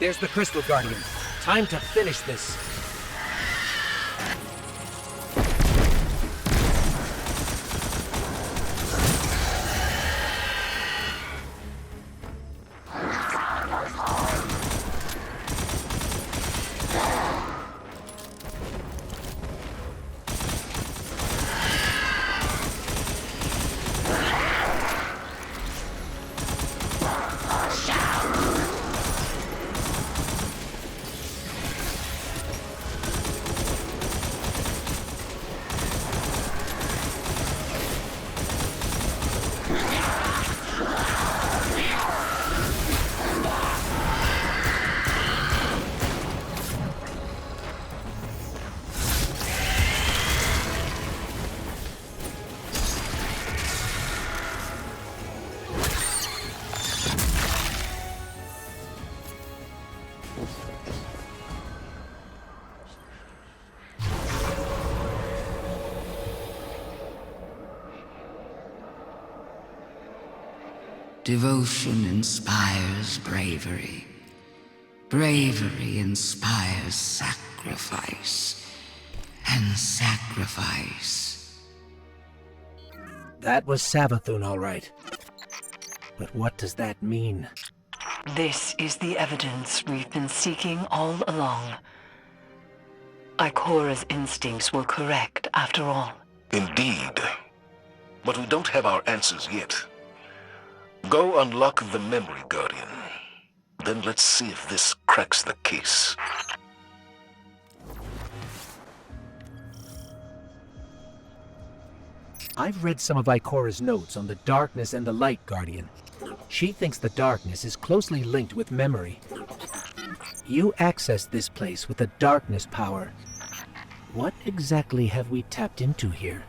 There's the Crystal Guardian. Time to finish this. Devotion inspires bravery. Bravery inspires sacrifice. And sacrifice... That was Savathun, all right. But what does that mean? This is the evidence we've been seeking all along. Ikora's instincts were correct, after all. Indeed. But we don't have our answers yet. Go unlock the memory, Guardian. Then let's see if this cracks the case. I've read some of Ikora's notes on the darkness and the light, Guardian. She thinks the darkness is closely linked with memory. You accessed this place with the darkness power. What exactly have we tapped into here?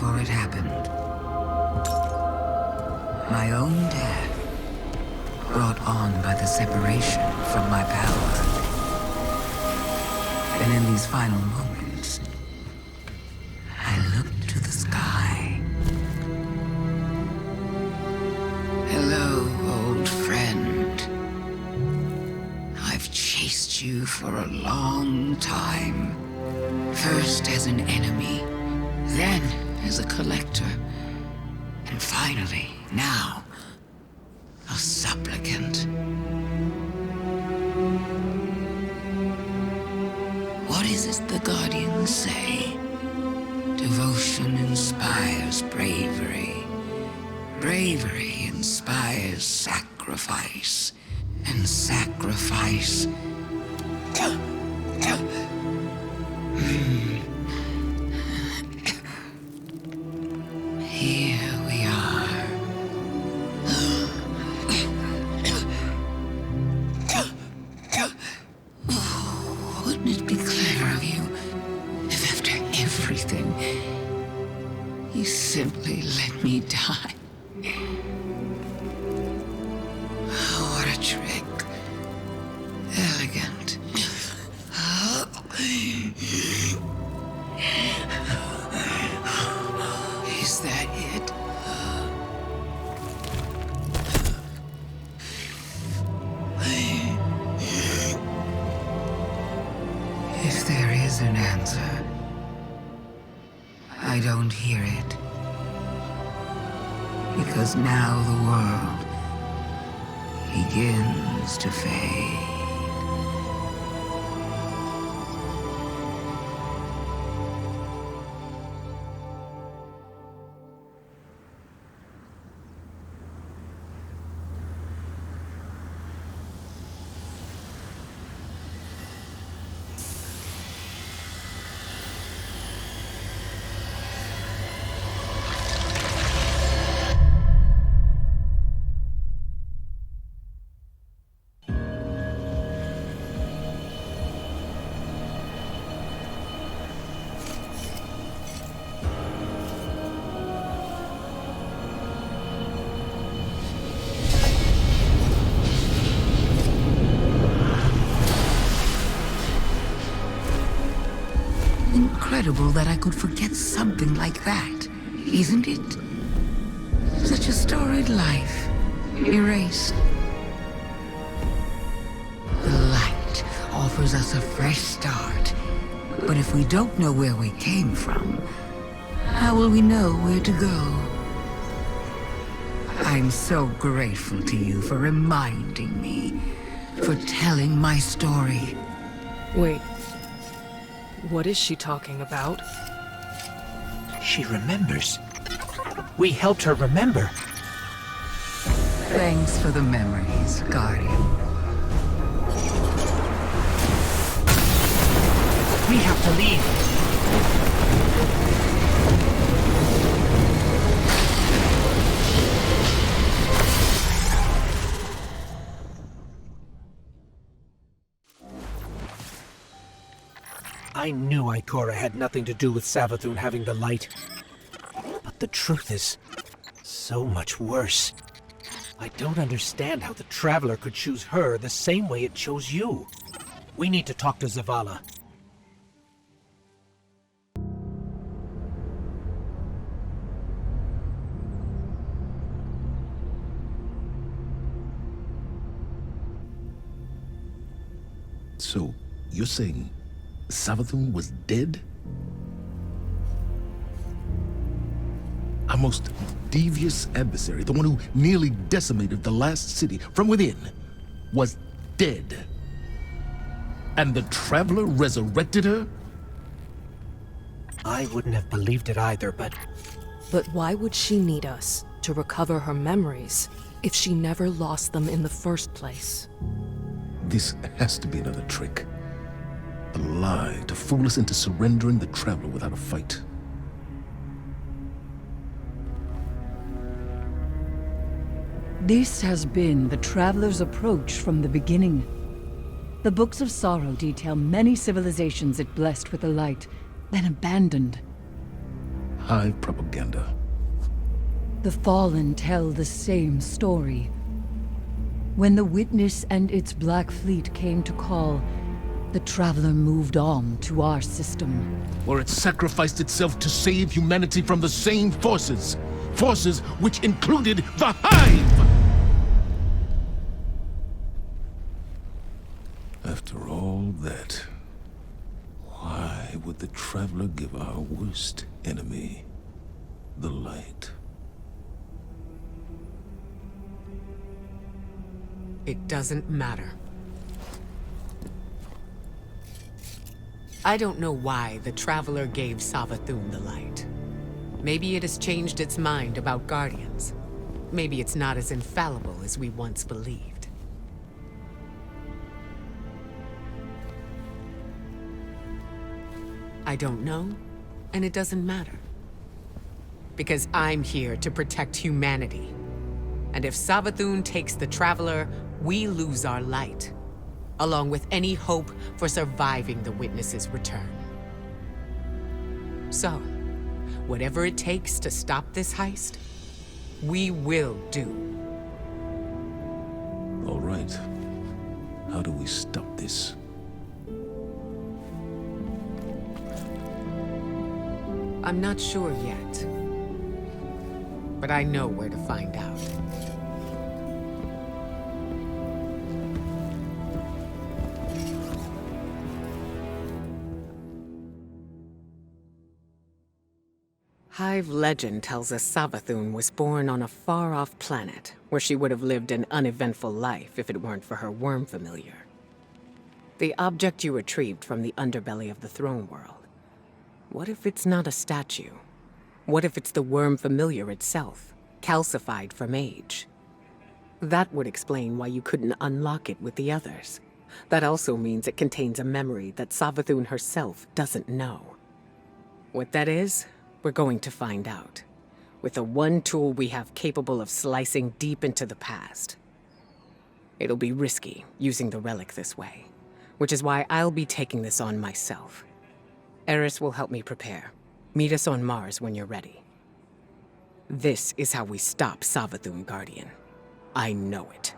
before it happened. My own death, brought on by the separation from my power. And in these final moments, I looked to the sky. Hello, old friend. I've chased you for a long time. First as an enemy, then as a collector, and finally, now, a supplicant. What is it the Guardians say? Devotion inspires bravery. Bravery inspires sacrifice. And sacrifice... Here we are. Wouldn't it be clever of you if after everything, you simply let me die? Oh, what a trick. Elegant. Is that it? If there is an answer, I don't hear it. Because now the world begins to fade. Incredible that I could forget something like that, isn't it? Such a storied life, erased. The light offers us a fresh start, but if we don't know where we came from, how will we know where to go? I'm so grateful to you for reminding me, for telling my story. Wait. What is she talking about? She remembers. We helped her remember. Thanks for the memories, Guardian. We have to leave. I knew Ikora had nothing to do with Savathun having the light. But the truth is so much worse. I don't understand how the Traveler could choose her the same way it chose you. We need to talk to Zavala. So, you're saying Savathun was dead? Our most devious adversary, the one who nearly decimated the last city from within, was dead. And the Traveler resurrected her? I wouldn't have believed it either, but... But why would she need us to recover her memories if she never lost them in the first place? This has to be another trick. A lie to fool us into surrendering the Traveler without a fight. This has been the Traveler's approach from the beginning. The Books of Sorrow detail many civilizations it blessed with the light, then abandoned. Hive propaganda. The Fallen tell the same story. When the Witness and its Black Fleet came to call, the Traveler moved on to our system. Or it sacrificed itself to save humanity from the same forces. Forces which included the Hive! After all that, why would the Traveler give our worst enemy the light? It doesn't matter. I don't know why the Traveler gave Savathun the light. Maybe it has changed its mind about Guardians. Maybe it's not as infallible as we once believed. I don't know, and it doesn't matter. Because I'm here to protect humanity. And if Savathun takes the Traveler, we lose our light, along with any hope for surviving the Witness's return. So, whatever it takes to stop this heist, we will do. All right. How do we stop this? I'm not sure yet, but I know where to find out. Hive legend tells us Savathun was born on a far-off planet, where she would have lived an uneventful life if it weren't for her worm familiar. The object you retrieved from the underbelly of the throne world. What if it's not a statue? What if it's the worm familiar itself, calcified from age? That would explain why you couldn't unlock it with the others. That also means it contains a memory that Savathun herself doesn't know. What that is, we're going to find out, with the one tool we have capable of slicing deep into the past. It'll be risky, using the relic this way, which is why I'll be taking this on myself. Eris will help me prepare. Meet us on Mars when you're ready. This is how we stop Savathun, Guardian. I know it.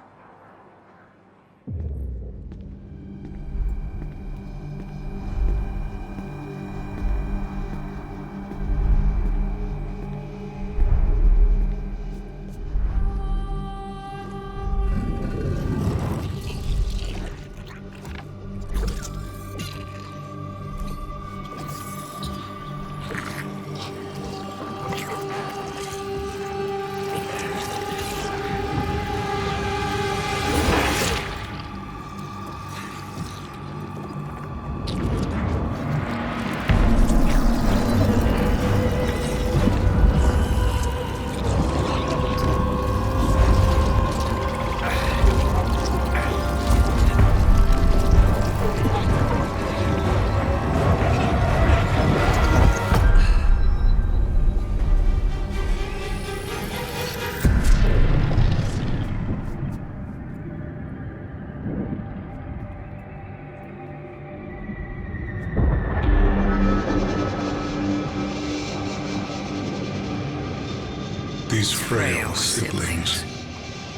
These frail siblings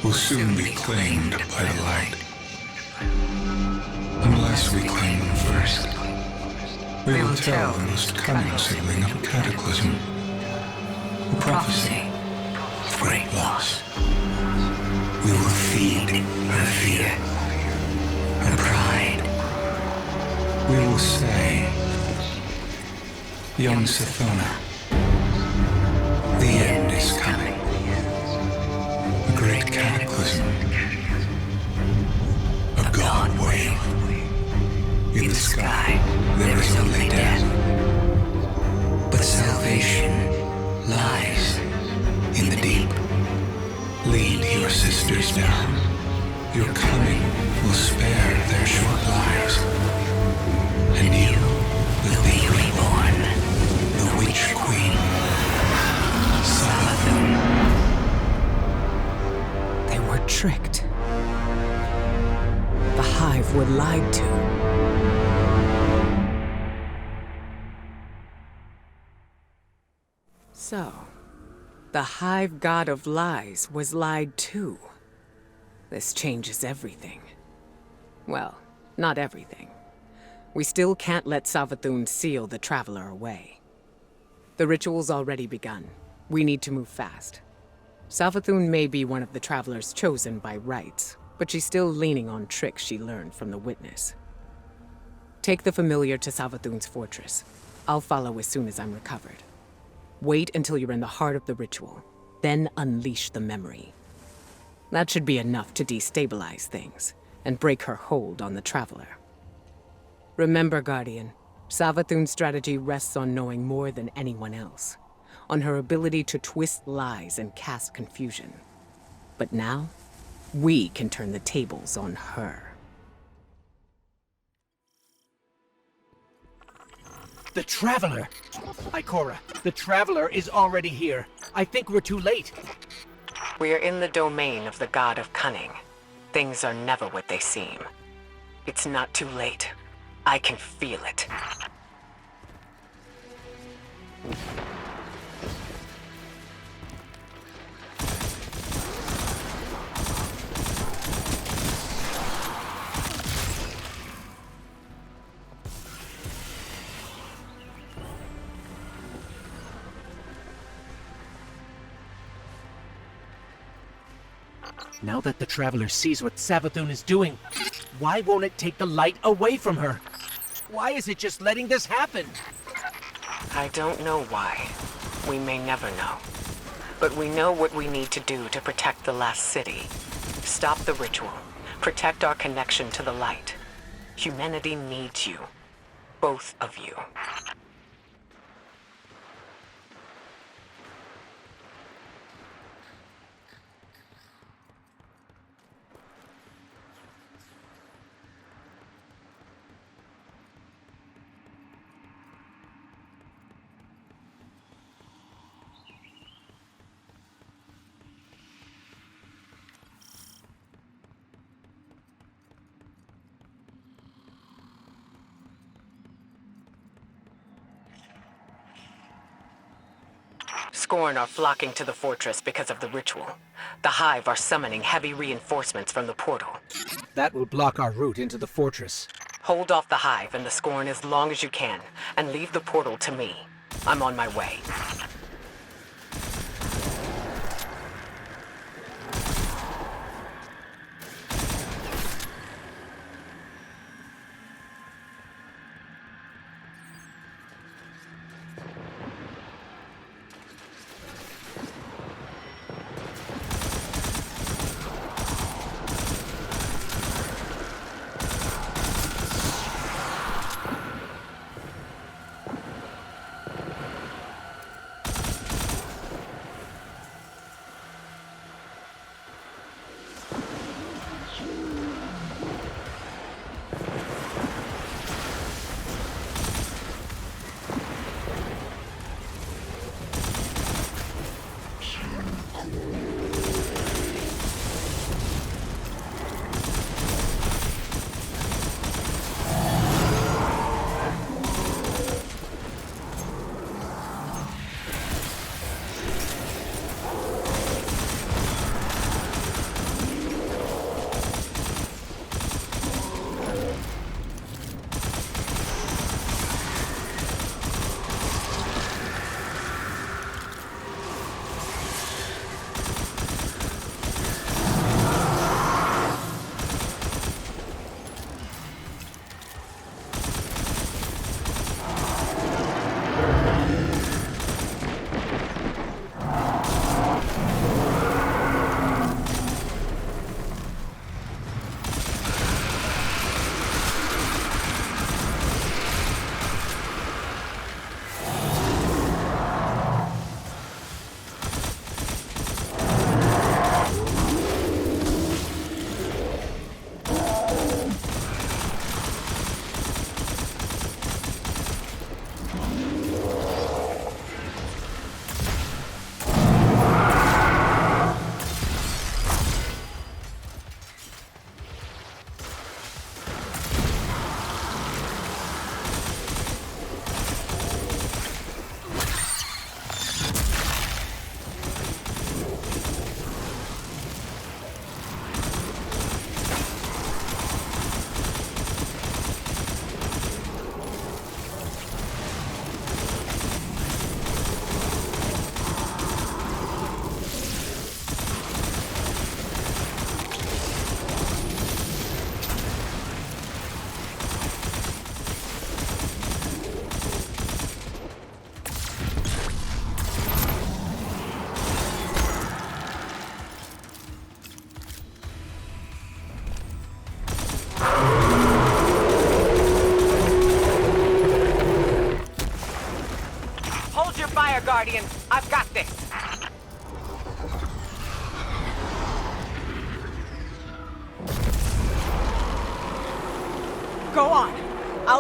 will soon be claimed by the light. Unless we claim them first, we will tell the most cunning sibling of a cataclysm, a prophecy of great loss. We will feed her fear, her pride. We will say, young Savathun, the end is coming. A great cataclysm. A god wave. In the sky, there is only death. But salvation lies in the deep. Lead your sisters down. Your coming will spare their short lives. And you will be reborn, the Witch Queen. They were tricked. The Hive were lied to. So, the Hive God of Lies was lied to. This changes everything. Well, not everything. We still can't let Savathun seal the Traveler away. The ritual's already begun. We need to move fast. Savathun may be one of the Travelers chosen by rights, but she's still leaning on tricks she learned from the Witness. Take the familiar to Savathun's fortress. I'll follow as soon as I'm recovered. Wait until you're in the heart of the ritual, then unleash the memory. That should be enough to destabilize things and break her hold on the Traveler. Remember, Guardian, Savathun's strategy rests on knowing more than anyone else, on her ability to twist lies and cast confusion. But now, we can turn the tables on her. The Traveler! Ikora, the Traveler is already here. I think we're too late. We are in the domain of the God of Cunning. Things are never what they seem. It's not too late. I can feel it. Now that the Traveler sees what Savathun is doing, why won't it take the light away from her? Why is it just letting this happen? I don't know why. We may never know. But we know what we need to do to protect the last city. Stop the ritual. Protect our connection to the light. Humanity needs you. Both of you. Scorn are flocking to the fortress because of the ritual. The Hive are summoning heavy reinforcements from the portal. That will block our route into the fortress. Hold off the Hive and the Scorn as long as you can, and leave the portal to me. I'm on my way.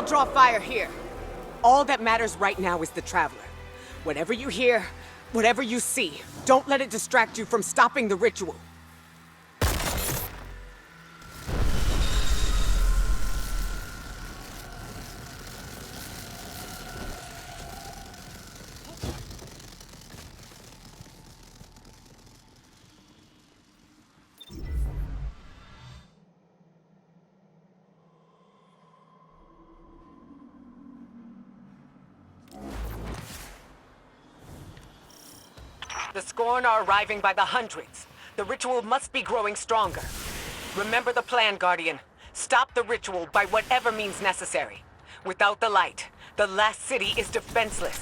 draw fire here. All that matters right now is the Traveler. Whatever you hear, whatever you see, don't let it distract you from stopping the ritual. The Scorn are arriving by the hundreds. The ritual must be growing stronger. Remember the plan, Guardian. Stop the ritual by whatever means necessary. Without the light, the last city is defenseless.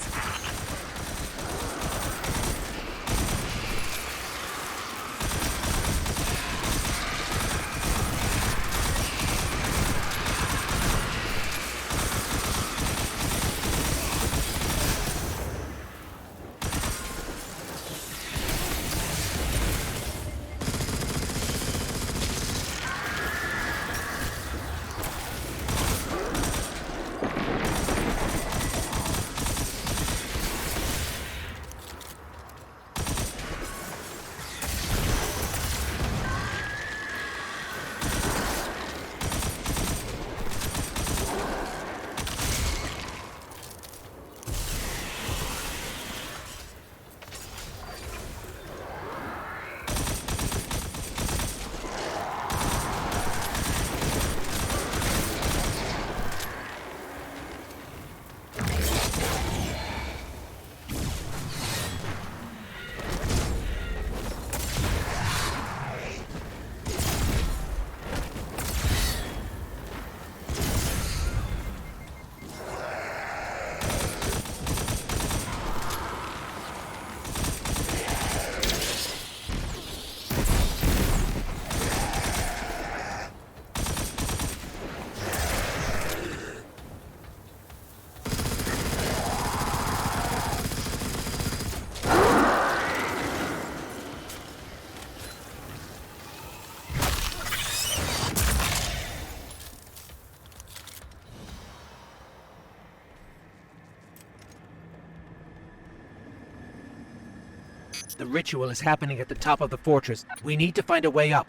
The ritual is happening at the top of the fortress. We need to find a way up.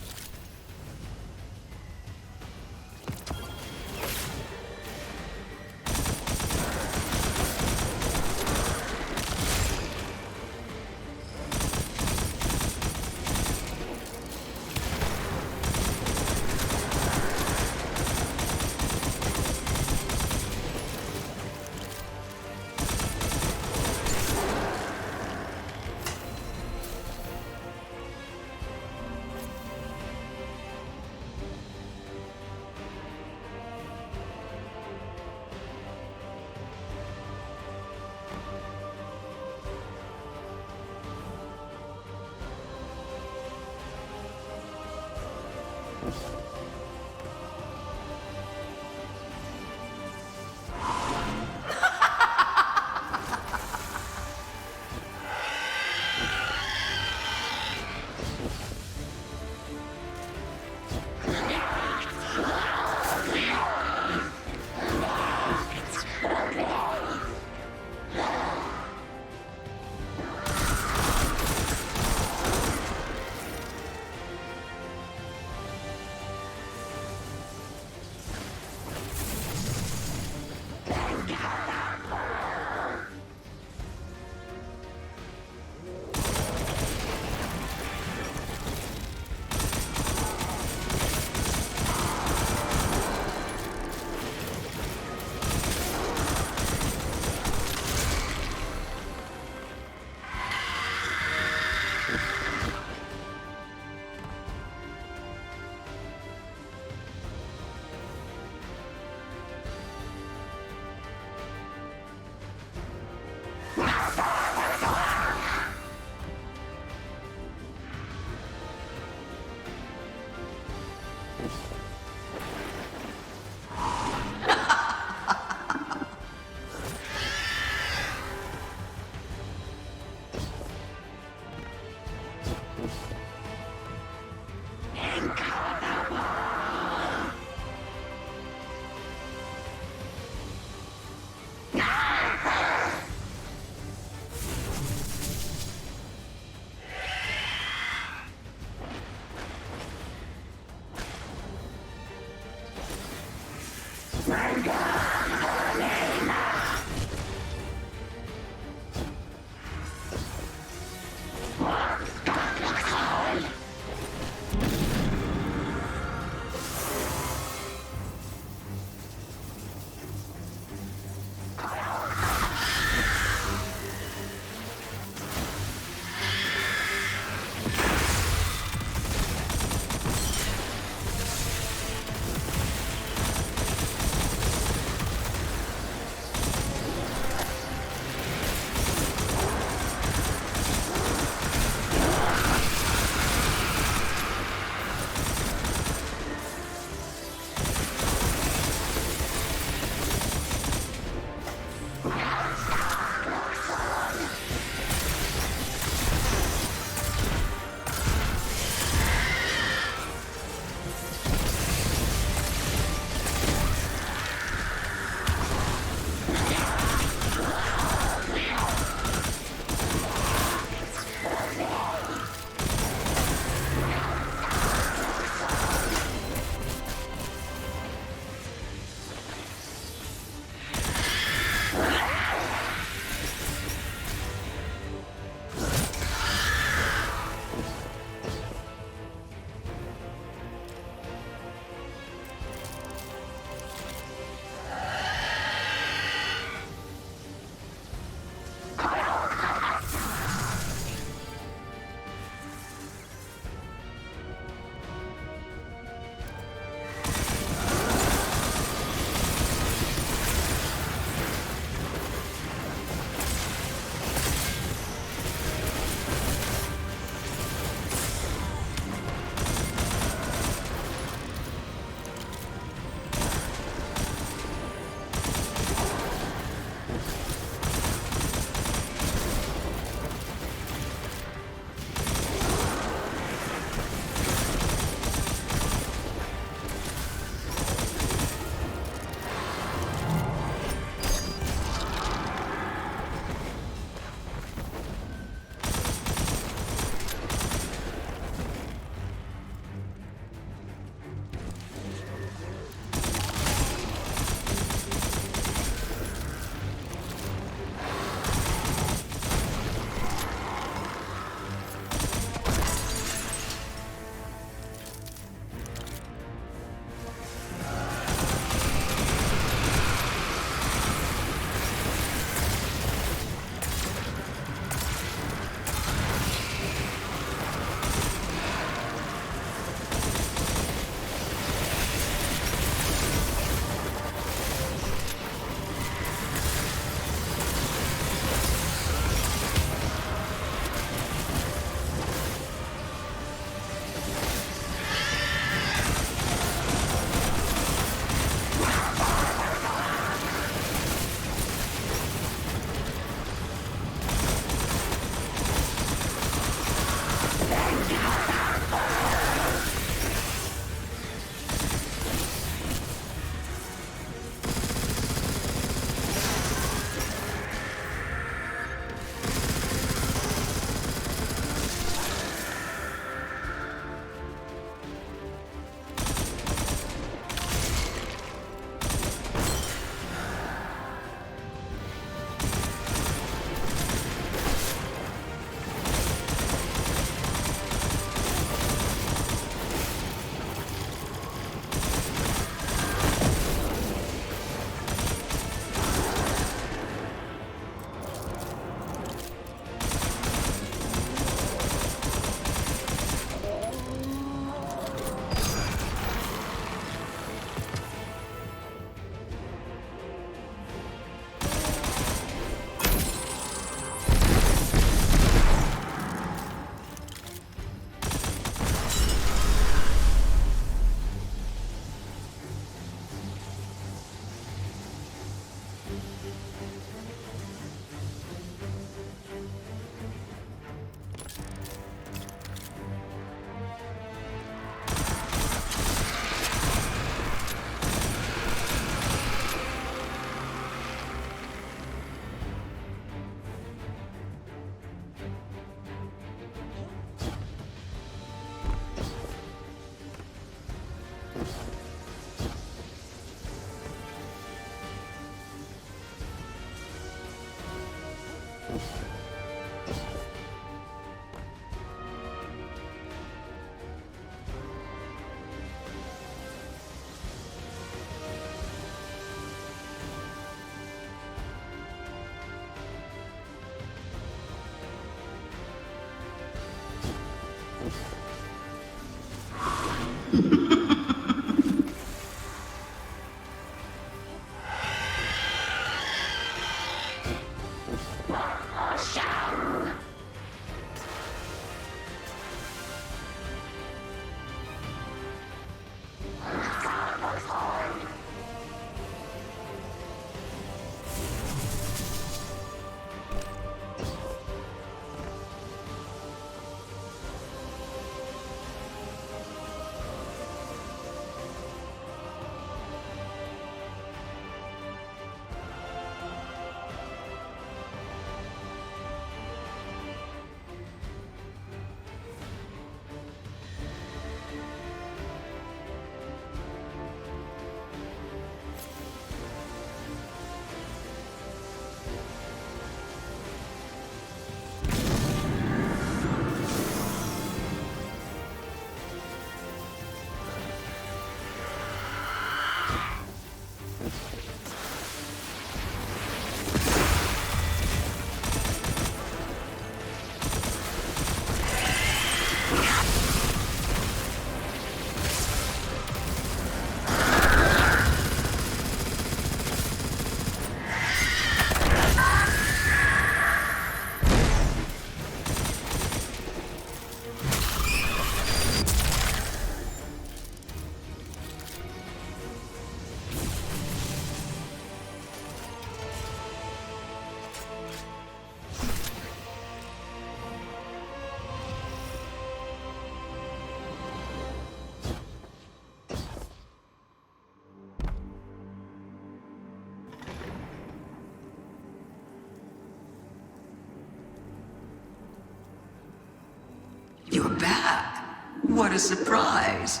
What a surprise.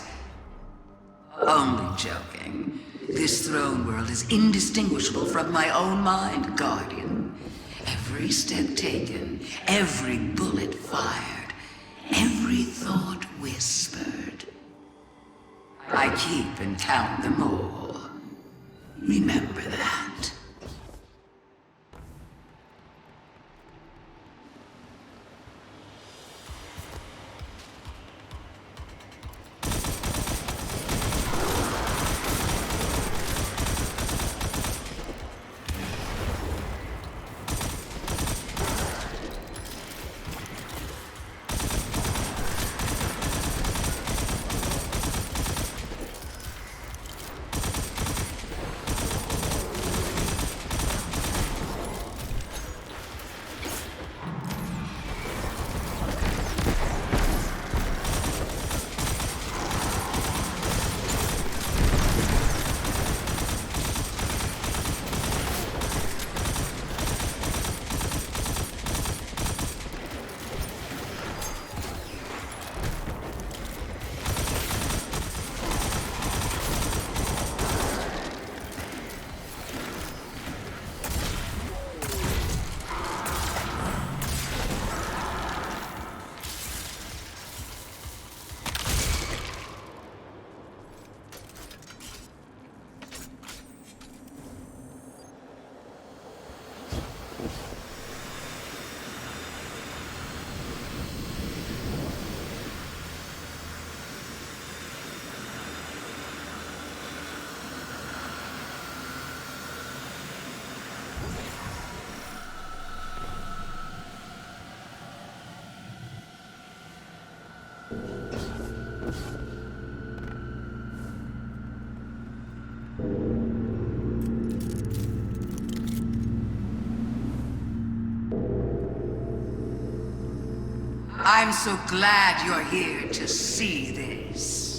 Only joking. This throne world is indistinguishable from my own mind, Guardian. Every step taken, every bullet fired, every thought whispered. I keep and count them all. Remember that. I'm so glad you're here to see this.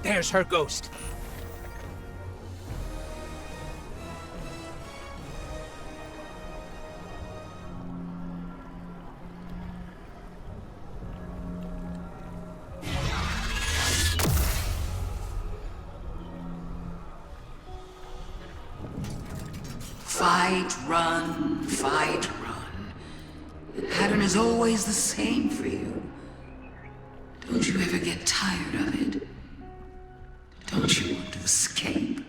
There's her ghost. Fight, run, fight, run. The pattern is always the same for you. Don't you ever get tired of it? Don't you want to escape?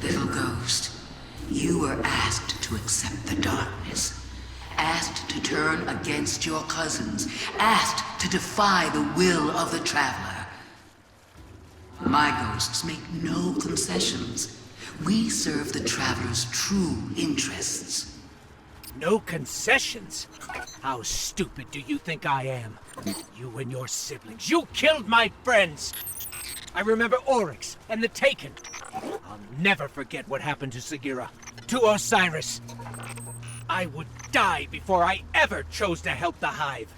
Little ghost, you were asked to accept the darkness. Asked to turn against your cousins. Asked to defy the will of the Traveler. My ghosts make no concessions. We serve the Traveler's true interests. No concessions? How stupid do you think I am? You and your siblings, you killed my friends! I remember Oryx and the Taken. I'll never forget what happened to Sagira, to Osiris. I would die before I ever chose to help the Hive.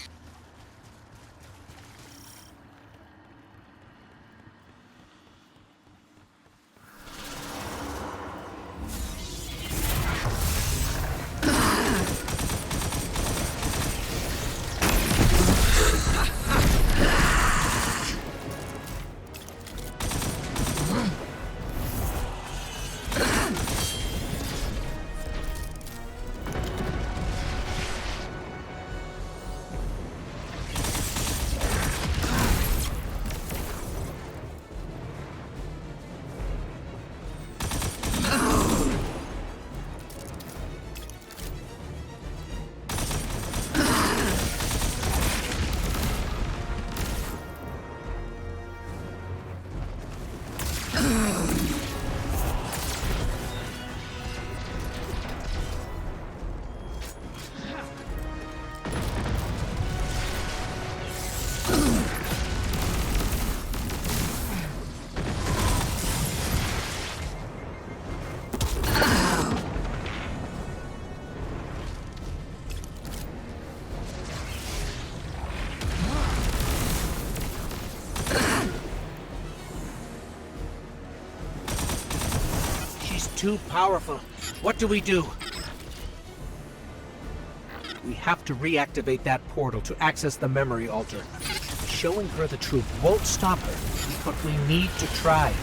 Too powerful. What do? We have to reactivate that portal to access the memory altar. Showing her the truth won't stop her, but we need to try.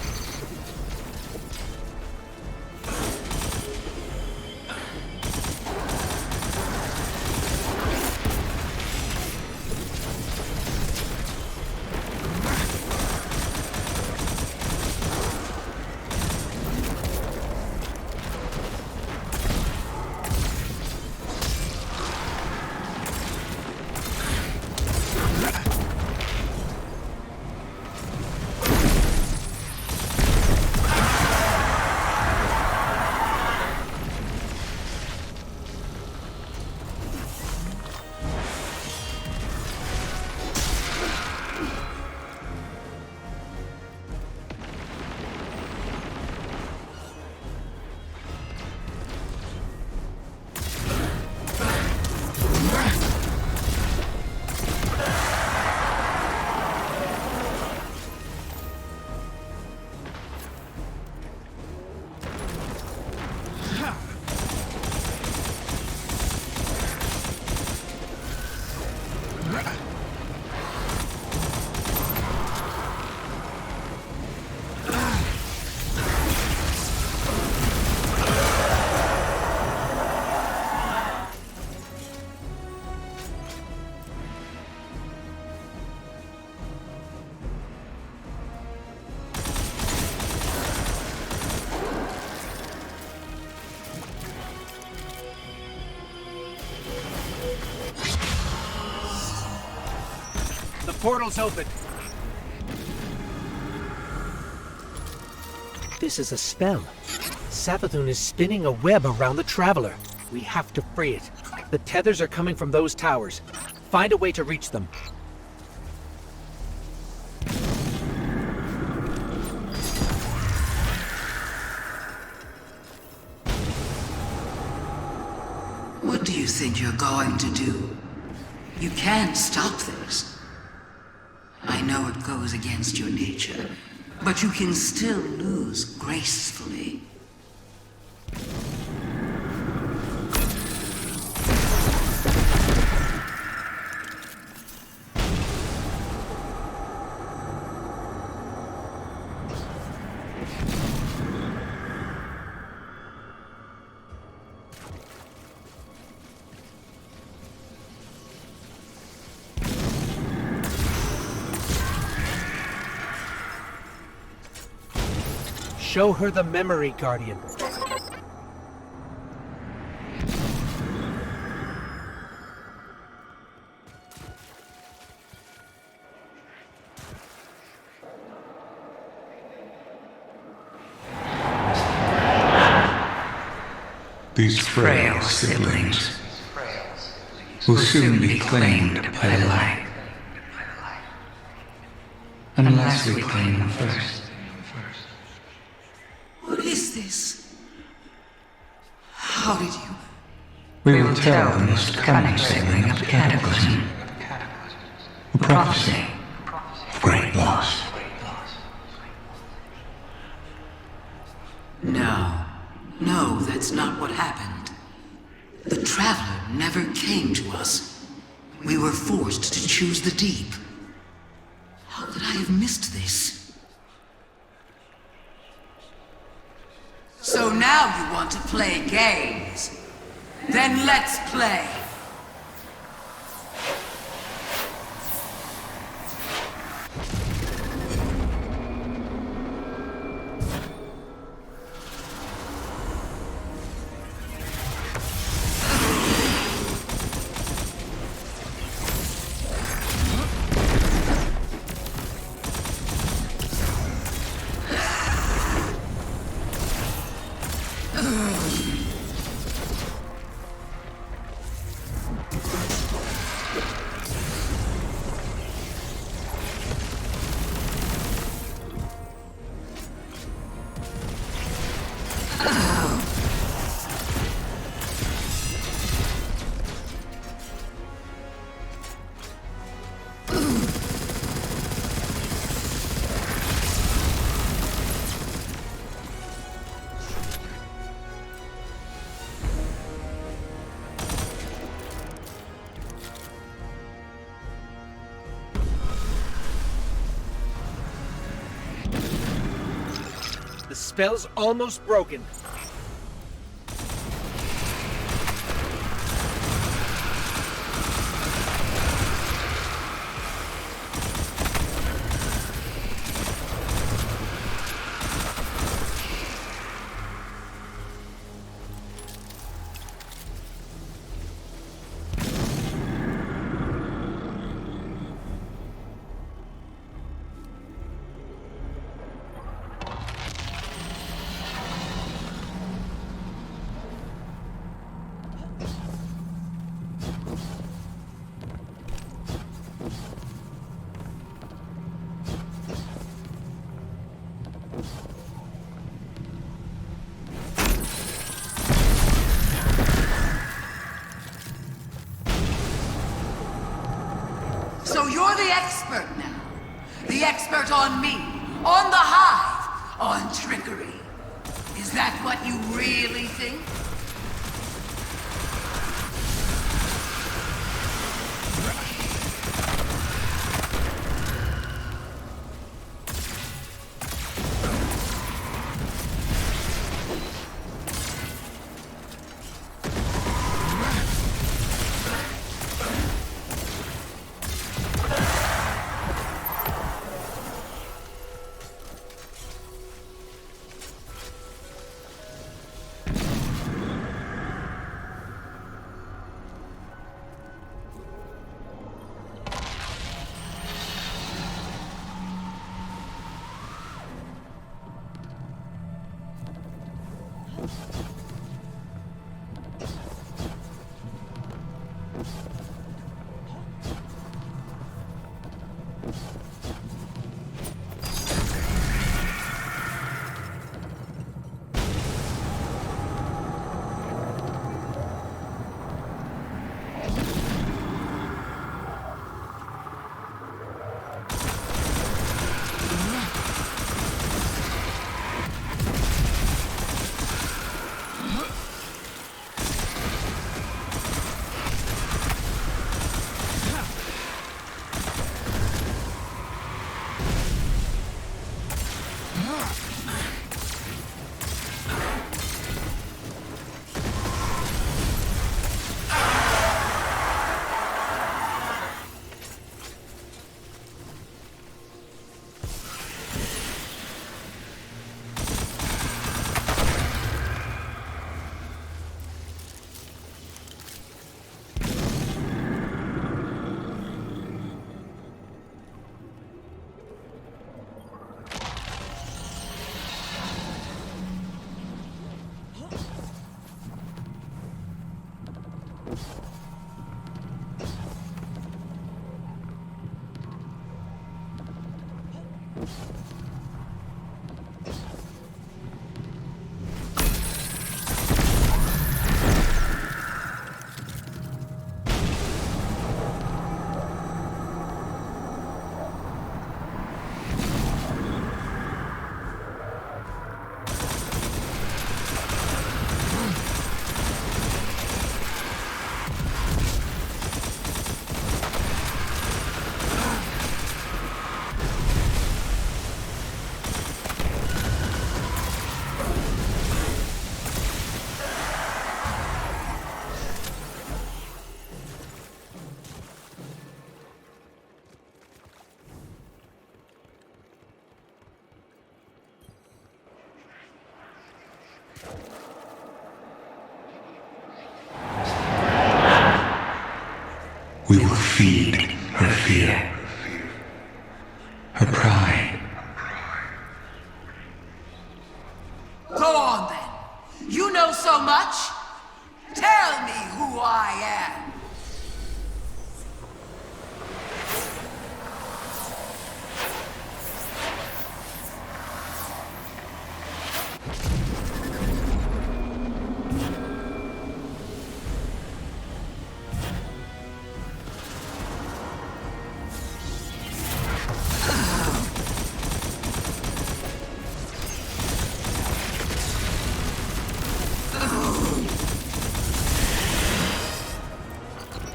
The portal's open. This is a spell. Savathun is spinning a web around the Traveler. We have to free it. The tethers are coming from those towers. Find a way to reach them. What do you think you're going to do? You can't stop this. I know it goes against your nature, but you can still lose gracefully. Show her the memory, Guardian. These frail siblings will soon be claimed by the light. Unless we claim them first. What is this? How did you... We will tell the most cunning sibling of the Cataclysm. A prophecy of great loss. No, that's not what happened. The Traveler never came to us. We were forced to choose the deep. How could I have missed this? So now you want to play games? Then let's play! The spell's almost broken. So you're the expert now. The expert on me, on the Hive, on trickery. Is that what you really think? We will feed her fear, her pride. Go on then. You know so much. Tell me who I am.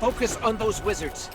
Focus on those wizards.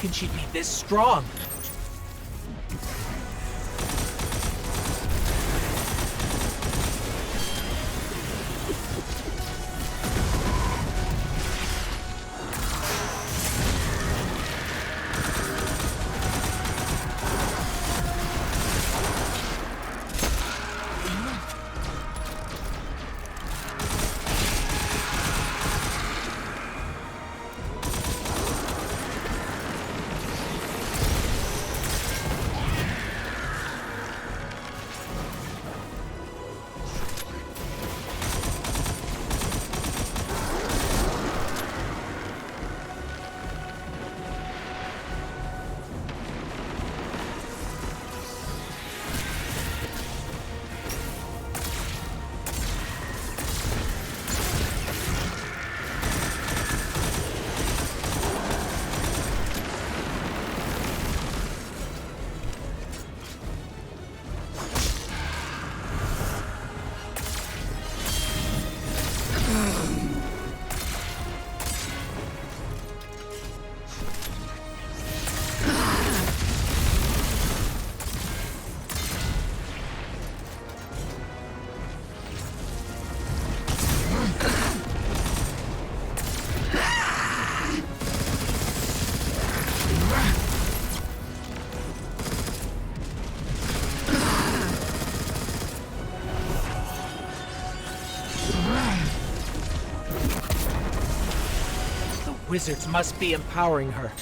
can she be this strong? Wizards must be empowering her.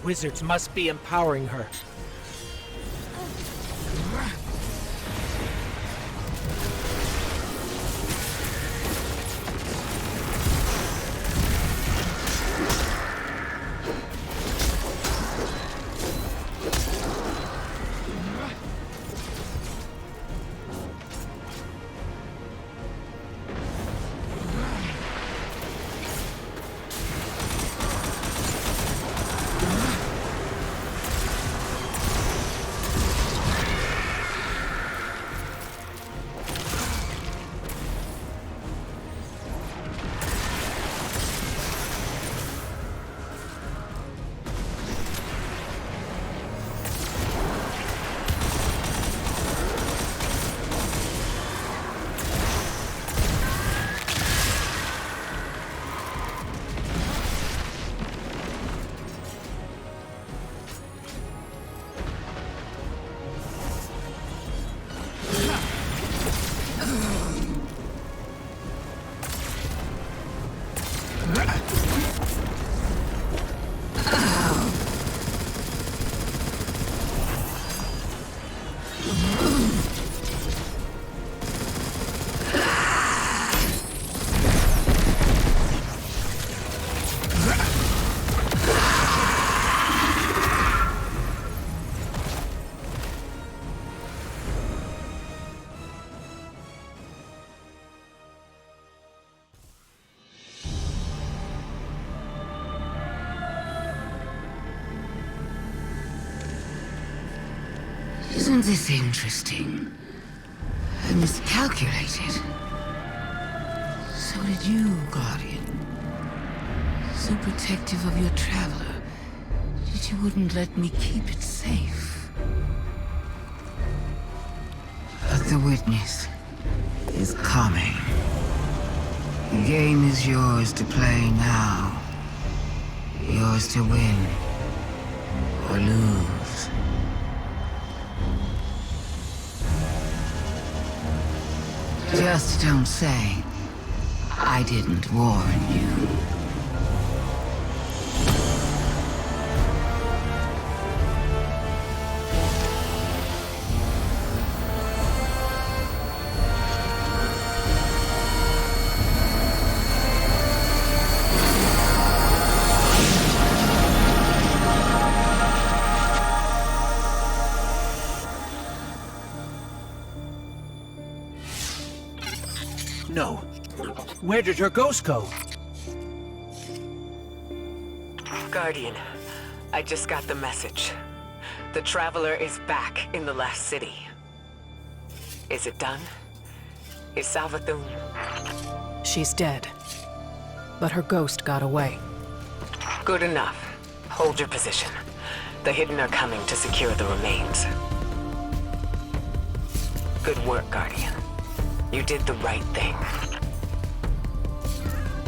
Wizards must be empowering her. Isn't this interesting? I miscalculated. So did you, Guardian. So protective of your traveler that you wouldn't let me keep it safe. But the witness is coming. The game is yours to play now. Yours to win or lose. Just don't say I didn't warn you. No. Where did her ghost go? Guardian, I just got the message. The Traveler is back in the last city. Is it done? Is Savathun... She's dead. But her ghost got away. Good enough. Hold your position. The Hidden are coming to secure the remains. Good work, Guardian. You did the right thing.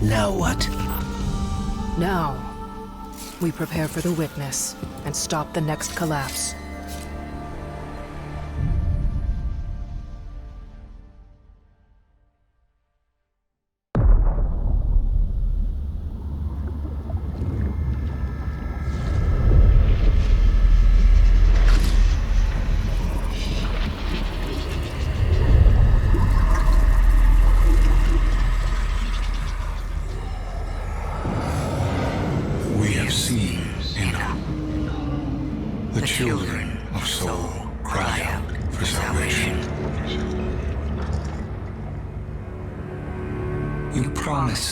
Now what? Now, we prepare for the witness and stop the next collapse.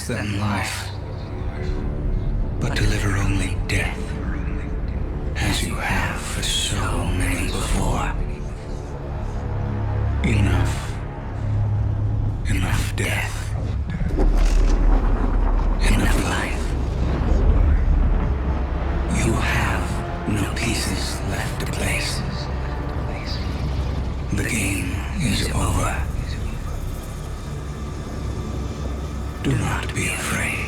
Them life, but deliver only death, as you have for so many before. Enough. Enough death. Enough life. You have no pieces left to place. The game is over. Do not be afraid.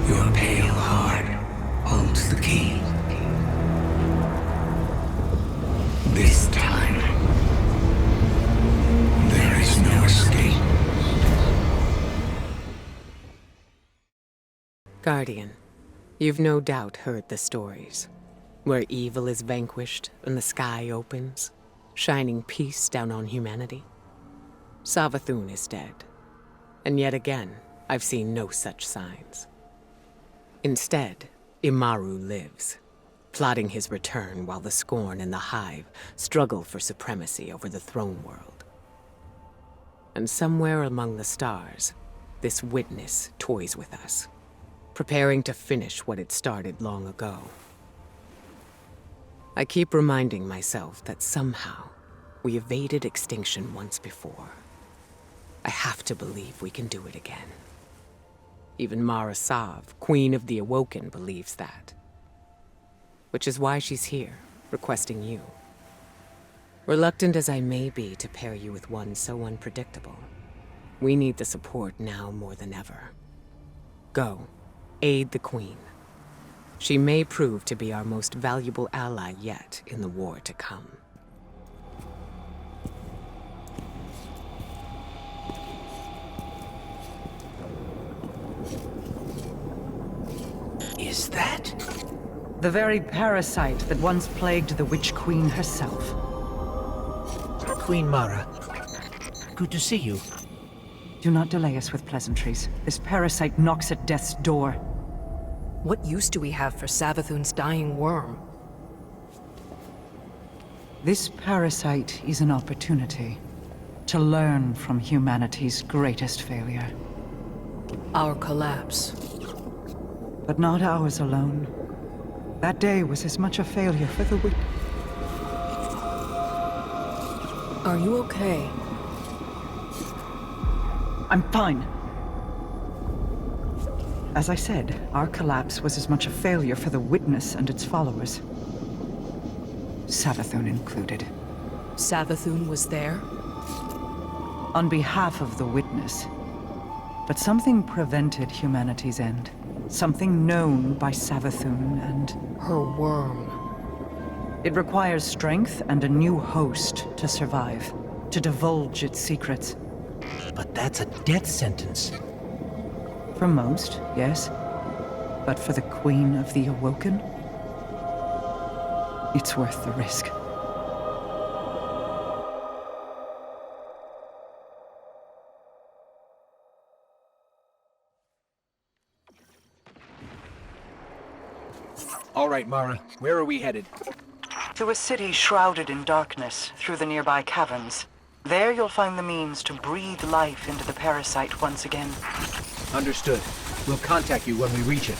Your pale heart holds the key. This time, there is no escape. Guardian, you've no doubt heard the stories, where evil is vanquished and the sky opens, shining peace down on humanity. Savathun is dead, and yet again, I've seen no such signs. Instead, Imaru lives, plotting his return while the Scorn and the Hive struggle for supremacy over the throne world. And somewhere among the stars, this witness toys with us, preparing to finish what it started long ago. I keep reminding myself that somehow we evaded extinction once before. I have to believe we can do it again. Even Mara Sav, Queen of the Awoken, believes that. Which is why she's here, requesting you. Reluctant as I may be to pair you with one so unpredictable, we need the support now more than ever. Go, aid the Queen. She may prove to be our most valuable ally yet in the war to come. Is that? The very parasite that once plagued the Witch Queen herself. Queen Mara, good to see you. Do not delay us with pleasantries. This parasite knocks at death's door. What use do we have for Savathun's dying worm? This parasite is an opportunity to learn from humanity's greatest failure. Our collapse. But not ours alone. That day was as much a failure for the Are you okay? I'm fine. As I said, our collapse was as much a failure for the Witness and its followers. Savathun included. Savathun was there? On behalf of the Witness. But something prevented humanity's end. Something known by Savathun and her worm. It requires strength and a new host to survive, to divulge its secrets. But that's a death sentence. For most, yes. But for the Queen of the Awoken, it's worth the risk. All right, Mara, where are we headed? To a city shrouded in darkness through the nearby caverns. There you'll find the means to breathe life into the parasite once again. Understood. We'll contact you when we reach it.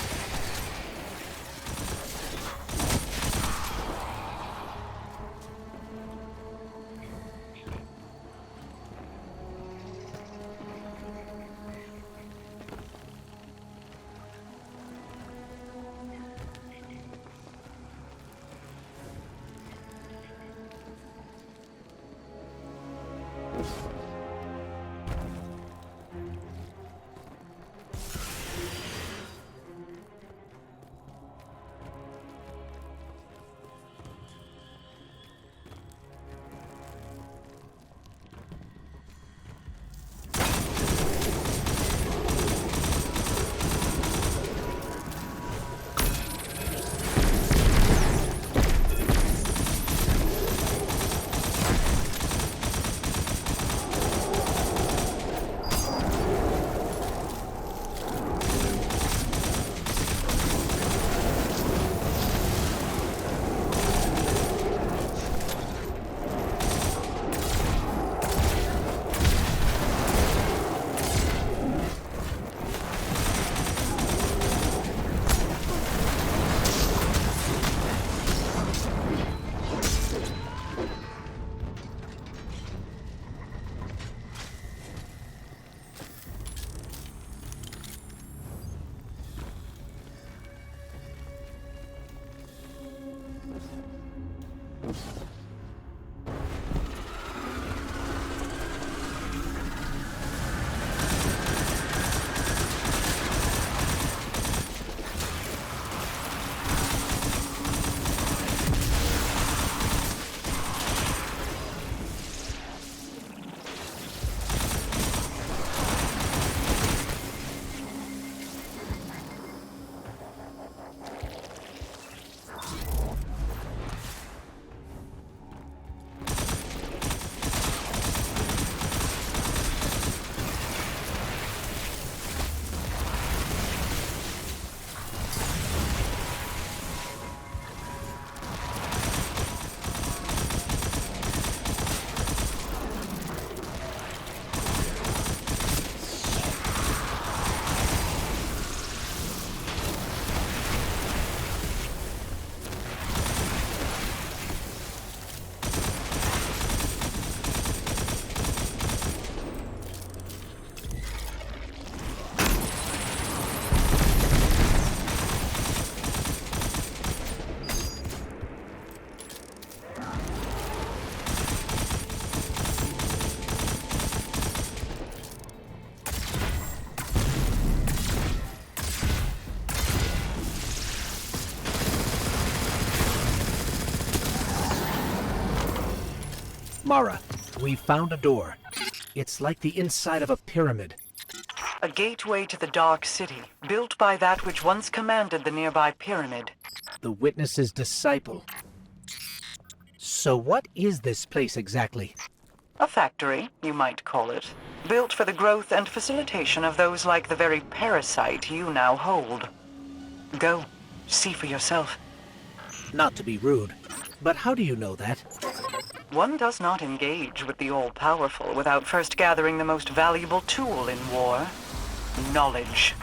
Mara, we found a door. It's like the inside of a pyramid. A gateway to the Dark City, built by that which once commanded the nearby pyramid. The Witness's disciple. So what is this place exactly? A factory, you might call it. Built for the growth and facilitation of those like the very parasite you now hold. Go, see for yourself. Not to be rude, but how do you know that? One does not engage with the all-powerful without first gathering the most valuable tool in war. Knowledge.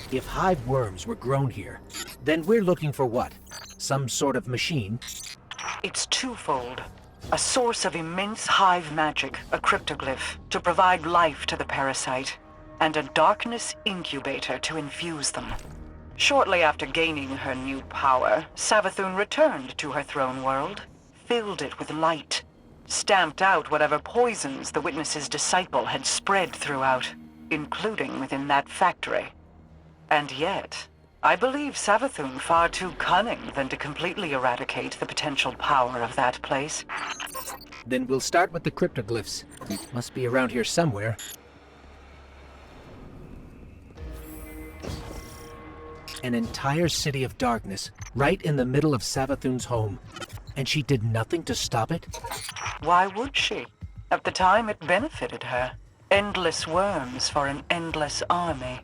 If hive worms were grown here, then we're looking for what? Some sort of machine? It's twofold. A source of immense hive magic, a cryptoglyph, to provide life to the parasite, and a darkness incubator to infuse them. Shortly after gaining her new power, Savathun returned to her throne world, filled it with light, stamped out whatever poisons the Witness's disciple had spread throughout, including within that factory. And yet, I believe Savathun far too cunning than to completely eradicate the potential power of that place. Then we'll start with the cryptoglyphs. Must be around here somewhere. An entire city of darkness, right in the middle of Savathun's home. And she did nothing to stop it? Why would she? At the time, it benefited her. Endless worms for an endless army.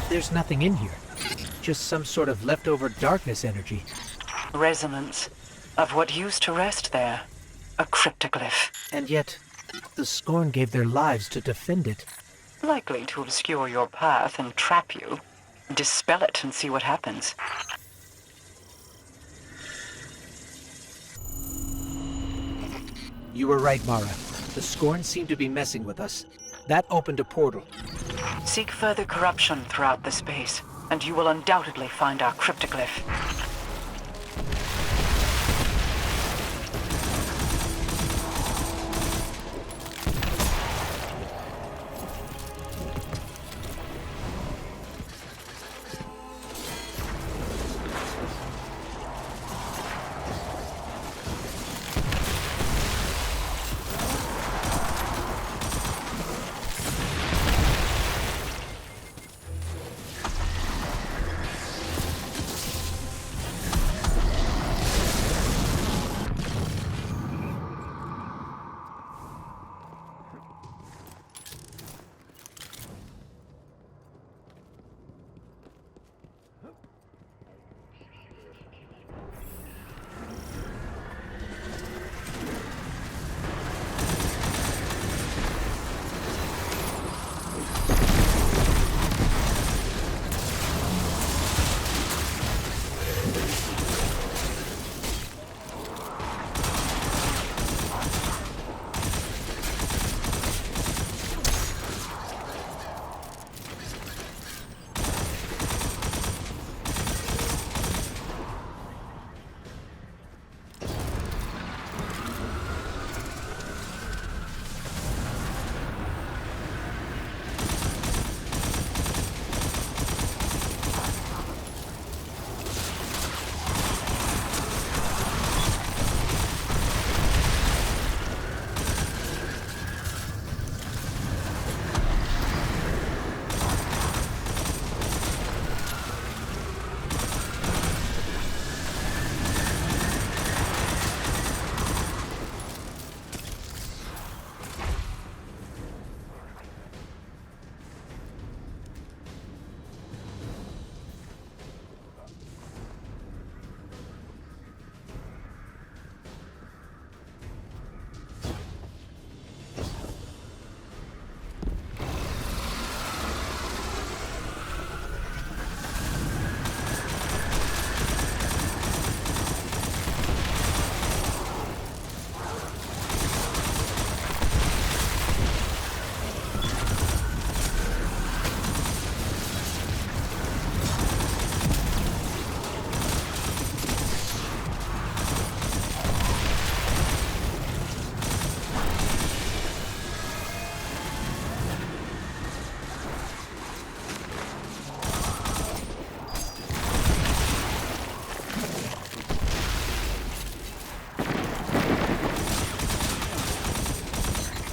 There's nothing in here. Just some sort of leftover darkness energy. Resonance of what used to rest there. A cryptoglyph. And yet, the Scorn gave their lives to defend it. Likely to obscure your path and trap you. Dispel it and see what happens. You were right, Mara. The Scorn seemed to be messing with us. That opened a portal. Seek further corruption throughout the space, and you will undoubtedly find our cryptoglyph.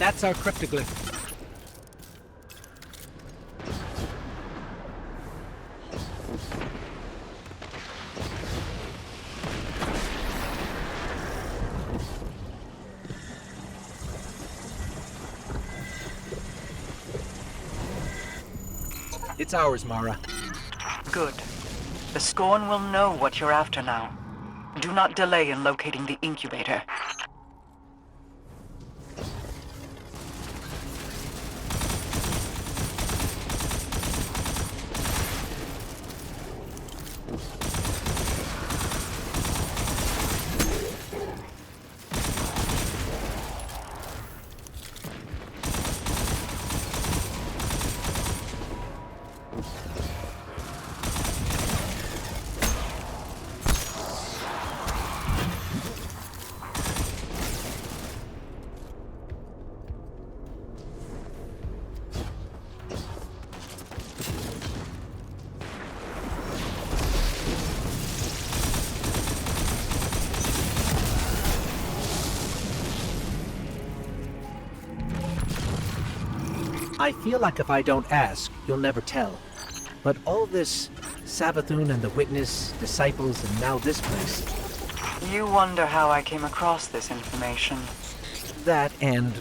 That's our cryptoglyph. It's ours, Mara. Good. The Scorn will know what you're after now. Do not delay in locating the incubator. I feel like if I don't ask, you'll never tell. But all this Savathun and the Witness, disciples, and now this place. You wonder how I came across this information. That and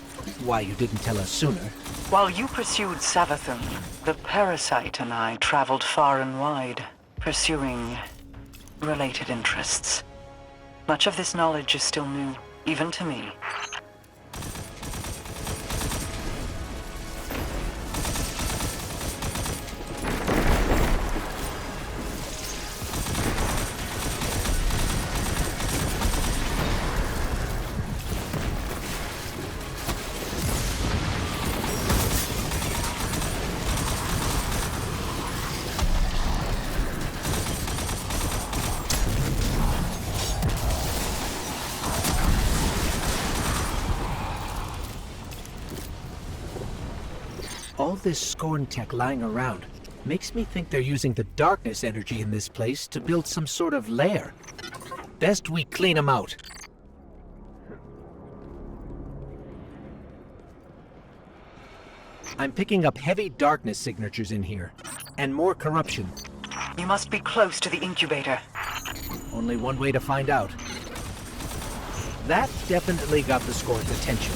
why you didn't tell us sooner. While you pursued Savathun, the parasite and I traveled far and wide, pursuing related interests. Much of this knowledge is still new, even to me. All this Scorn tech lying around makes me think they're using the darkness energy in this place to build some sort of lair. Best we clean them out. I'm picking up heavy darkness signatures in here, and more corruption. You must be close to the incubator. Only one way to find out. That definitely got the Scorn's attention.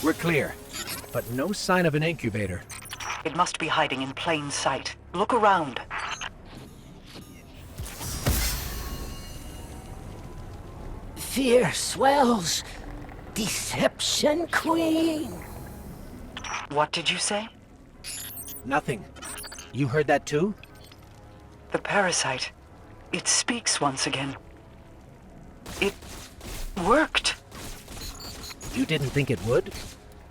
We're clear, but no sign of an incubator. It must be hiding in plain sight. Look around. Fear swells. Deception Queen. What did you say? Nothing. You heard that too? The parasite. It speaks once again. It worked. You didn't think it would?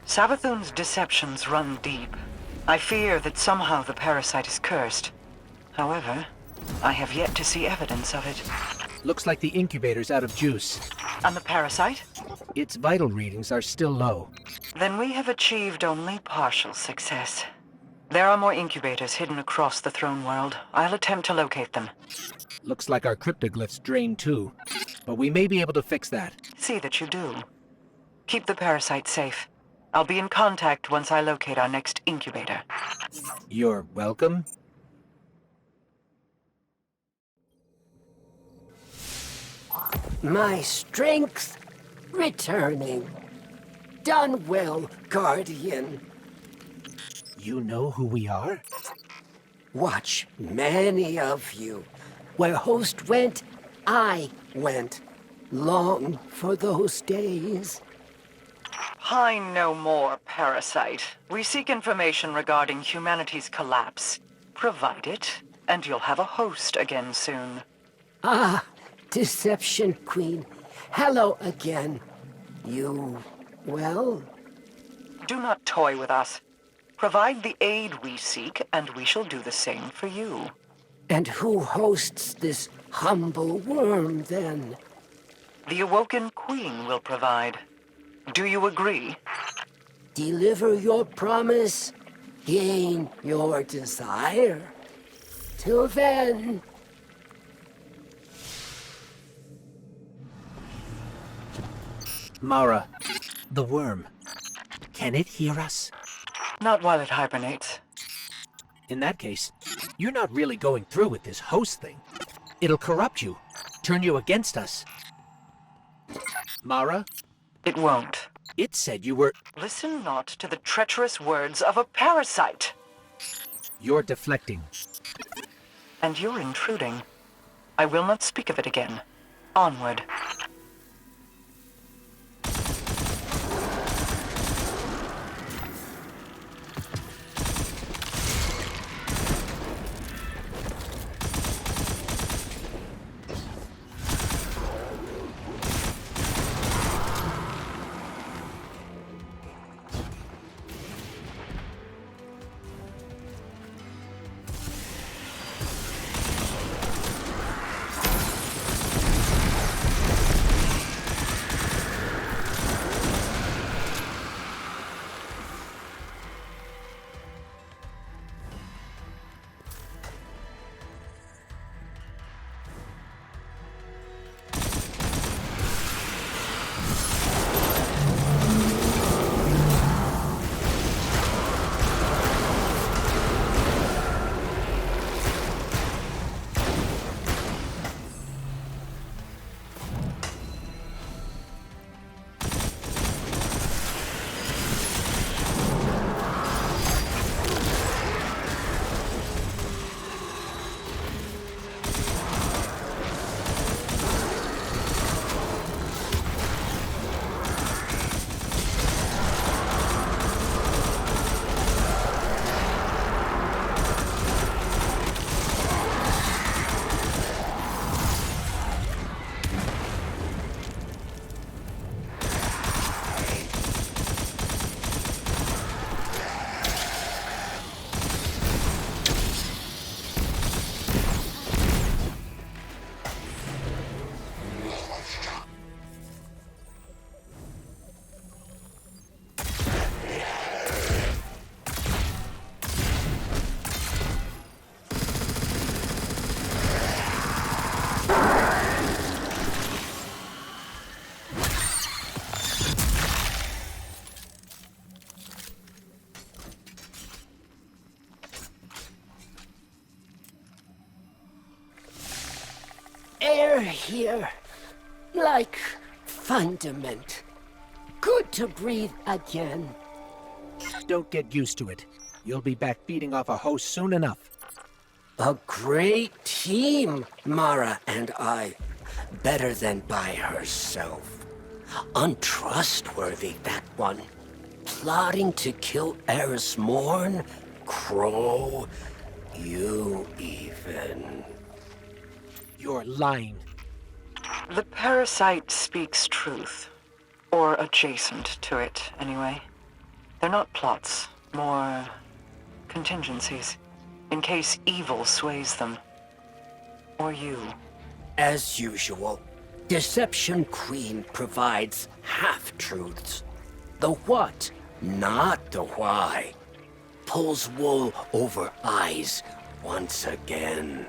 Savathun's deceptions run deep. I fear that somehow the parasite is cursed. However, I have yet to see evidence of it. Looks like the incubator's out of juice. And the parasite? Its vital readings are still low. Then we have achieved only partial success. There are more incubators hidden across the throne world. I'll attempt to locate them. Looks like our cryptoglyphs drained too. But we may be able to fix that. See that you do. Keep the parasite safe. I'll be in contact once I locate our next incubator. You're welcome. My strength returning. Done well, Guardian. You know who we are? Watch many of you. Where Host went, I went. Long for those days. Pine no more, parasite. We seek information regarding humanity's collapse. Provide it, and you'll have a host again soon. Ah, Deception Queen. Hello again. You, well? Do not toy with us. Provide the aid we seek, and we shall do the same for you. And who hosts this humble worm, then? The Awoken Queen will provide. Do you agree? Deliver your promise, gain your desire. Till then... Mara, the worm. Can it hear us? Not while it hibernates. In that case, you're not really going through with this host thing. It'll corrupt you, turn you against us. Mara? It won't. It said you were... Listen not to the treacherous words of a parasite. You're deflecting. And you're intruding. I will not speak of it again. Onward. Air here, like fundament. good to breathe again. Don't get used to it. You'll be back feeding off a host soon enough. A great team, Mara and I. Better than by herself. Untrustworthy, that one. Plotting to kill Eris Morn, Crow, you even. You're lying. The parasite speaks truth. Or adjacent to it, anyway. They're not plots, more contingencies. In case evil sways them. Or you. As usual, Deception Queen provides half-truths. The what, not the why. Pulls wool over eyes once again.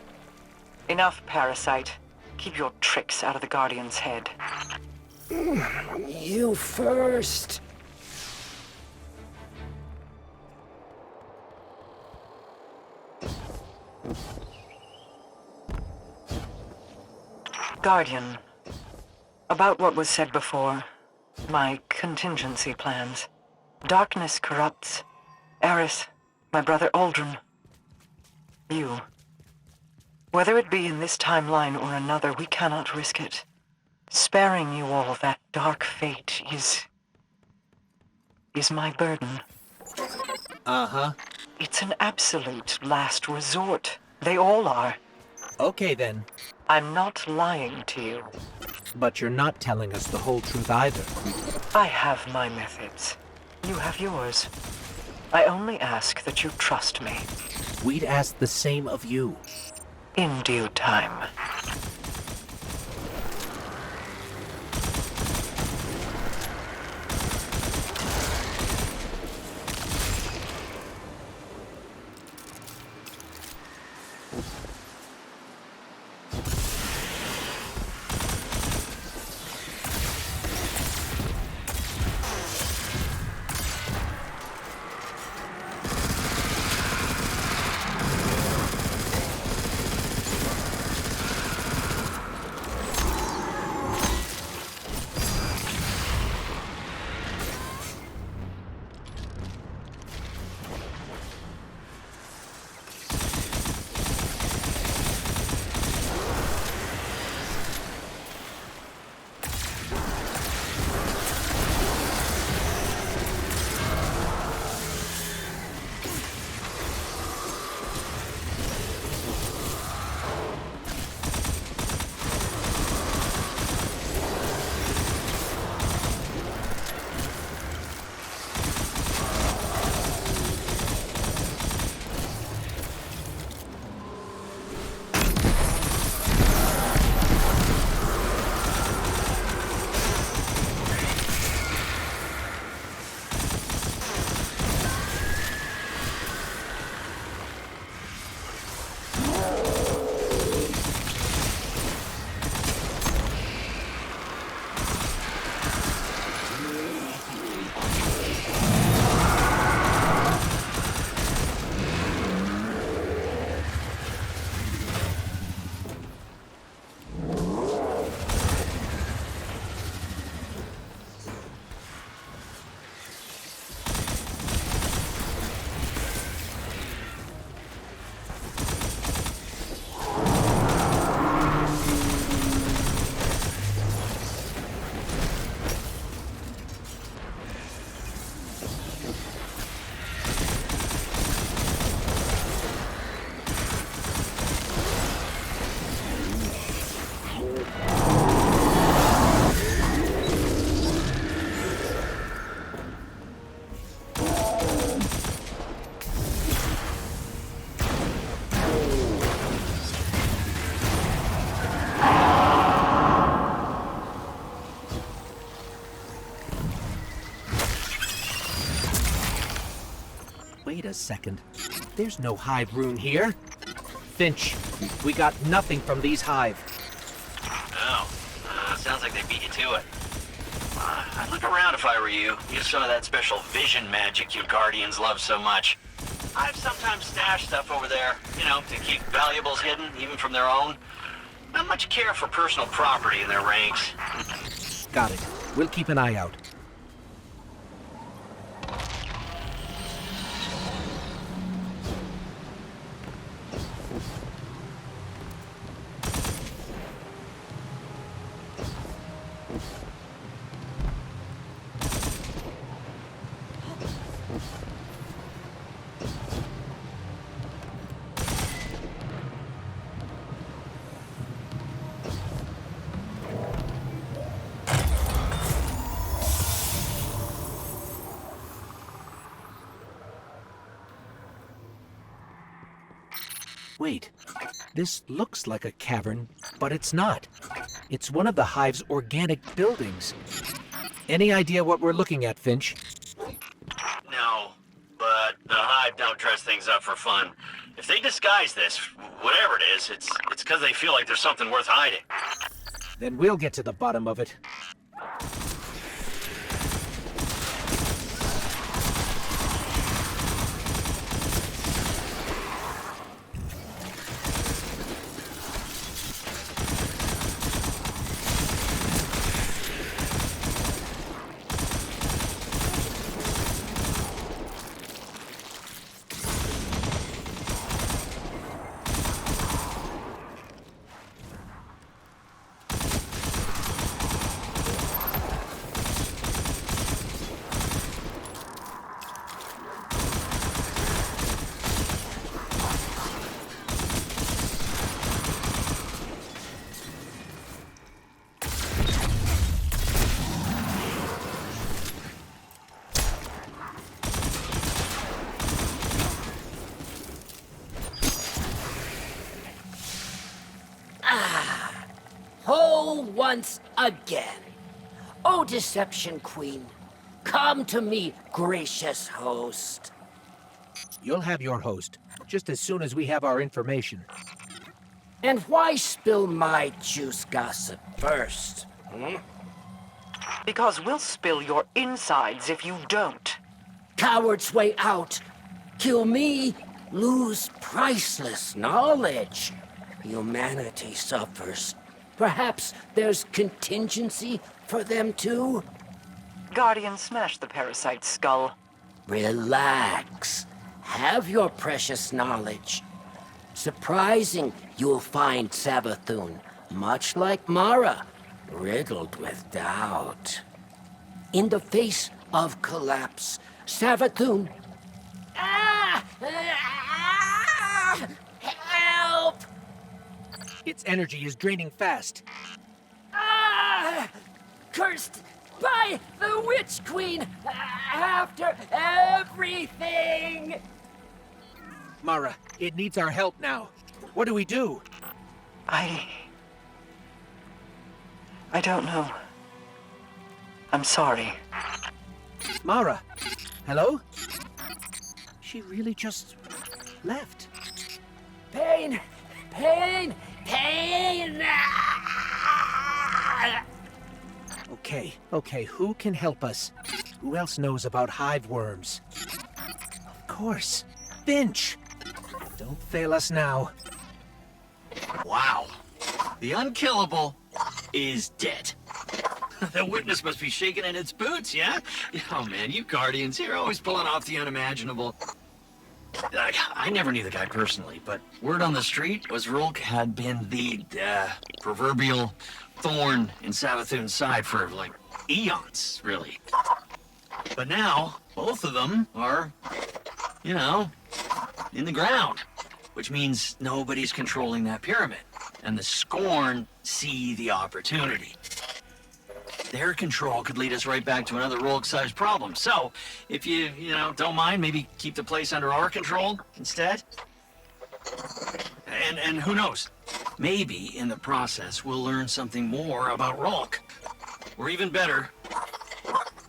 Enough, Parasite. Keep your tricks out of the Guardian's head. You first. Guardian, about what was said before, my contingency plans. Darkness corrupts. Eris, my brother Aldrin. You. Whether it be in this timeline or another, we cannot risk it. Sparing you all that dark fate is my burden. Uh-huh. It's an absolute last resort. They all are. Okay, then. I'm not lying to you. But you're not telling us the whole truth either. I have my methods. You have yours. I only ask that you trust me. We'd ask the same of you. In due time. Wait a second. There's no hive rune here. Finch, we got nothing from these hive. Oh, sounds like they beat you to it. I'd look around if I were you. Use some of that special vision magic you Guardians love so much. I've sometimes stashed stuff over there, to keep valuables hidden, even from their own. Not much care for personal property in their ranks. Got it. We'll keep an eye out. Wait, this looks like a cavern, but it's not. It's one of the Hive's organic buildings. Any idea what we're looking at, Finch? No, but the Hive don't dress things up for fun. If they disguise this, whatever it is, it's because they feel like there's something worth hiding. Then we'll get to the bottom of it. Once again. O Deception Queen, come to me, gracious host. You'll have your host, just as soon as we have our information. And why spill my juice gossip first? Because we'll spill your insides if you don't. Coward's way out. Kill me, lose priceless knowledge. Humanity suffers. Perhaps there's contingency for them too? Guardian, smash the parasite's skull. Relax. Have your precious knowledge. Surprising, you'll find Savathun, much like Mara, riddled with doubt. In the face of collapse, Savathun... Help! Its energy is draining fast. Cursed by the Witch Queen after everything! Mara, it needs our help now. What do we do? I don't know. I'm sorry. Mara, hello? She really just left. Pain! Pain! Pain! Okay, who can help us? Who else knows about hive worms? Of course, Finch! Don't fail us now. Wow. The unkillable is dead. The witness must be shaking in its boots, yeah? Oh man, you Guardians, you're always pulling off the unimaginable. I never knew the guy personally, but word on the street was Relic had been the proverbial thorn in Savathun's side for, like, eons, really. But now, both of them are, you know, in the ground, which means nobody's controlling that pyramid. And the Scorn see the opportunity. Their control could lead us right back to another Relic-sized problem. So, if you don't mind, maybe keep the place under our control instead? And who knows? Maybe, in the process, we'll learn something more about Relic. Or even better,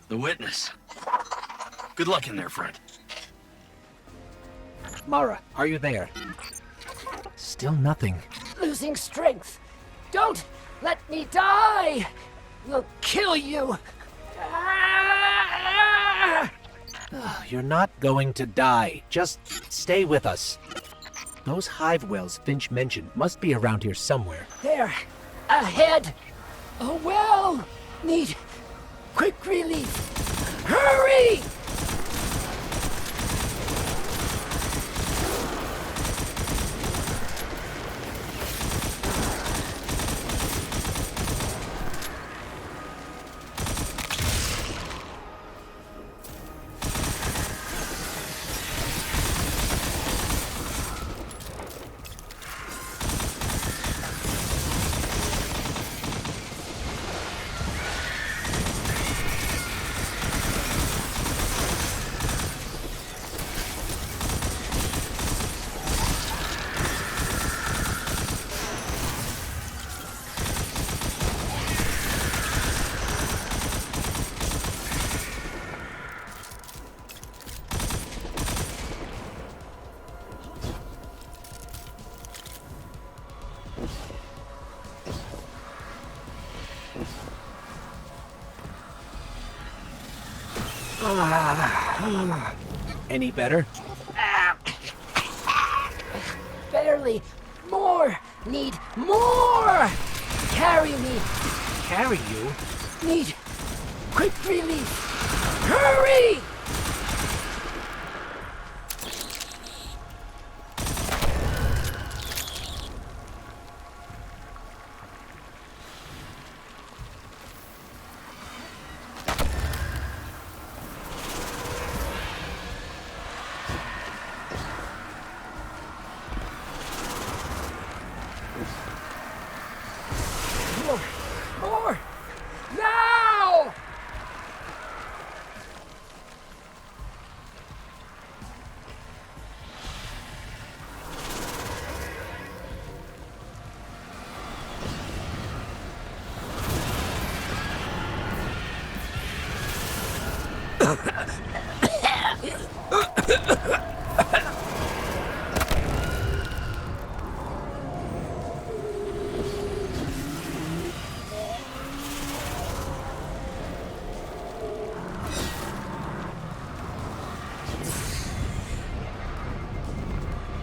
the Witness. Good luck in there, friend. Mara, are you there? Still nothing. Losing strength. Don't let me die! We'll kill you! You're not going to die. Just stay with us. Those hive wells Finch mentioned must be around here somewhere. There! Ahead! A well! Need quick relief! Hurry! Any better? Barely. More. Need more. Carry me. Carry you? Need quick relief. Hurry! More! Now!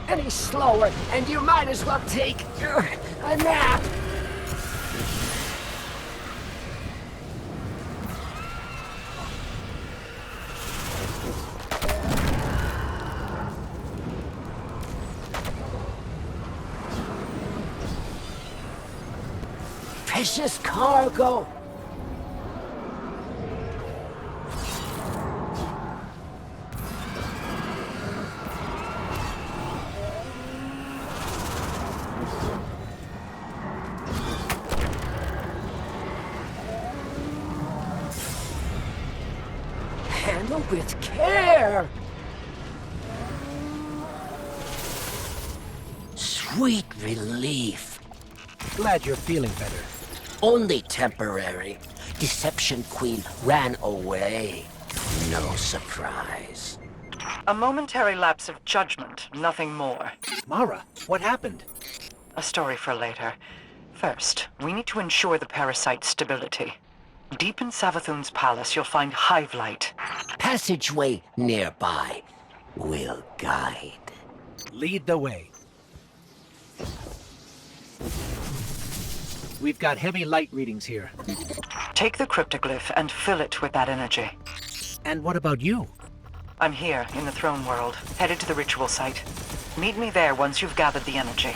Any slower, and you might as well take a nap. Precious cargo. Handle with care. Sweet relief. Glad you're feeling better. Only temporary. Deception Queen ran away. No surprise. A momentary lapse of judgment, nothing more. Mara, what happened? A story for later. First, we need to ensure the parasite's stability. Deep in Savathun's palace, you'll find hive light. Passageway nearby will guide. Lead the way. We've got heavy light readings here. Take the cryptoglyph and fill it with that energy. And what about you? I'm here, in the throne world, headed to the ritual site. Meet me there once you've gathered the energy.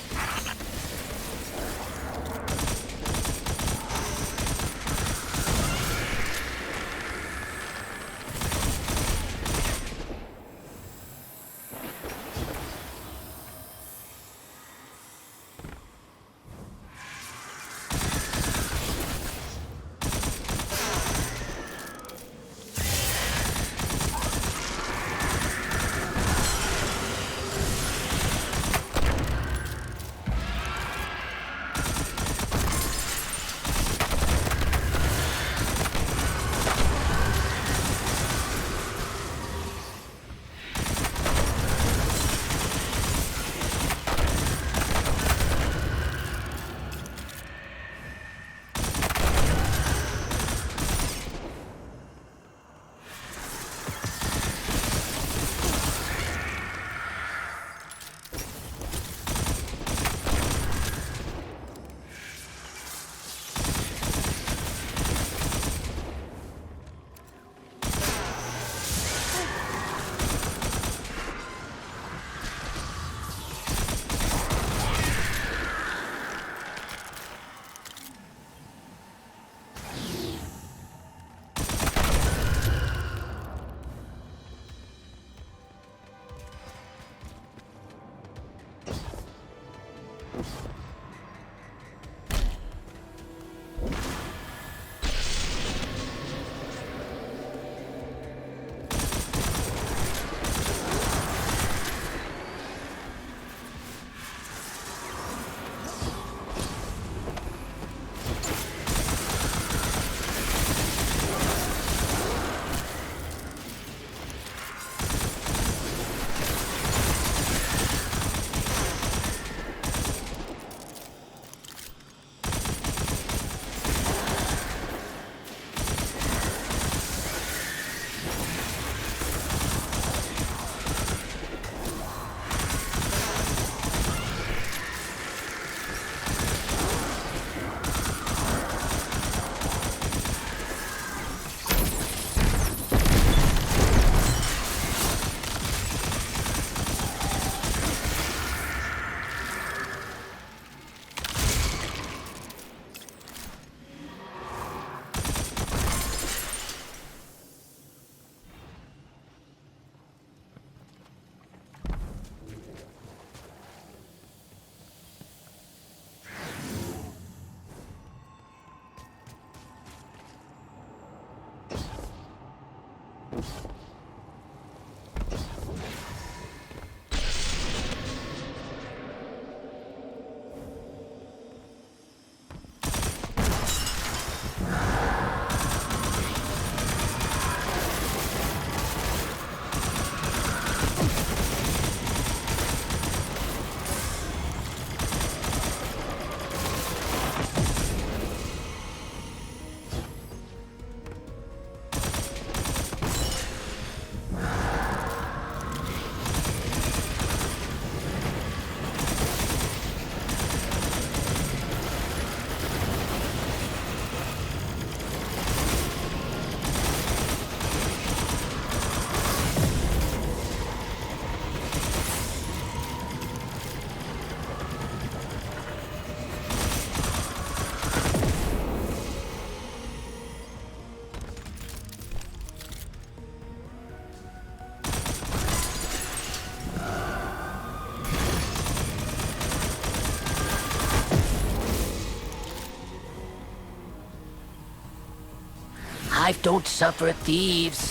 life don't suffer thieves.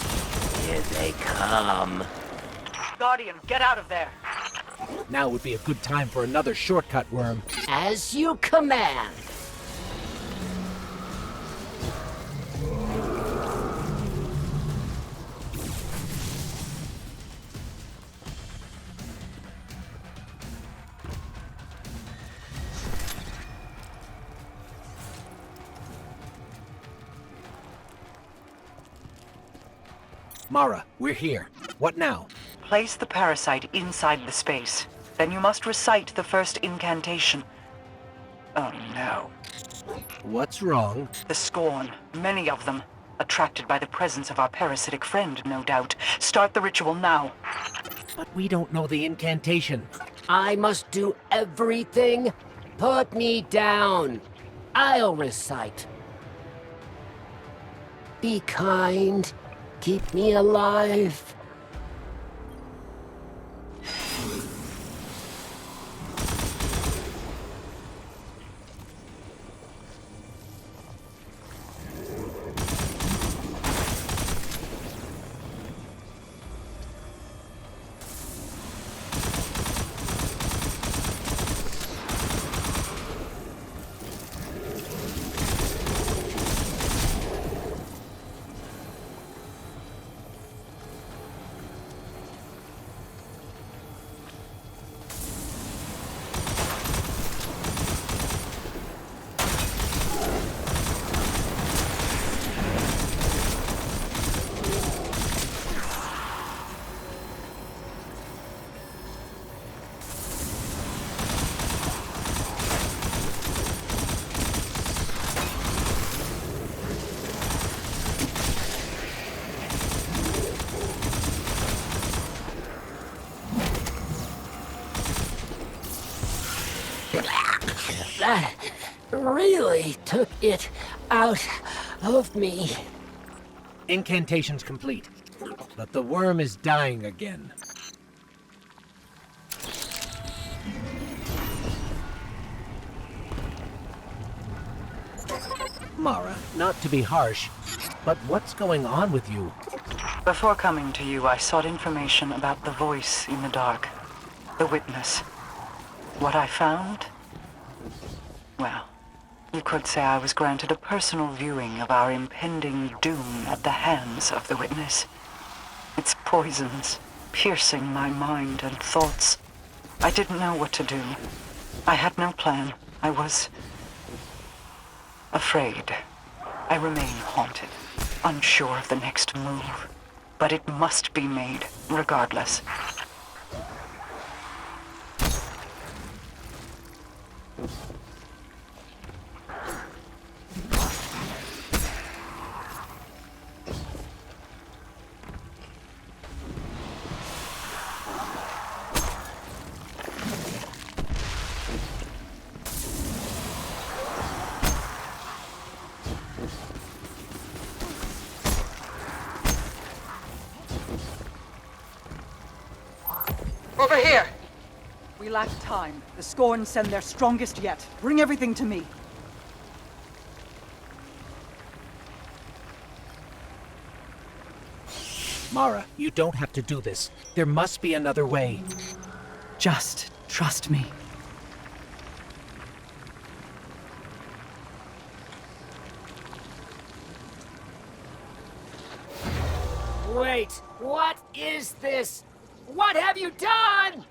Here they come. Guardian, get out of there. Now would be a good time for another shortcut, Worm. As you command. Mara, we're here. What now? Place the parasite inside the space. Then you must recite the first incantation. Oh no. What's wrong? The Scorn, many of them. Attracted by the presence of our parasitic friend, no doubt. Start the ritual now. But we don't know the incantation. I must do everything? Put me down. I'll recite. Be kind. Keep me alive. That really took it out of me. Incantation's complete. But the worm is dying again. Mara, not to be harsh, but what's going on with you? Before coming to you, I sought information about the voice in the dark. The witness. What I found? Well, you could say I was granted a personal viewing of our impending doom at the hands of the witness. Its poisons, piercing my mind and thoughts. I didn't know what to do. I had no plan. I was afraid. I remain haunted, unsure of the next move. But it must be made, regardless. Over here! We lack time. The Scorn send their strongest yet. Bring everything to me. Mara, you don't have to do this. There must be another way. Just trust me. Wait, what is this? What have you done?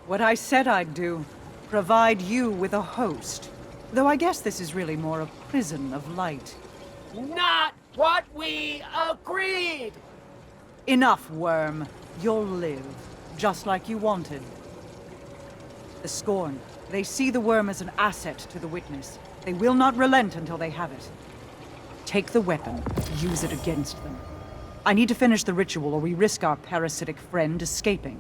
What I said I'd do. Provide you with a host. Though I guess this is really more a prison of light. Not what we agreed! Enough, Worm. You'll live, just like you wanted. The Scorn. They see the Worm as an asset to the Witness. They will not relent until they have it. Take the weapon. Use it against them. I need to finish the ritual or we risk our parasitic friend escaping.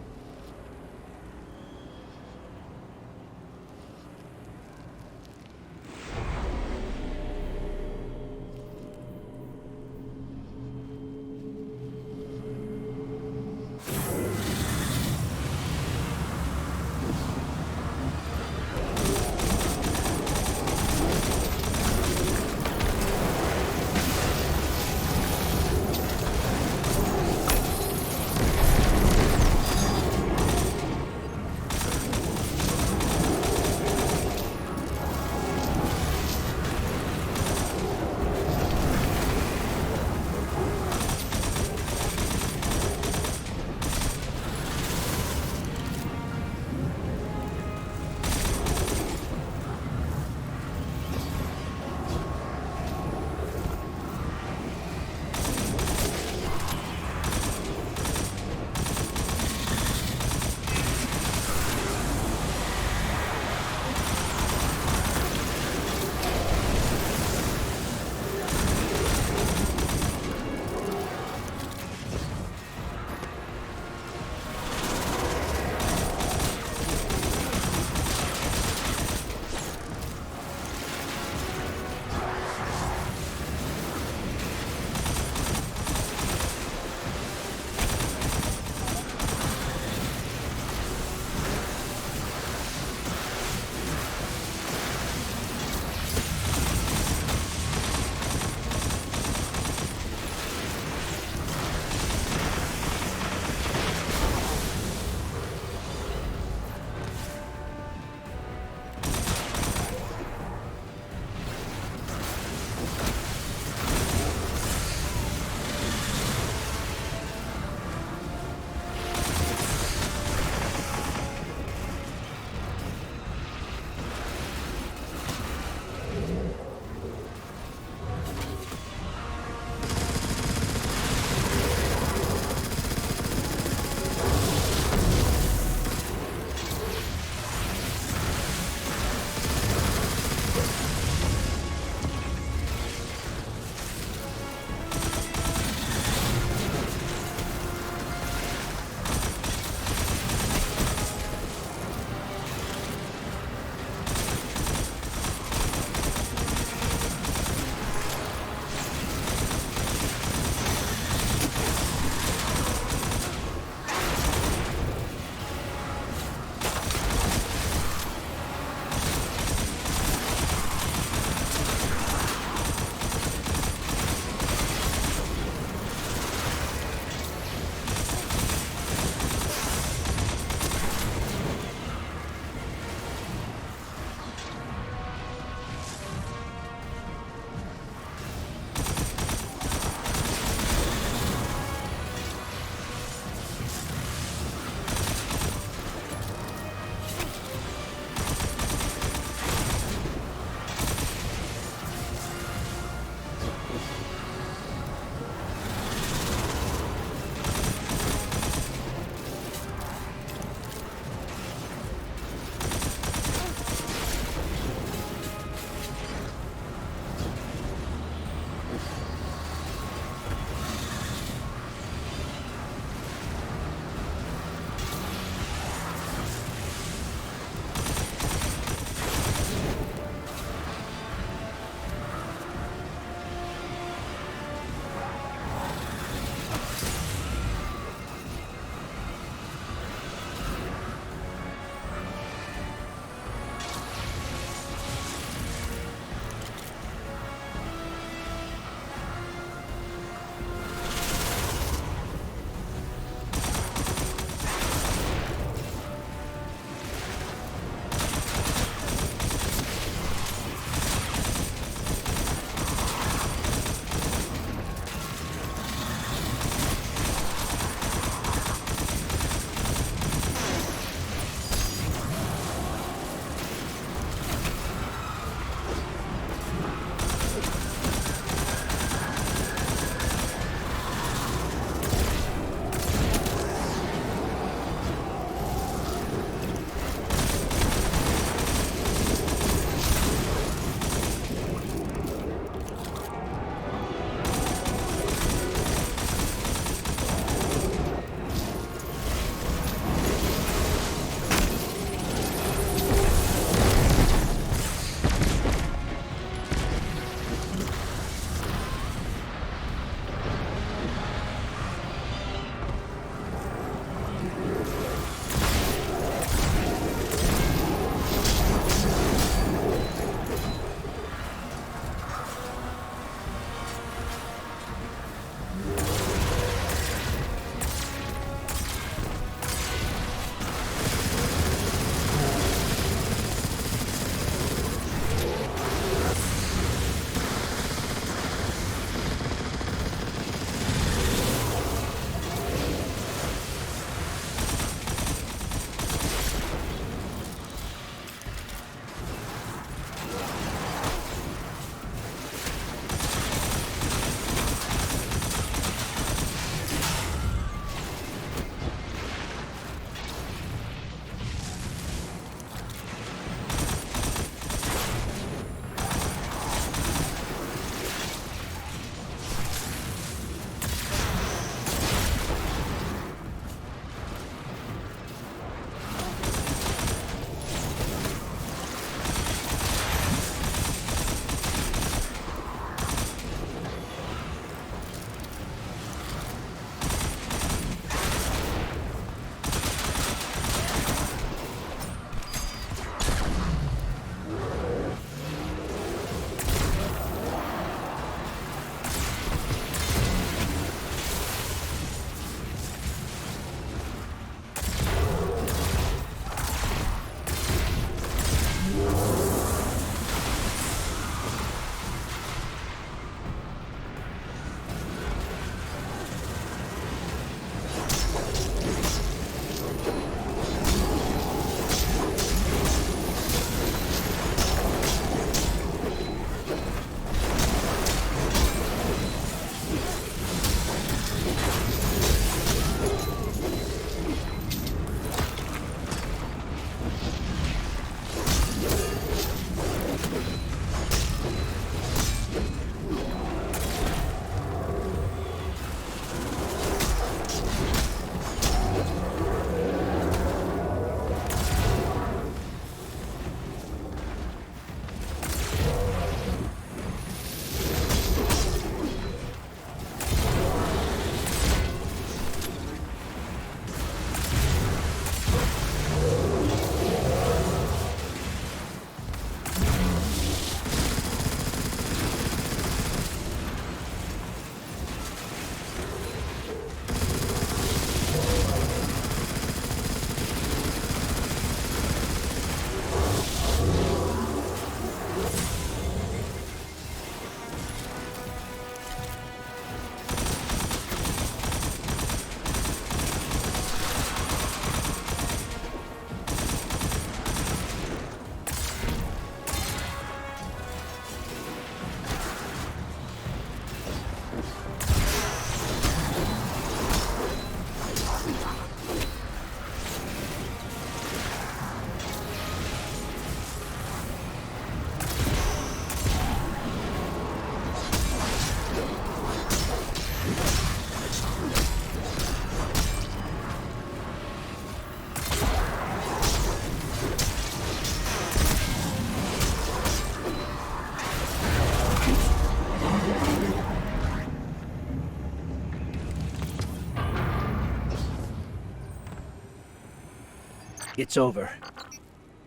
It's over.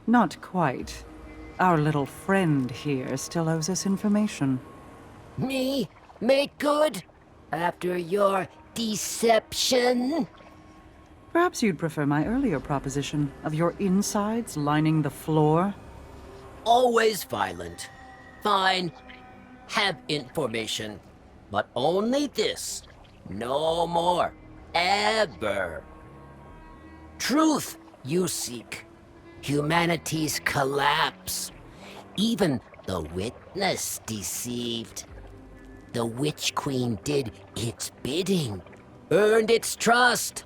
Not quite. Our little friend here still owes us information. Me? Make good? After your deception? Perhaps you'd prefer my earlier proposition of your insides lining the floor? Always violent. Fine. Have information. But only this. No more. Ever. Truth you seek. Humanity's collapse. Even the witness deceived. The Witch Queen did its bidding. Earned its trust.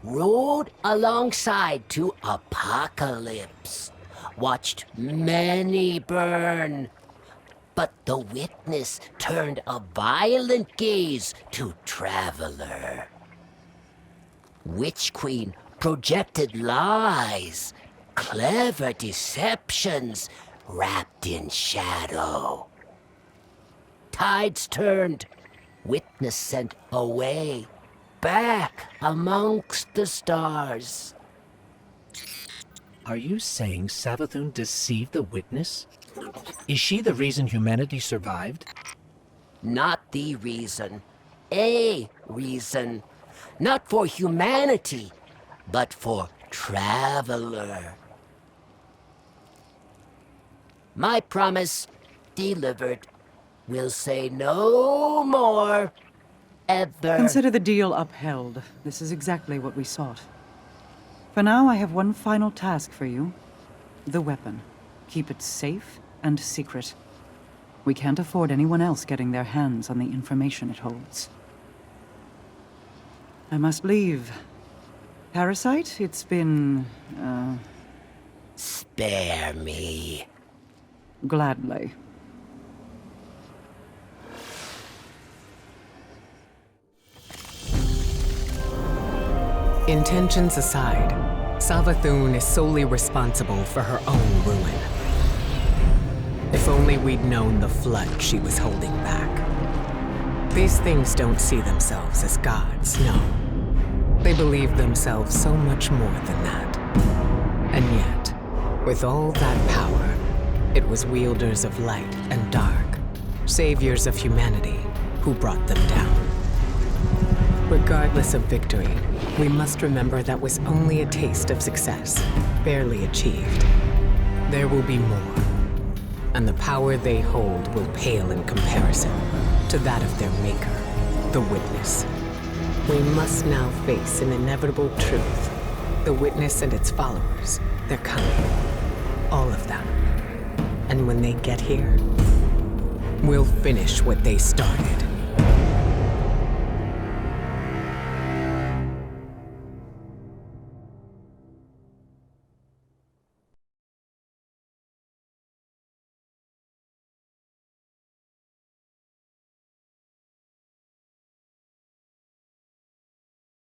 Rode alongside to apocalypse. Watched many burn. But the witness turned a violent gaze to Traveler. Witch Queen projected lies, clever deceptions wrapped in shadow. Tides turned, witness sent away, back amongst the stars. Are you saying Savathun deceived the witness? Is she the reason humanity survived? Not the reason. A reason. Not for humanity, but for Traveler. My promise delivered. We'll say no more. Ever. Consider the deal upheld. This is exactly what we sought. For now, I have one final task for you. The weapon. Keep it safe and secret. We can't afford anyone else getting their hands on the information it holds. I must leave. Parasite, it's been, Spare me. Gladly. Intentions aside, Savathun is solely responsible for her own ruin. If only we'd known the flood she was holding back. These things don't see themselves as gods, no. They believe themselves so much more than that. And yet, with all that power, it was wielders of light and dark, saviors of humanity, who brought them down. Regardless of victory, we must remember that was only a taste of success, barely achieved. There will be more, and the power they hold will pale in comparison to that of their maker, the Witness. We must now face an inevitable truth. The Witness and its followers, they're coming. All of them. And when they get here, we'll finish what they started.